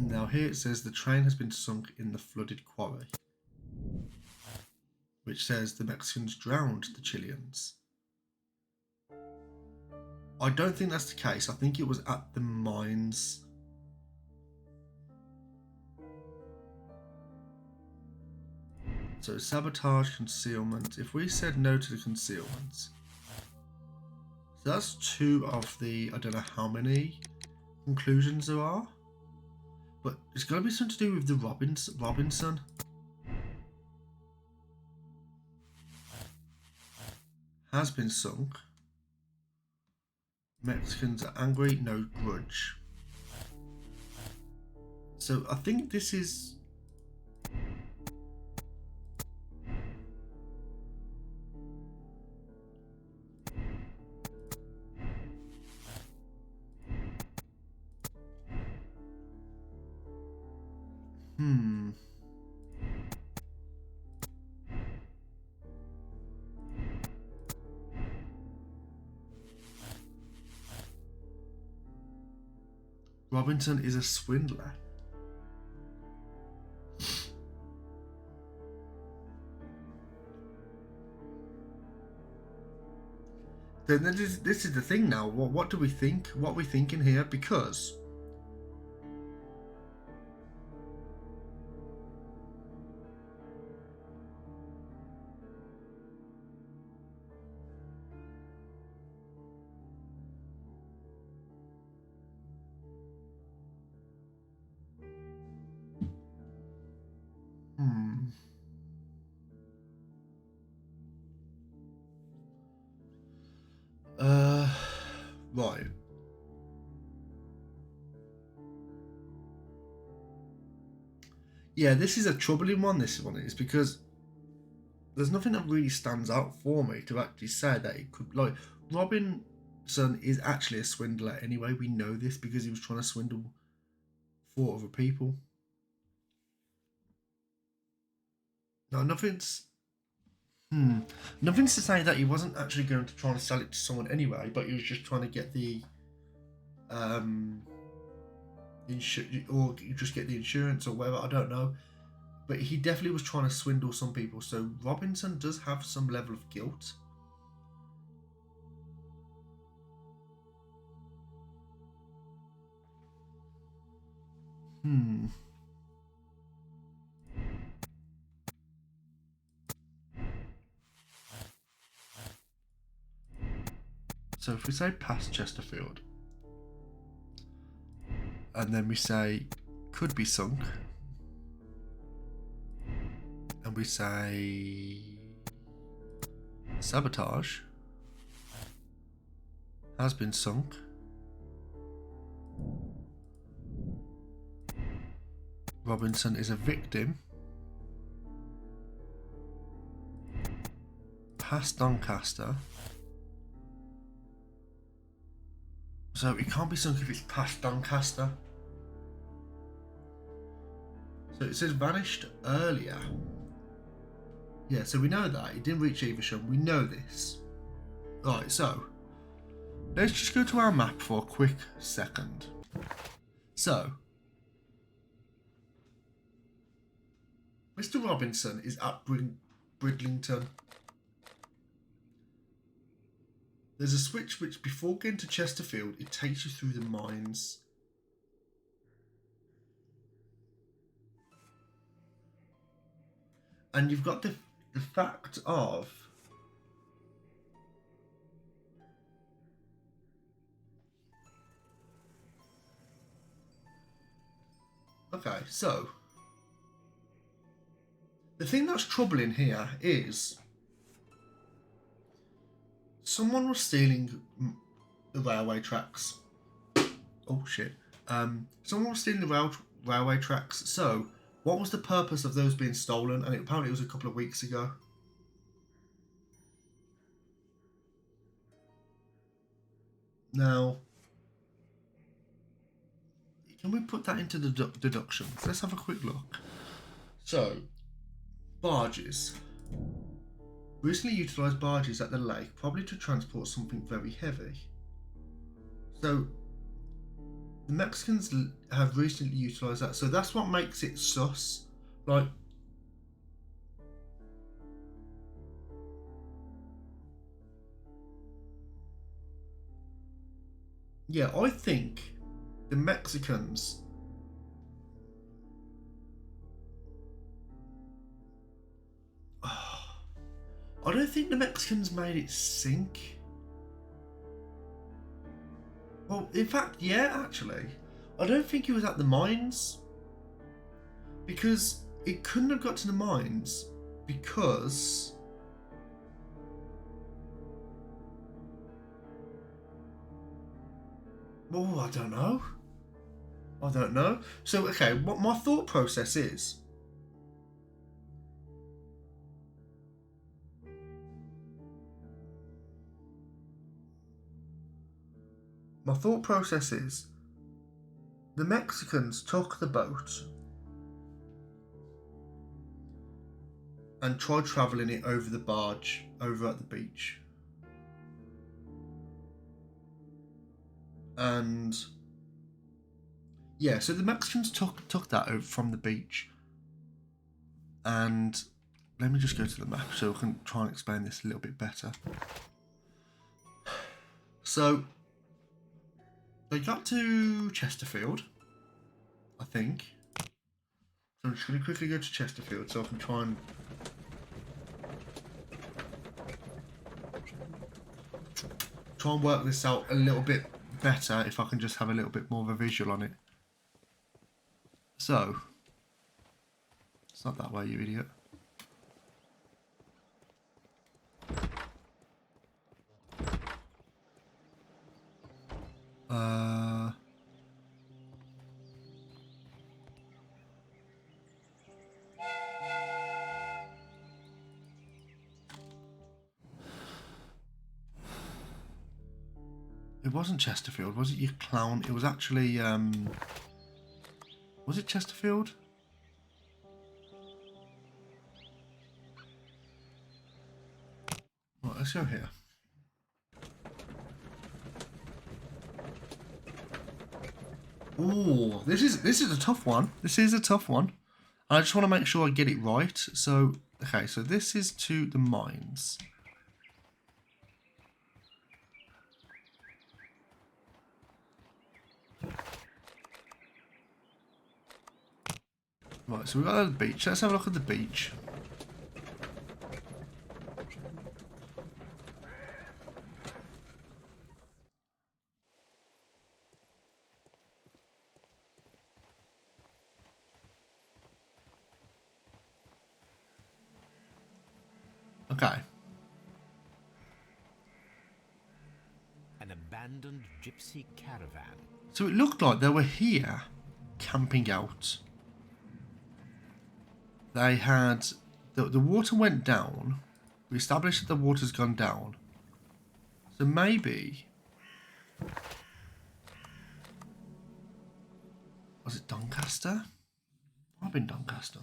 Speaker 1: now here it says the train has been sunk in the flooded quarry, which says the Mexicans drowned the Chileans. I don't think that's the case. I think it was at the mines. So sabotage, concealment. If we said no to the concealment, so that's two of the, I don't know how many conclusions there are. But it's got to be something to do with the Robinson. Has been sunk. Mexicans are angry, no grudge. So I think this is... Robinson is a swindler. Then this is the thing now. What do we think? What are we thinking here? Because right. Yeah, this is a troubling one, this one is, because there's nothing that really stands out for me to actually say that it could, like, robbing Robinson is actually a swindler anyway. We know this because he was trying to swindle 4 other people. No, nothing's to say that he wasn't actually going to try and sell it to someone anyway, but he was just trying to get the or just get the insurance or whatever, I don't know. But he definitely was trying to swindle some people, so Robinson does have some level of guilt. So if we say past Chesterfield, and then we say could be sunk, and we say sabotage, has been sunk, Robinson is a victim, past Doncaster. So it can't be sunk if it's past Doncaster. So it says vanished earlier. Yeah, so we know that. It didn't reach Evesham. We know this. Right, so let's just go to our map for a quick second. So Mr. Robinson is at Bridlington. There's a switch which, before getting to Chesterfield, it takes you through the mines. And you've got the fact of... Okay, so... the thing that's troubling here is... someone was stealing the railway tracks. Oh shit. Someone was stealing the railway tracks. So, what was the purpose of those being stolen? And apparently it was a couple of weeks ago. Now, can we put that into the deductions? Let's have a quick look. So, barges. Recently utilised barges at the lake, probably to transport something very heavy. So, the Mexicans have recently utilised that. So that's what makes it sus. Like, yeah, I think the Mexicans... I don't think the Mexicans made it sink. Well, in fact, yeah, actually. I don't think he was at the mines. Because it couldn't have got to the mines because... oh, I don't know. I don't know. So, okay, what my thought process is... my thought process is... the Mexicans took the boat and tried travelling it over the barge over at the beach. And yeah, so the Mexicans took that over from the beach. And let me just go to the map so I can try and explain this a little bit better. So they got to Chesterfield, I think. So I'm just going to quickly go to Chesterfield so I can try and work this out a little bit better if I can just have a little bit more of a visual on it. So, it's not that way, you idiot. It wasn't Chesterfield, was it, you clown? It was actually, was it Chesterfield? Right, let's go here. Ooh, this is a tough one. This is a tough one. I just want to make sure I get it right. So, okay, so this is to the mines. Right, so we've got the beach. Let's have a look at the beach. Okay.
Speaker 3: An abandoned gypsy caravan.
Speaker 1: So it looked like they were here, camping out. They had... The water went down. We established that the water's gone down. So maybe... Was it Doncaster? I've been Doncaster.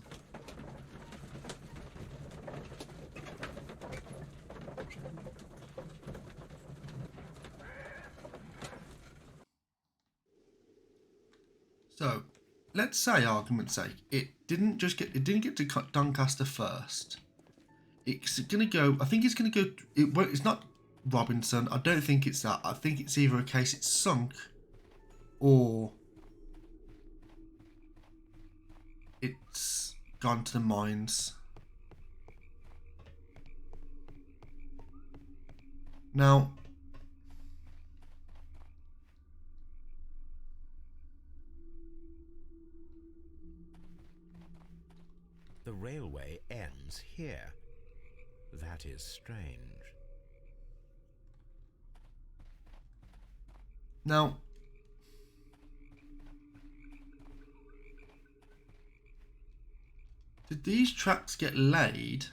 Speaker 1: So, let's say, argument's sake, it didn't get to Doncaster first. It's gonna go. I think it's gonna go. It's not Robinson. I don't think it's that. I think it's either a case it's sunk, or it's gone to the mines. Now,
Speaker 3: The railway ends here. That is strange.
Speaker 1: Now, did these tracks get laid?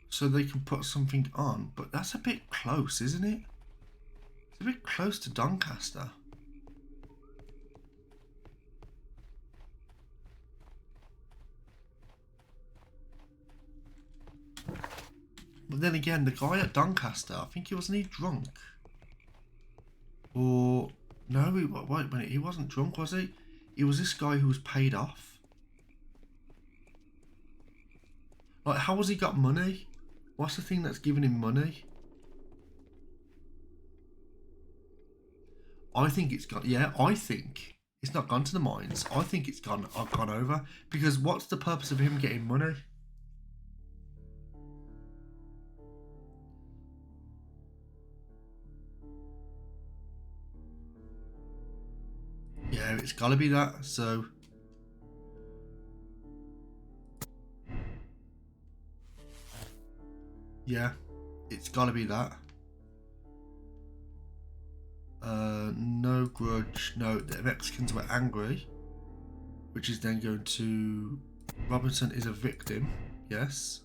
Speaker 1: So they can put something on, but that's a bit close, isn't it? It's a bit close to Doncaster. But then again, the guy at Doncaster, I think wasn't he drunk? Or no, wait a minute, he wasn't drunk, was he? It was this guy who was paid off. Like, how has he got money? What's the thing that's giving him money? I think it's gone. Yeah, I think it's not gone to the mines. I think it's gone over, because what's the purpose of him getting money? Yeah, it's gotta be that. So yeah, it's gotta be that. No grudge. No, the Mexicans were angry, which is then going to... Robinson is a victim. Yes.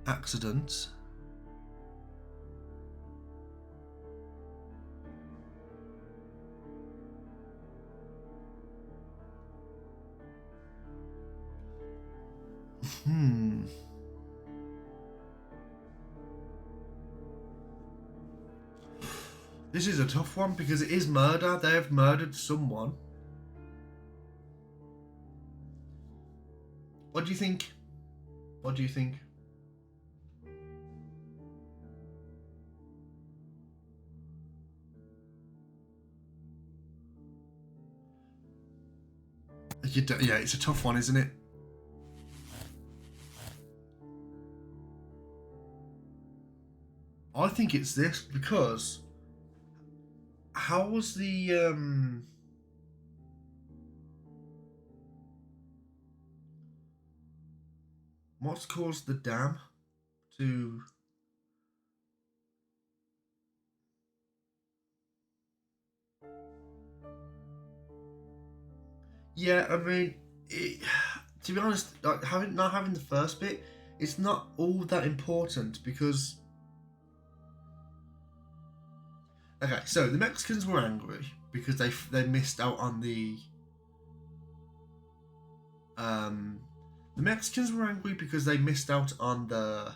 Speaker 1: Accident. This is a tough one because it is murder. They have murdered someone. What do you think? What do you think? Yeah, it's a tough one, isn't it? I think it's this because how was the what's caused the dam to... Yeah, I mean, to be honest, like not having the first bit, it's not all that important because... Okay, so the Mexicans were angry because they missed out on the... The Mexicans were angry because they missed out on the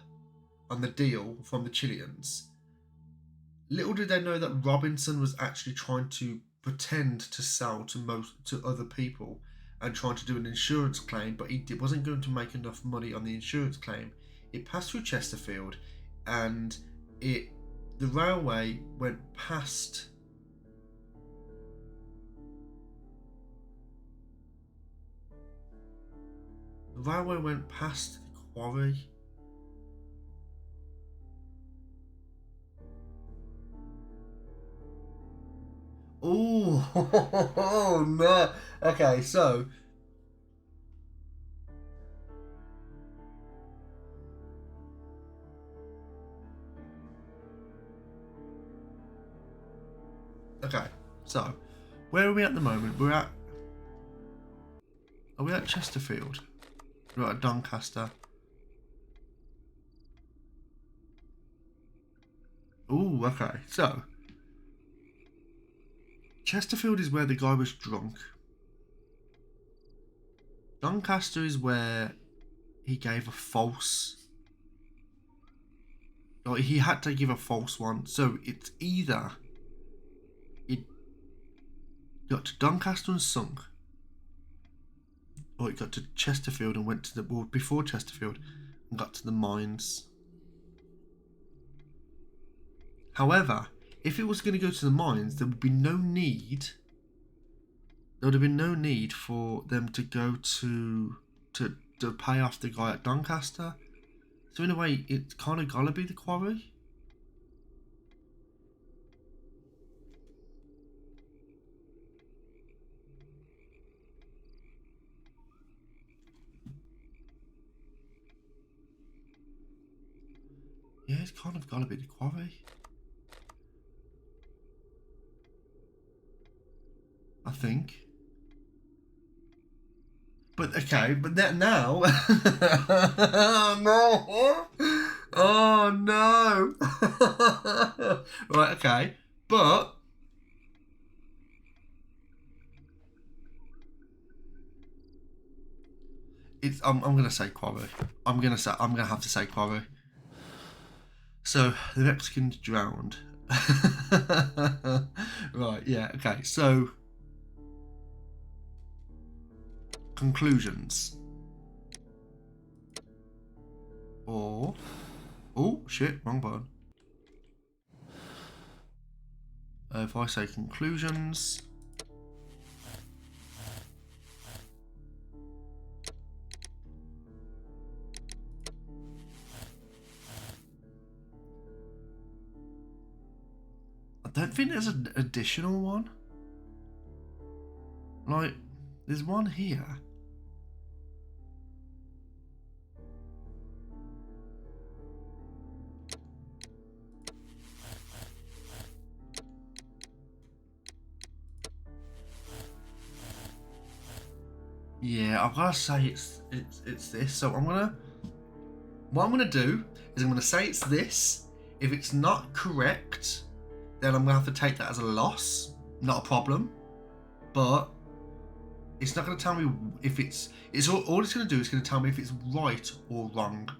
Speaker 1: deal from the Chileans. Little did they know that Robinson was actually trying to pretend to sell to other people and trying to do an insurance claim, but he wasn't going to make enough money on the insurance claim. It passed through Chesterfield, and the railway went past. The railway went past the quarry. Oh, no. Okay, so... Okay, so... Where are we at the moment? Are we at Chesterfield? We're at Doncaster. Oh, okay, so... Chesterfield is where the guy was drunk. Doncaster is where he gave a false... Or he had to give a false one. So it's either it got to Doncaster and sunk, or it got to Chesterfield and went to the... Well, before Chesterfield and got to the mines. However, if it was going to go to the mines, there would be no need. There would have been no need for them to go to pay off the guy at Doncaster. So in a way, it's kind of gotta be the quarry. Yeah, it's kind of gotta be the quarry. I think. But okay, but that now... Oh no! Oh no! Right, okay. But... I'm gonna say quarry. I'm gonna have to say quarry. So the Mexicans drowned. Right, yeah, okay, so conclusions. Or oh shit, wrong button. If I say conclusions, I don't think there's an additional one. Like, there's one here. Yeah, I've gotta say it's this. So what I'm gonna do is I'm gonna say it's this. If it's not correct, then I'm gonna have to take that as a loss. Not a problem. But it's not gonna tell me if it's all it's gonna do is gonna tell me if it's right or wrong.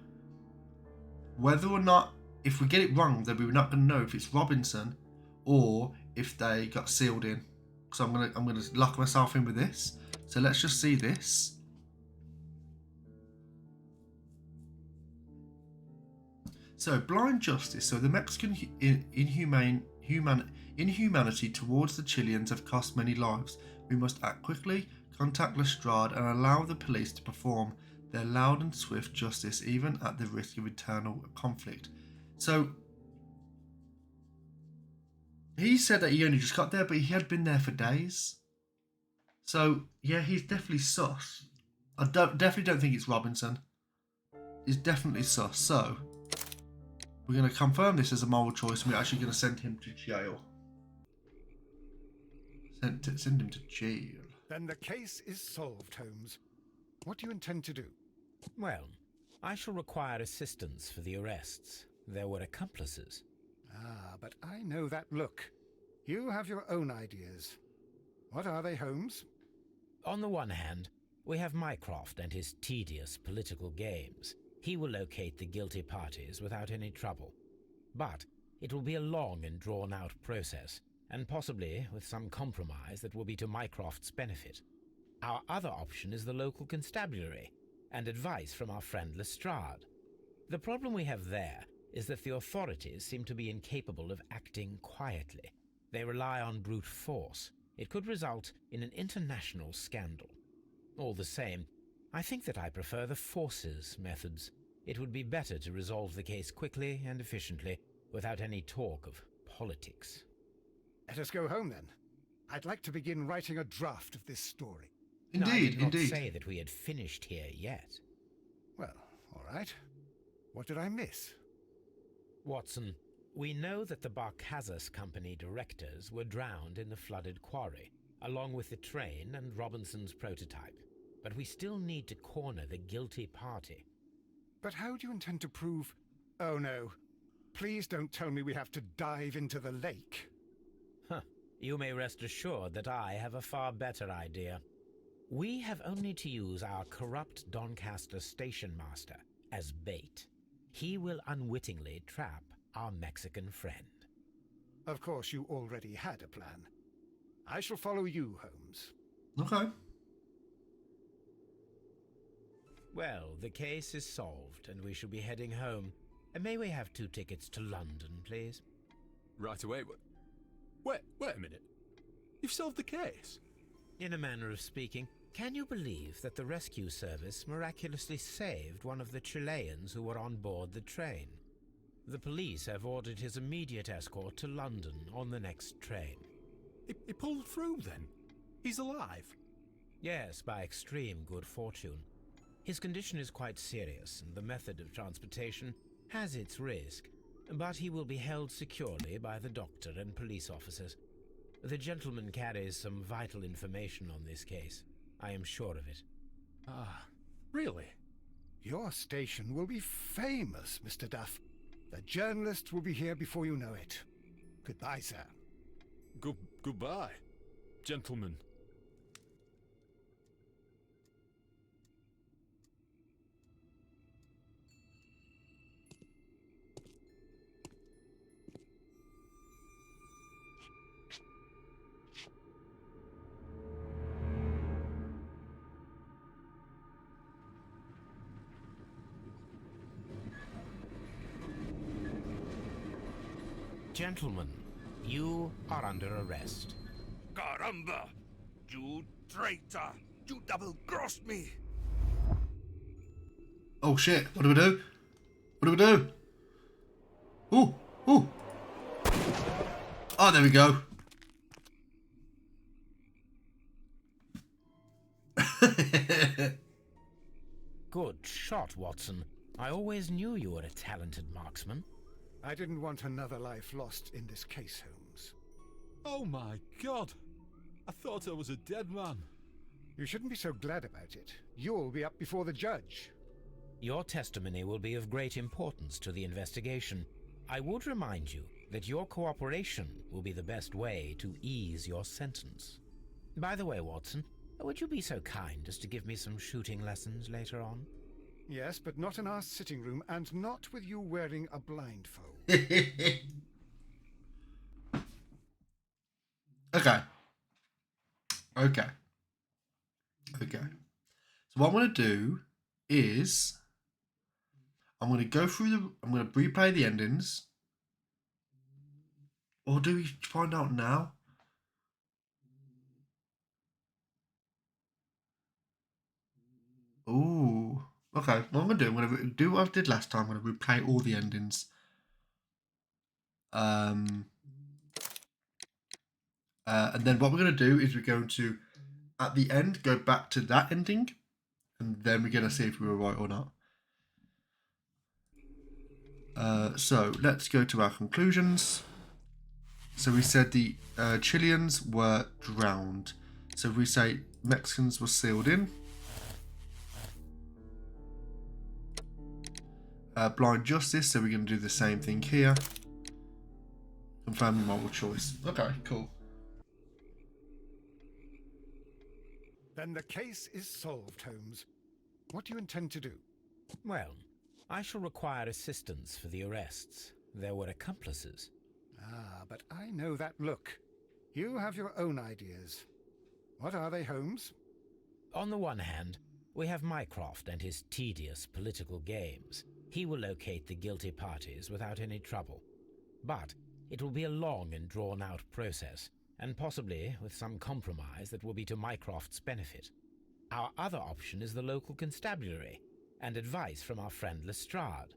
Speaker 1: Whether or not, if we get it wrong, then we're not gonna know if it's Robinson or if they got sealed in. So I'm gonna lock myself in with this. So let's just see this. So blind justice. So the Mexican inhumanity towards the Chileans have cost many lives. We must act quickly, contact Lestrade, and allow the police to perform their loud and swift justice, even at the risk of eternal conflict. So he said that he only just got there, but he had been there for days. So yeah, he's definitely sus. I definitely don't think it's Robinson. He's definitely sus. So we're going to confirm this as a moral choice, and we're actually going to send him to jail. Send him to jail.
Speaker 2: Then the case is solved, Holmes. What do you intend to do?
Speaker 3: Well, I shall require assistance for the arrests. There were accomplices.
Speaker 2: Ah, but I know that look. You have your own ideas. What are they, Holmes?
Speaker 3: On the one hand, we have Mycroft and his tedious political games. He will locate the guilty parties without any trouble. But it will be a long and drawn-out process, and possibly with some compromise that will be to Mycroft's benefit. Our other option is the local constabulary, and advice from our friend Lestrade. The problem we have there is that the authorities seem to be incapable of acting quietly. They rely on brute force. It could result in an international scandal. All the same, I think that I prefer the forces methods. It would be better to resolve the case quickly and efficiently, without any talk of politics.
Speaker 2: Let us go home, then. I'd like to begin writing a draft of this story.
Speaker 3: I
Speaker 1: Indeed,
Speaker 3: did not
Speaker 1: indeed.
Speaker 3: say that we had finished here yet.
Speaker 2: Well, all right. What did I miss?
Speaker 3: Watson, we know that the Barkazas Company directors were drowned in the flooded quarry, along with the train and Robinson's prototype. But we still need to corner the guilty party.
Speaker 2: But how do you intend to prove... Oh, no. Please don't tell me we have to dive into the lake.
Speaker 3: You may rest assured that I have a far better idea. We have only to use our corrupt Doncaster station master as bait. He will unwittingly trap our Mexican friend.
Speaker 2: Of course, you already had a plan. I shall follow you, Holmes.
Speaker 1: Okay.
Speaker 3: Well, the case is solved, and we shall be heading home. And may we have 2 tickets to London, please?
Speaker 10: Right away. Wait a minute. You've solved the case?
Speaker 3: In a manner of speaking, can you believe that the rescue service miraculously saved one of the Chileans who were on board the train? The police have ordered his immediate escort to London on the next train.
Speaker 10: He pulled through, then? He's alive?
Speaker 3: Yes, by extreme good fortune. His condition is quite serious, and the method of transportation has its risk, but he will be held securely by the doctor and police officers. The gentleman carries some vital information on this case. I am sure of it.
Speaker 10: Ah, really?
Speaker 2: Your station will be famous, Mr. Duff. The journalists will be here before you know it. Goodbye, sir.
Speaker 10: Goodbye, gentlemen.
Speaker 3: Gentlemen, you are under arrest.
Speaker 11: Caramba! You traitor! You double-crossed me!
Speaker 1: Oh shit, what do we do? What do we do? Ooh, ooh. Oh, there we go.
Speaker 3: Good shot, Watson. I always knew you were a talented marksman.
Speaker 2: I didn't want another life lost in this case, Holmes.
Speaker 10: Oh my God! I thought I was a dead man.
Speaker 2: You shouldn't be so glad about it. You'll be up before the judge.
Speaker 3: Your testimony will be of great importance to the investigation. I would remind you that your cooperation will be the best way to ease your sentence. By the way, Watson, would you be so kind as to give me some shooting lessons later on?
Speaker 2: Yes, but not in our sitting room, and not with you wearing a blindfold.
Speaker 1: Okay. Okay. Okay. So what I'm going to do is I'm going to go through I'm going to replay the endings. Or do we find out now? Ooh. Okay, what I'm going to do, I'm going to do what I did last time. I'm going to replay all the endings. And then what we're going to do is we're going to, at the end, go back to that ending. And then we're going to see if we were right or not. So let's go to our conclusions. So we said the Chileans were drowned. So we say Mexicans were sealed in. Blind justice, so we're going to do the same thing here. Confirm the multiple choice. Okay, cool.
Speaker 2: Then the case is solved, Holmes. What do you intend to do?
Speaker 3: Well, I shall require assistance for the arrests. There were accomplices.
Speaker 2: Ah, but I know that look. You have your own ideas. What are they, Holmes?
Speaker 3: On the one hand, we have Mycroft and his tedious political games. He will locate the guilty parties without any trouble. But it will be a long and drawn-out process, and possibly with some compromise that will be to Mycroft's benefit. Our other option is the local constabulary, and advice from our friend Lestrade.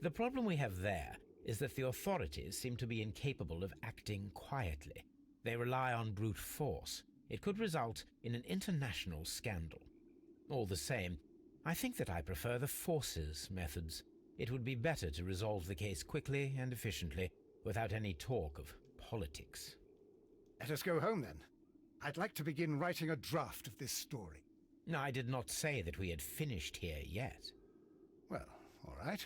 Speaker 3: The problem we have there is that the authorities seem to be incapable of acting quietly. They rely on brute force. It could result in an international scandal. All the same, I think that I prefer the forces methods. It would be better to resolve the case quickly and efficiently, without any talk of politics.
Speaker 2: Let us go home, then. I'd like to begin writing a draft of this story.
Speaker 3: No, I did not say that we had finished here yet.
Speaker 2: Well, all right.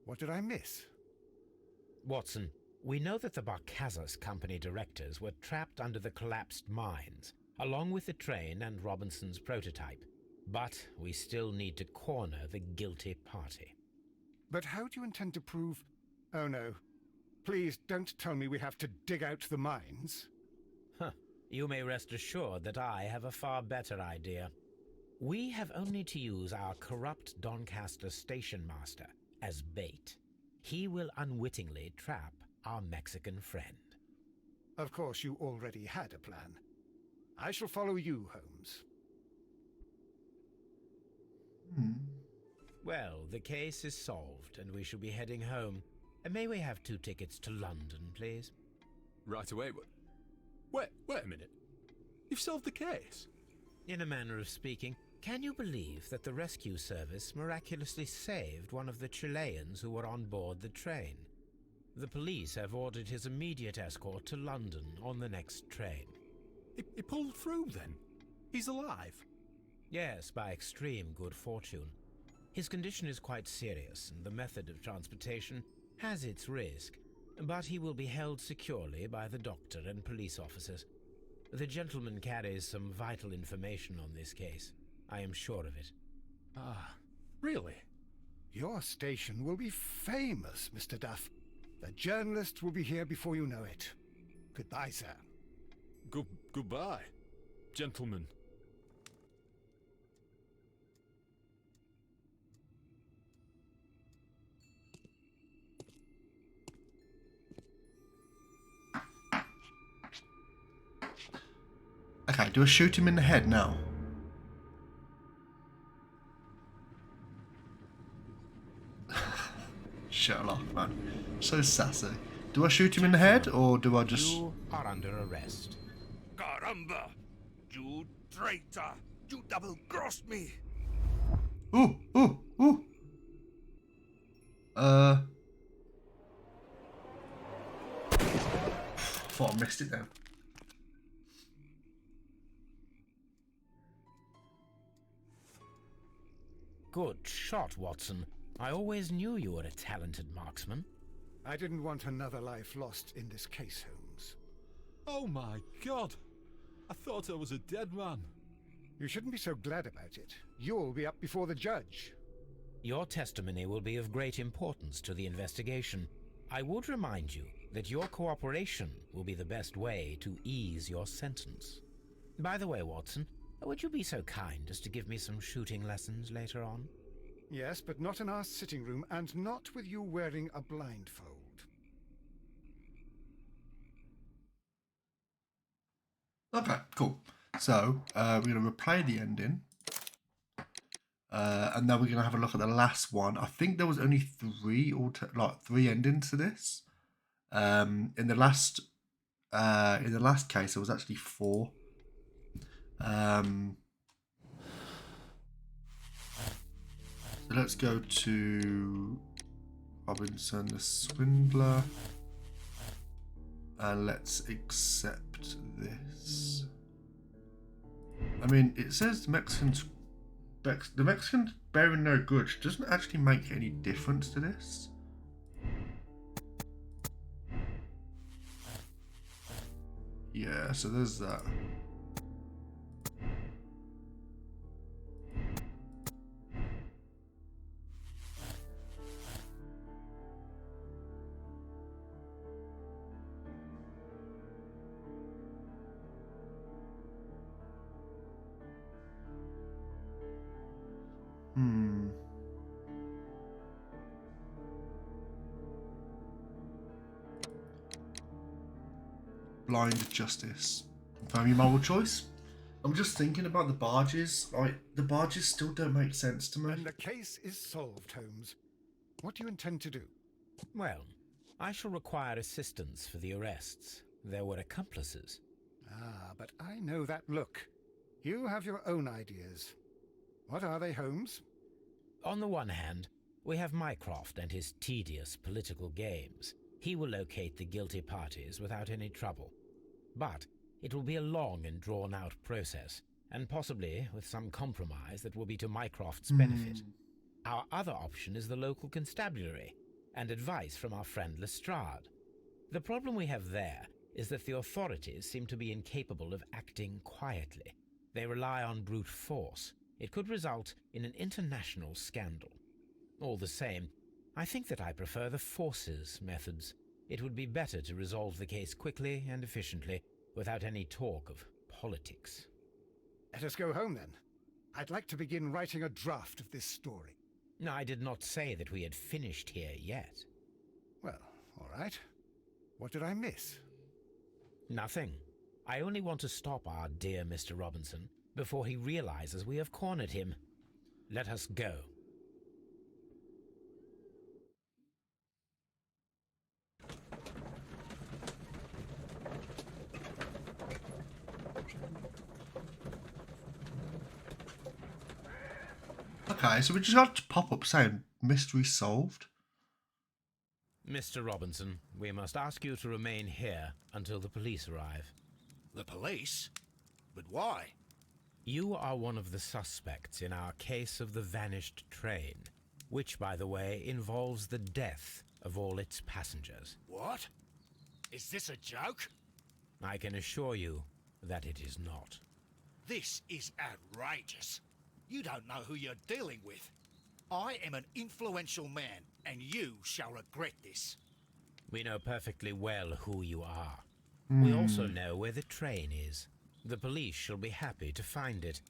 Speaker 2: What did I miss?
Speaker 3: Watson, we know that the Barcazas Company directors were trapped under the collapsed mines, along with the train and Robinson's prototype. But we still need to corner the guilty party.
Speaker 2: But how do you intend to prove... Oh, no. Please don't tell me we have to dig out the mines.
Speaker 3: Huh. You may rest assured that I have a far better idea. We have only to use our corrupt Doncaster station master as bait. He will unwittingly trap our Mexican friend.
Speaker 2: Of course, you already had a plan. I shall follow you, Holmes.
Speaker 3: Well, the case is solved, and we shall be heading home. May we have 2 tickets to London, please?
Speaker 10: Right away, but... Wait a minute. You've solved the case?
Speaker 3: In a manner of speaking, can you believe that the rescue service miraculously saved one of the Chileans who were on board the train? The police have ordered his immediate escort to London on the next train.
Speaker 10: He pulled through, then? He's alive?
Speaker 3: Yes, by extreme good fortune. His condition is quite serious, and the method of transportation has its risk, but he will be held securely by the doctor and police officers. The gentleman carries some vital information on this case. I am sure of it.
Speaker 10: Ah, really?
Speaker 2: Your station will be famous, Mr. Duff. The journalists will be here before you know it. Goodbye, sir.
Speaker 10: Goodbye, gentlemen.
Speaker 1: Okay, do I shoot him in the head now? Sherlock, man. So sassy. Do I shoot him in the head, or do I just...
Speaker 3: You are under arrest.
Speaker 11: Caramba! You traitor! You double-crossed me!
Speaker 1: Ooh, ooh, ooh! Thought I missed it then.
Speaker 3: Good shot, Watson. I always knew you were a talented marksman.
Speaker 2: I didn't want another life lost in this case, Holmes.
Speaker 10: Oh my God! I thought I was a dead man.
Speaker 2: You shouldn't be so glad about it. You'll be up before the judge.
Speaker 3: Your testimony will be of great importance to the investigation. I would remind you that your cooperation will be the best way to ease your sentence. By the way, Watson, would you be so kind as to give me some shooting lessons later on?
Speaker 2: Yes, but not in our sitting room, and not with you wearing a blindfold.
Speaker 1: Okay, cool. So, we're going to replay the ending. And then we're going to have a look at the last one. I think there was only three endings to this. In the last case, there was actually 4. So let's go to Robinson the Swindler. And let's accept this. I mean, it says Mexicans the Mexican bearing no grudge doesn't actually make any difference to this. Yeah, so there's that. Blind justice. Confirm your moral choice. I'm just thinking about the barges. Like, the barges still don't make sense to me.
Speaker 2: And the case is solved, Holmes. What do you intend to do?
Speaker 3: Well, I shall require assistance for the arrests. There were accomplices.
Speaker 2: Ah, but I know that look. You have your own ideas. What are they, Holmes?
Speaker 3: On the one hand, we have Mycroft and his tedious political games. He will locate the guilty parties without any trouble. But it will be a long and drawn-out process, and possibly with some compromise that will be to Mycroft's benefit. Our other option is the local constabulary, and advice from our friend Lestrade. The problem we have there is that the authorities seem to be incapable of acting quietly. They rely on brute force. It could result in an international scandal. All the same, I think that I prefer the forces methods. It would be better to resolve the case quickly and efficiently, without any talk of politics.
Speaker 2: Let us go home, then. I'd like to begin writing a draft of this story.
Speaker 3: No, I did not say that we had finished here yet.
Speaker 2: Well, all right. What did I miss?
Speaker 3: Nothing. I only want to stop our dear Mr. Robinson before he realizes we have cornered him. Let us go.
Speaker 1: Okay, so we just got to pop up saying mystery solved.
Speaker 3: Mr. Robinson, we must ask you to remain here until the police arrive.
Speaker 8: The police? But why?
Speaker 3: You are one of the suspects in our case of the vanished train, which, by the way, involves the death of all its passengers.
Speaker 8: What? Is this a joke?
Speaker 3: I can assure you that it is not.
Speaker 8: This is outrageous. You don't know who you're dealing with. I am an influential man, and you shall regret this.
Speaker 3: We know perfectly well who you are. We also know where the train is. The police shall be happy to find it.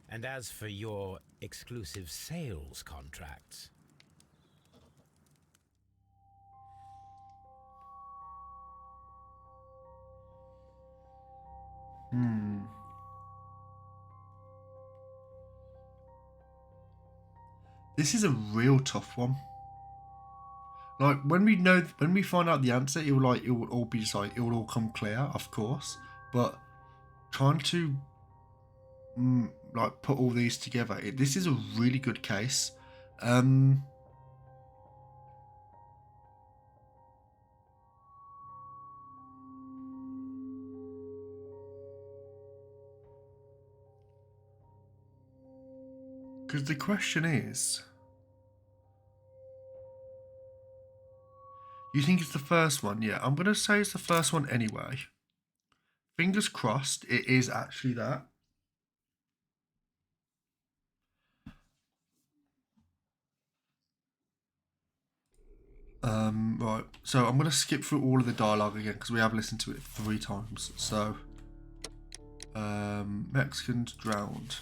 Speaker 3: And as for your exclusive sales contracts...
Speaker 1: This is a real tough one. Like, when we find out the answer, it will all be just like, it will all come clear, of course. But trying to like put all these together, this is a really good case. Because the question is, you think it's the first one? Yeah, I'm going to say it's the first one anyway. Fingers crossed it is actually that. Right, so I'm going to skip through all of the dialogue again because we have listened to it 3 times. So, Mexicans drowned.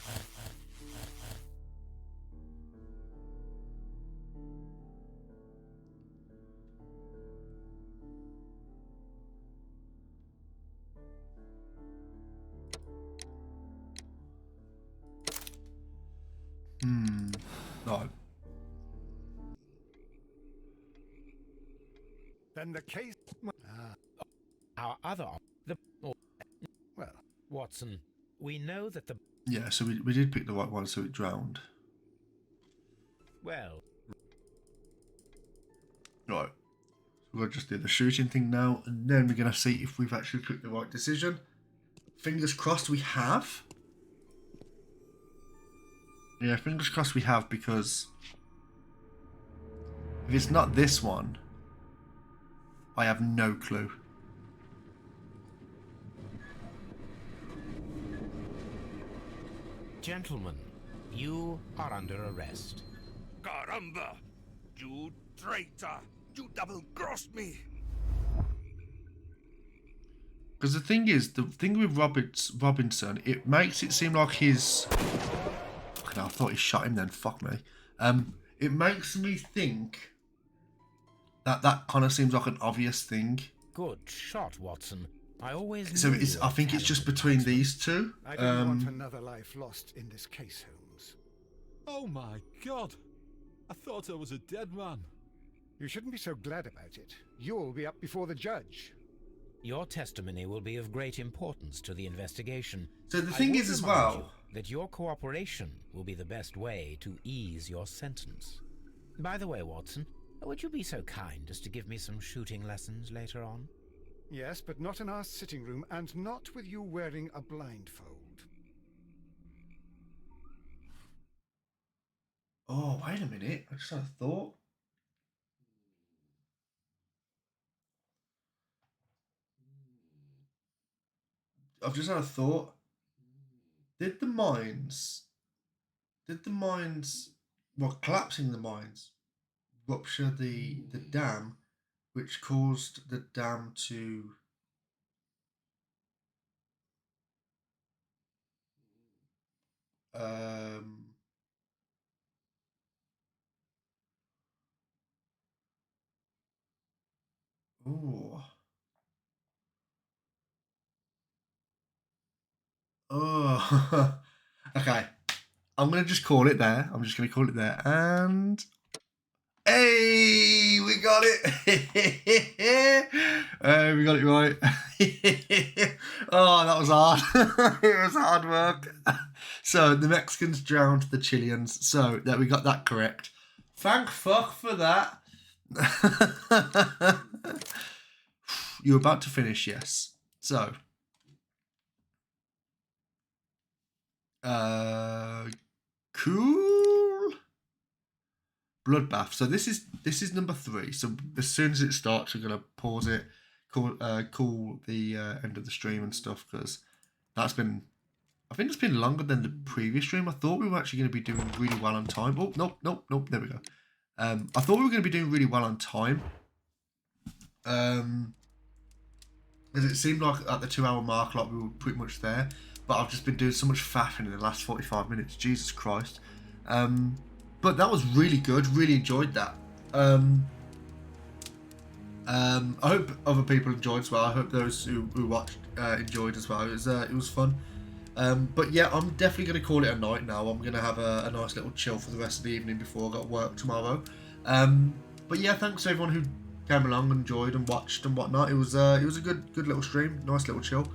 Speaker 1: Right.
Speaker 2: Then the case...
Speaker 3: Our other...
Speaker 2: Well...
Speaker 3: Watson, we know that the...
Speaker 1: Yeah, so we did pick the right one, so it drowned.
Speaker 3: Well...
Speaker 1: Right. So we'll just do the shooting thing now, and then we're going to see if we've actually picked the right decision. Fingers crossed we have. Yeah, fingers crossed we have, because if it's not this one, I have no clue.
Speaker 3: Gentlemen, you are under arrest.
Speaker 11: Caramba! You traitor! You double-crossed me!
Speaker 1: Because the thing is, the thing with Robinson, it makes it seem like he's... Fucking hell, I thought he shot him then, fuck me. It makes me think that that kind of seems like an obvious thing.
Speaker 3: Good shot, Watson. I always
Speaker 1: So
Speaker 3: knew
Speaker 1: it's,
Speaker 3: you
Speaker 1: I
Speaker 3: were
Speaker 1: think it's just
Speaker 3: talented
Speaker 1: between
Speaker 3: marksman.
Speaker 1: these two.
Speaker 2: I don't want another life lost in this case, Holmes.
Speaker 10: Oh my god! I thought I was a dead man.
Speaker 2: You shouldn't be so glad about it. You'll be up before the judge.
Speaker 3: Your testimony will be of great importance to the investigation.
Speaker 1: So the
Speaker 3: I
Speaker 1: thing
Speaker 3: would
Speaker 1: is as
Speaker 3: remind
Speaker 1: well...
Speaker 3: you that your cooperation will be the best way to ease your sentence. By the way, Watson, would you be so kind as to give me some shooting lessons later on?
Speaker 2: Yes, but not in our sitting room, and not with you wearing a blindfold.
Speaker 1: Oh, wait a minute. I just had a thought. I've just had a thought. Did the mines, well, collapsing the mines, rupture the dam, which caused the dam to ooh. Oh, okay. I'm gonna just call it there. I'm just gonna call it there, and hey, we got it. We got it right. Oh, that was hard. It was hard work. So the Mexicans drowned the Chileans. So that we got that correct. Thank fuck for that. You're about to finish, yes. So. Cool. Bloodbath. So this is number 3. So as soon as it starts, we're gonna pause it, call the end of the stream and stuff, because that's been, I think it's been longer than the previous stream. I thought we were actually going to be doing really well on time. Oh, nope. There we go. I thought we were going to be doing really well on time. Because it seemed like at the 2-hour mark, like we were pretty much there. But I've just been doing so much faffing in the last 45 minutes. Jesus Christ. But that was really good. Really enjoyed that. I hope other people enjoyed as well. I hope those who watched enjoyed as well. It was fun. But yeah, I'm definitely going to call it a night now. I'm going to have a nice little chill for the rest of the evening before I got work tomorrow. But yeah, thanks to everyone who came along and enjoyed and watched and whatnot. It was a good little stream. Nice little chill.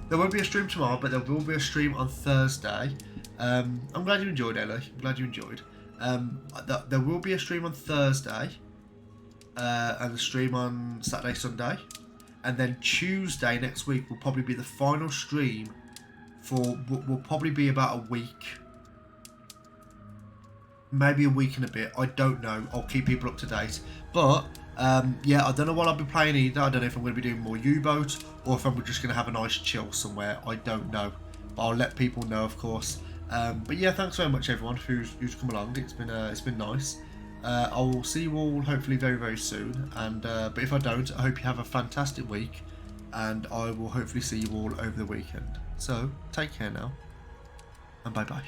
Speaker 1: There won't be a stream tomorrow, but there will be a stream on Thursday. I'm glad you enjoyed, Ellie. I'm glad you enjoyed. There will be a stream on Thursday. And a stream on Saturday, Sunday. And then Tuesday next week will probably be the final stream for, will probably be about a week. Maybe a week and a bit. I don't know. I'll keep people up to date. But, yeah, I don't know what I'll be playing either. I don't know if I'm going to be doing more U-Boat or if I'm just going to have a nice chill somewhere. I don't know. But I'll let people know, of course. But yeah, thanks very much, everyone, who's come along. It's been nice. I will see you all hopefully very, very soon. And but if I don't, I hope you have a fantastic week. And I will hopefully see you all over the weekend. So, take care now. And bye-bye.